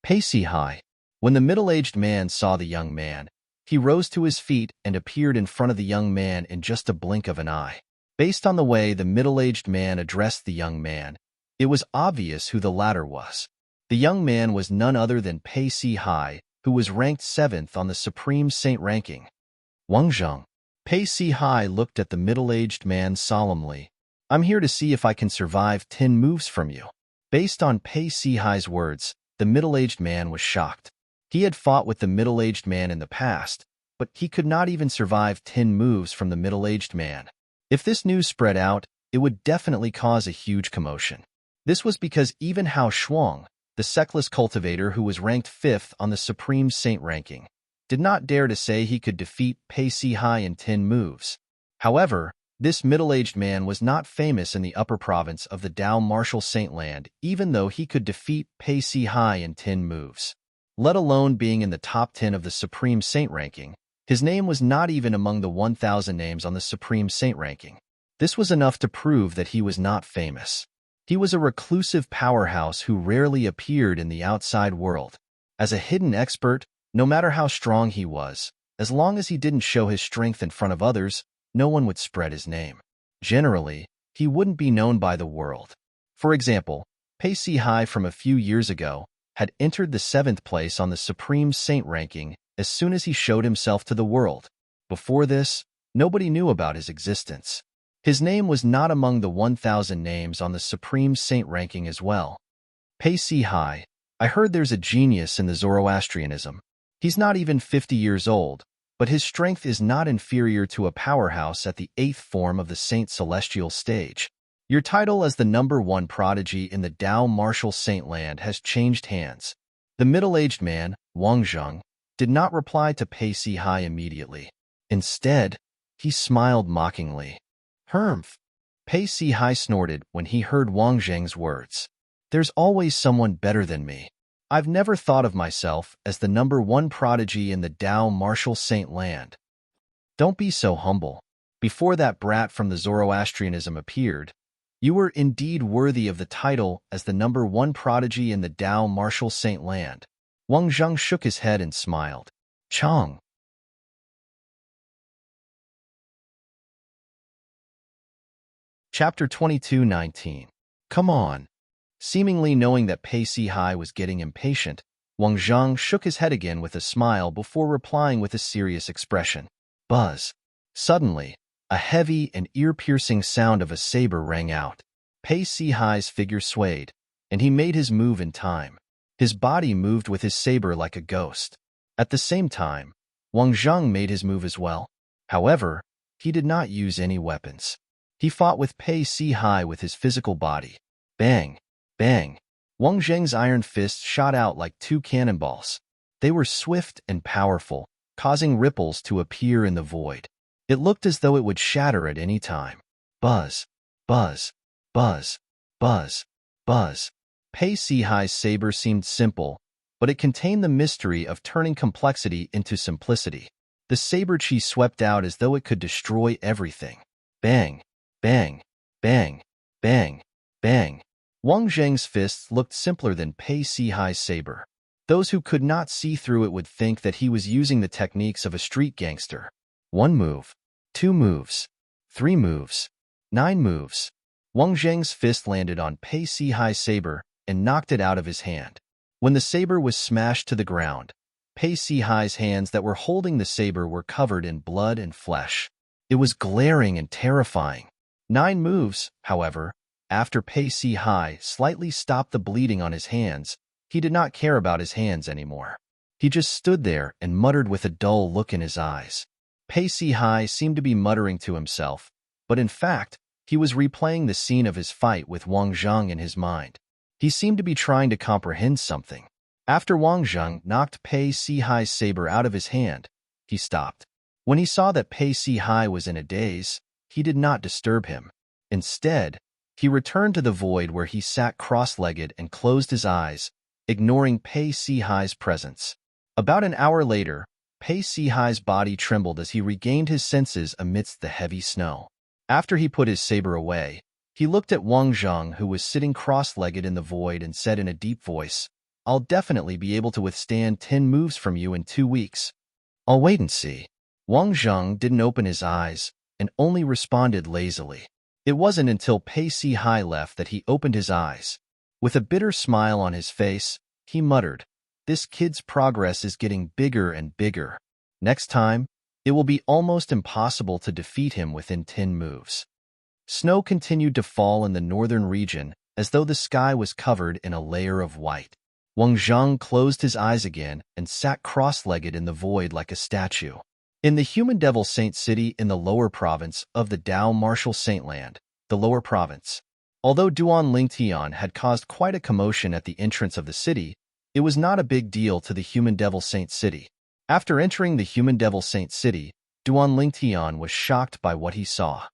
Pei Si Hai. When the middle-aged man saw the young man, he rose to his feet and appeared in front of the young man in just a blink of an eye. Based on the way the middle-aged man addressed the young man, it was obvious who the latter was. The young man was none other than Pei Si Hai, who was ranked 7th on the Supreme Saint ranking. Wang Zheng. Pei Si Hai looked at the middle-aged man solemnly. "I'm here to see if I can survive 10 moves from you." Based on Pei Si Hai's words, the middle-aged man was shocked. He had fought with the middle-aged man in the past, but he could not even survive 10 moves from the middle-aged man. If this news spread out, it would definitely cause a huge commotion. This was because even Hao Shuang, the sectless cultivator who was ranked 5th on the Supreme Saint ranking, did not dare to say he could defeat Pei Si Hai in 10 moves. However, this middle-aged man was not famous in the upper province of the Dao Martial Saint Land, even though he could defeat Pei Si Hai in 10 moves. Let alone being in the top 10 of the Supreme Saint ranking, his name was not even among the 1,000 names on the Supreme Saint ranking. This was enough to prove that he was not famous. He was a reclusive powerhouse who rarely appeared in the outside world. As a hidden expert, no matter how strong he was, as long as he didn't show his strength in front of others, no one would spread his name. Generally, he wouldn't be known by the world. For example, Pei Si Hai from a few years ago had entered the 7th place on the Supreme Saint ranking as soon as he showed himself to the world. Before this, nobody knew about his existence. His name was not among the 1,000 names on the Supreme Saint ranking as well. Pei Si Hai, I heard there's a genius in the Zoroastrianism. He's not even 50 years old, but his strength is not inferior to a powerhouse at the 8th form of the Saint Celestial stage. Your title as the #1 prodigy in the Dao Martial Saint Land has changed hands. The middle-aged man, Wang Zheng, did not reply to Pei Si Hai immediately. Instead, he smiled mockingly. "Humph." Pei Si Hai snorted when he heard Wang Zheng's words. "There's always someone better than me. I've never thought of myself as the #1 prodigy in the Dao Martial Saint Land." Don't be so humble. Before that brat from the Zoroastrianism appeared, you were indeed worthy of the title as the #1 prodigy in the Dao Martial Saint Land. Wang Zheng shook his head and smiled. Chong. Chapter 22:19. Come on. Seemingly knowing that Pei Si-hai was getting impatient, Wang Zhang shook his head again with a smile before replying with a serious expression. Buzz. Suddenly, a heavy and ear-piercing sound of a saber rang out. Pei Si-hai's figure swayed, and he made his move in time. His body moved with his saber like a ghost. At the same time, Wang Zhang made his move as well. However, he did not use any weapons. He fought with Pei Si-hai with his physical body. Bang! Bang! Wang Zheng's iron fists shot out like two cannonballs. They were swift and powerful, causing ripples to appear in the void. It looked as though it would shatter at any time. Buzz! Buzz! Buzz! Buzz! Buzz! Pei Si-hai's saber seemed simple, but it contained the mystery of turning complexity into simplicity. The saber chi swept out as though it could destroy everything. Bang! Bang! Bang! Bang! Bang! Wang Zheng's fists looked simpler than Pei Si-hai's saber. Those who could not see through it would think that he was using the techniques of a street gangster. 1 move, 2 moves, 3 moves, 9 moves. Wang Zheng's fist landed on Pei Si-hai's saber and knocked it out of his hand. When the saber was smashed to the ground, Pei Si-hai's hands that were holding the saber were covered in blood and flesh. It was glaring and terrifying. 9 moves, however, after Pei Si-hai slightly stopped the bleeding on his hands, he did not care about his hands anymore. He just stood there and muttered with a dull look in his eyes. Pei Si-hai seemed to be muttering to himself, but in fact, he was replaying the scene of his fight with Wang Zhang in his mind. He seemed to be trying to comprehend something. After Wang Zhang knocked Pei Si-hai's saber out of his hand, he stopped. When he saw that Pei Si-hai was in a daze, he did not disturb him. Instead, he returned to the void where he sat cross-legged and closed his eyes, ignoring Pei Si-hai's presence. About an hour later, Pei Si-hai's body trembled as he regained his senses amidst the heavy snow. After he put his saber away, he looked at Wang Zhang, who was sitting cross-legged in the void, and said in a deep voice, "I'll definitely be able to withstand 10 moves from you in 2 weeks. I'll wait and see." Wang Zhang didn't open his eyes and only responded lazily. It wasn't until Pei Si-hai left that he opened his eyes. With a bitter smile on his face, he muttered, "This kid's progress is getting bigger and bigger. Next time, it will be almost impossible to defeat him within 10 moves." Snow continued to fall in the northern region as though the sky was covered in a layer of white. Wang Zhang closed his eyes again and sat cross-legged in the void like a statue. In the Human Devil Saint City in the lower province of the Dao Martial Saintland, the lower province. Although Duan Lingtian had caused quite a commotion at the entrance of the city, it was not a big deal to the Human Devil Saint City. After entering the Human Devil Saint City, Duan Lingtian was shocked by what he saw.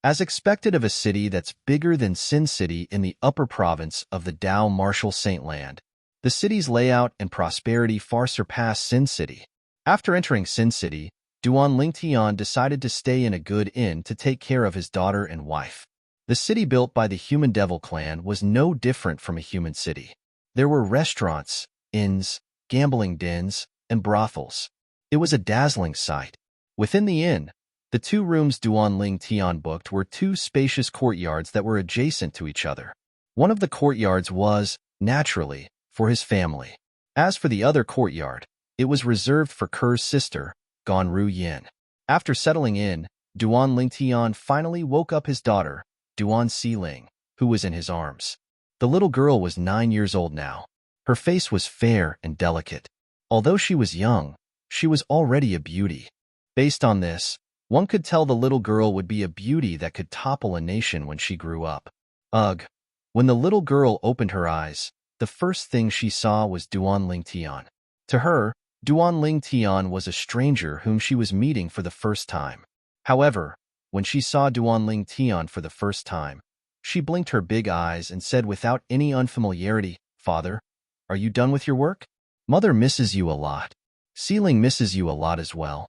As expected of a city that's bigger than Sin City in the upper province of the Dao Martial Saintland, the city's layout and prosperity far surpassed Sin City. After entering Sin City, Duan Lingtian decided to stay in a good inn to take care of his daughter and wife. The city built by the Human Devil clan was no different from a human city. There were restaurants, inns, gambling dens, and brothels. It was a dazzling sight. Within the inn, the 2 rooms Duan Lingtian booked were 2 spacious courtyards that were adjacent to each other. One of the courtyards was, naturally, for his family. As for the other courtyard, it was reserved for Ker's sister, Ganru Yin. After settling in, Duan Lingtian finally woke up his daughter, Duan Siling, who was in his arms. The little girl was 9 years old now. Her face was fair and delicate. Although she was young, she was already a beauty. Based on this, one could tell the little girl would be a beauty that could topple a nation when she grew up. Ugh! When the little girl opened her eyes, the first thing she saw was Duan Lingtian. To her, Duan Lingtian was a stranger whom she was meeting for the first time. However, when she saw Duan Lingtian for the first time, she blinked her big eyes and said without any unfamiliarity, "Father, are you done with your work? Mother misses you a lot. Sealing misses you a lot as well."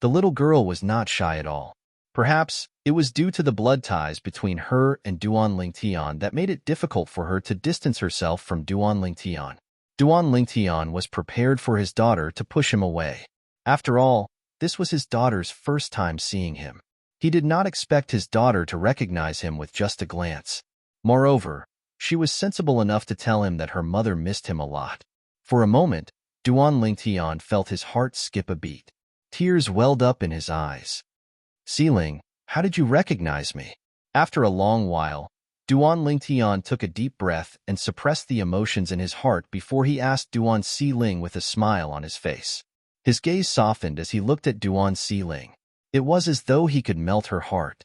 The little girl was not shy at all. Perhaps it was due to the blood ties between her and Duan Lingtian that made it difficult for her to distance herself from Duan Lingtian. Duan Lingtian was prepared for his daughter to push him away. After all, this was his daughter's first time seeing him. He did not expect his daughter to recognize him with just a glance. Moreover, she was sensible enough to tell him that her mother missed him a lot. For a moment, Duan Lingtian felt his heart skip a beat. Tears welled up in his eyes. Xiling, how did you recognize me? After a long while, Duan Lingtian took a deep breath and suppressed the emotions in his heart before he asked Duan Xiling with a smile on his face. His gaze softened as he looked at Duan Xiling. It was as though he could melt her heart.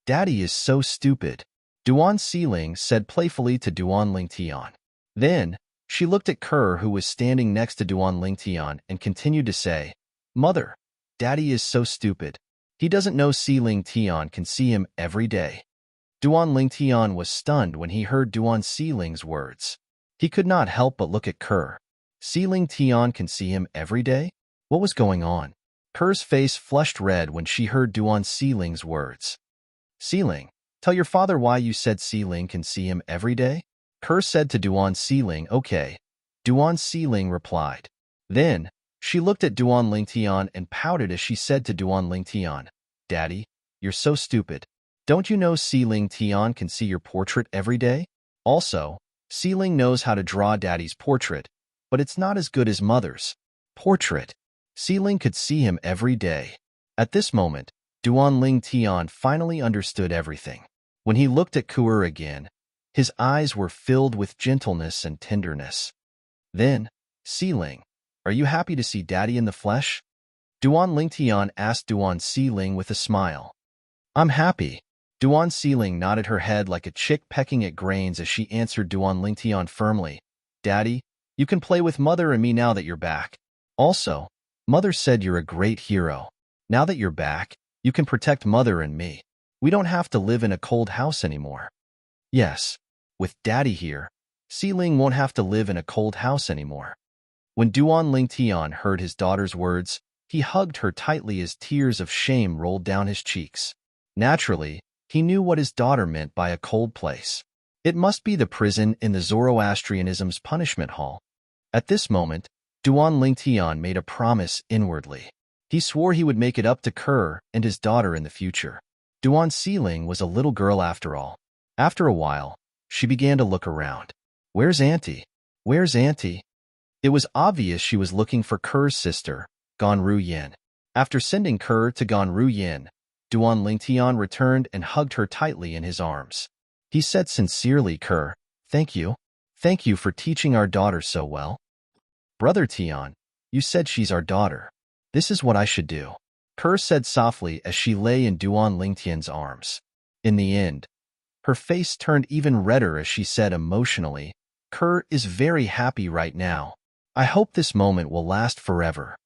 Daddy is so stupid, Duan Xiling said playfully to Duan Lingtian. Then, she looked at Kerr, who was standing next to Duan Lingtian, and continued to say, Mother, Daddy is so stupid. He doesn't know Xiling Tian can see him every day. Duan Lingtian was stunned when he heard Duan Xiling's words. He could not help but look at Kerr. Xiling Tian can see him every day? What was going on? Kerr's face flushed red when she heard Duan Xiling's words. Xiling, tell your father why you said Xiling can see him every day? Kerr said to Duan Xiling. Okay. Duan Xiling replied. Then, she looked at Duan Lingtian and pouted as she said to Duan Lingtian, Daddy, you're so stupid. Don't you know Xiling Tian can see your portrait every day? Also, Xiling knows how to draw Daddy's portrait, but it's not as good as Mother's portrait. Xiling could see him every day. At this moment, Duan Lingtian finally understood everything. When he looked at Kuer again, his eyes were filled with gentleness and tenderness. Then, Xiling, are you happy to see Daddy in the flesh? Duan Lingtian asked Duan Xiling with a smile. I'm happy. Duan Xiling nodded her head like a chick pecking at grains as she answered Duan Lingtian firmly. Daddy, you can play with Mother and me now that you're back. Also, Mother said you're a great hero. Now that you're back, you can protect Mother and me. We don't have to live in a cold house anymore. Yes, with Daddy here, Xiling won't have to live in a cold house anymore. When Duan Lingtian heard his daughter's words, he hugged her tightly as tears of shame rolled down his cheeks. Naturally, he knew what his daughter meant by a cold place. It must be the prison in the Zoroastrianism's punishment hall. At this moment, Duan Lingtian made a promise inwardly. He swore he would make it up to Kerr and his daughter in the future. Duan Xiling was a little girl after all. After a while, she began to look around. Where's Auntie? Where's Auntie? It was obvious she was looking for Kerr's sister, Ganru Yin. After sending Kerr to Ganru Yin, Duan Lingtian returned and hugged her tightly in his arms. He said sincerely, Kerr, thank you. Thank you for teaching our daughter so well. Brother Tian, you said she's our daughter. This is what I should do. Kerr said softly as she lay in Duan Lingtian's arms. In the end, her face turned even redder as she said emotionally, Kerr is very happy right now. I hope this moment will last forever.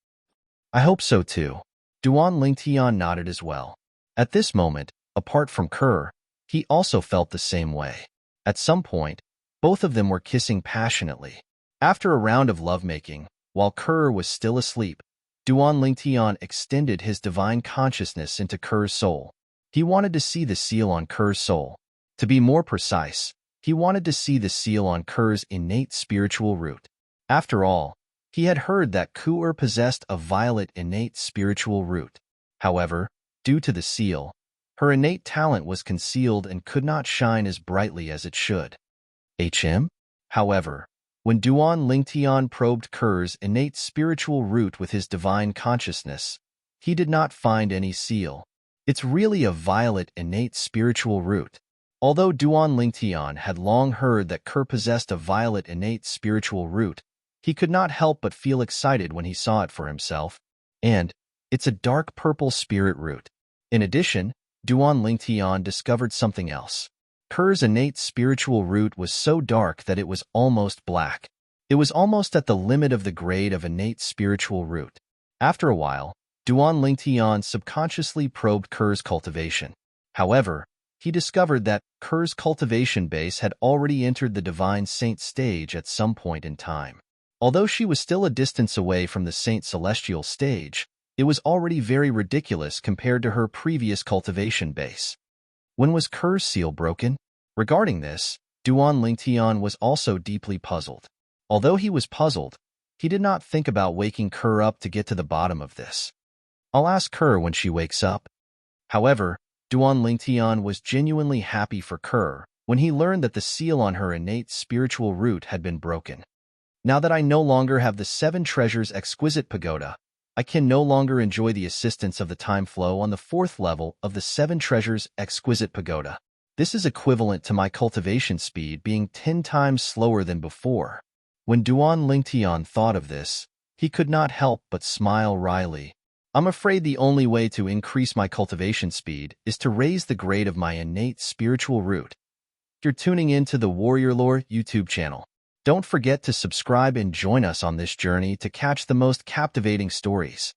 I hope so too. Duan Lingtian nodded as well. At this moment, apart from Kerr, he also felt the same way. At some point, both of them were kissing passionately. After a round of lovemaking, while Kerr was still asleep, Duan Lingtian extended his divine consciousness into Kerr's soul. He wanted to see the seal on Kerr's soul. To be more precise, he wanted to see the seal on Kerr's innate spiritual root. After all, he had heard that Kuer possessed a violet innate spiritual root. However, due to the seal, her innate talent was concealed and could not shine as brightly as it should. However, when Duan Lingtian probed Kerr's innate spiritual root with his divine consciousness, he did not find any seal. It's really a violet innate spiritual root. Although Duan Lingtian had long heard that Kerr possessed a violet innate spiritual root, he could not help but feel excited when he saw it for himself. And it's a dark purple spirit root. In addition, Duan Lingtian discovered something else. Kerr's innate spiritual root was so dark that it was almost black. It was almost at the limit of the grade of innate spiritual root. After a while, Duan Lingtian subconsciously probed Kerr's cultivation. However, he discovered that Kerr's cultivation base had already entered the divine saint stage at some point in time. Although she was still a distance away from the saint celestial stage, it was already very ridiculous compared to her previous cultivation base. When was Kerr's seal broken? Regarding this, Duan Lingtian was also deeply puzzled. Although he was puzzled, He did not think about waking Kerr up to get to the bottom of this. I'll ask Kerr when she wakes up. However, Duan Lingtian was genuinely happy for Kerr when he learned that the seal on her innate spiritual root had been broken. Now that I no longer have the 7 treasures exquisite pagoda, I can no longer enjoy the assistance of the time flow on the 4th level of the 7 treasures exquisite pagoda. This is equivalent to my cultivation speed being 10 times slower than before. When Duan Lingtian thought of this, he could not help but smile wryly. I'm afraid the only way to increase my cultivation speed is to raise the grade of my innate spiritual root. You're tuning in to the Warrior Lore YouTube channel. Don't forget to subscribe and join us on this journey to catch the most captivating stories.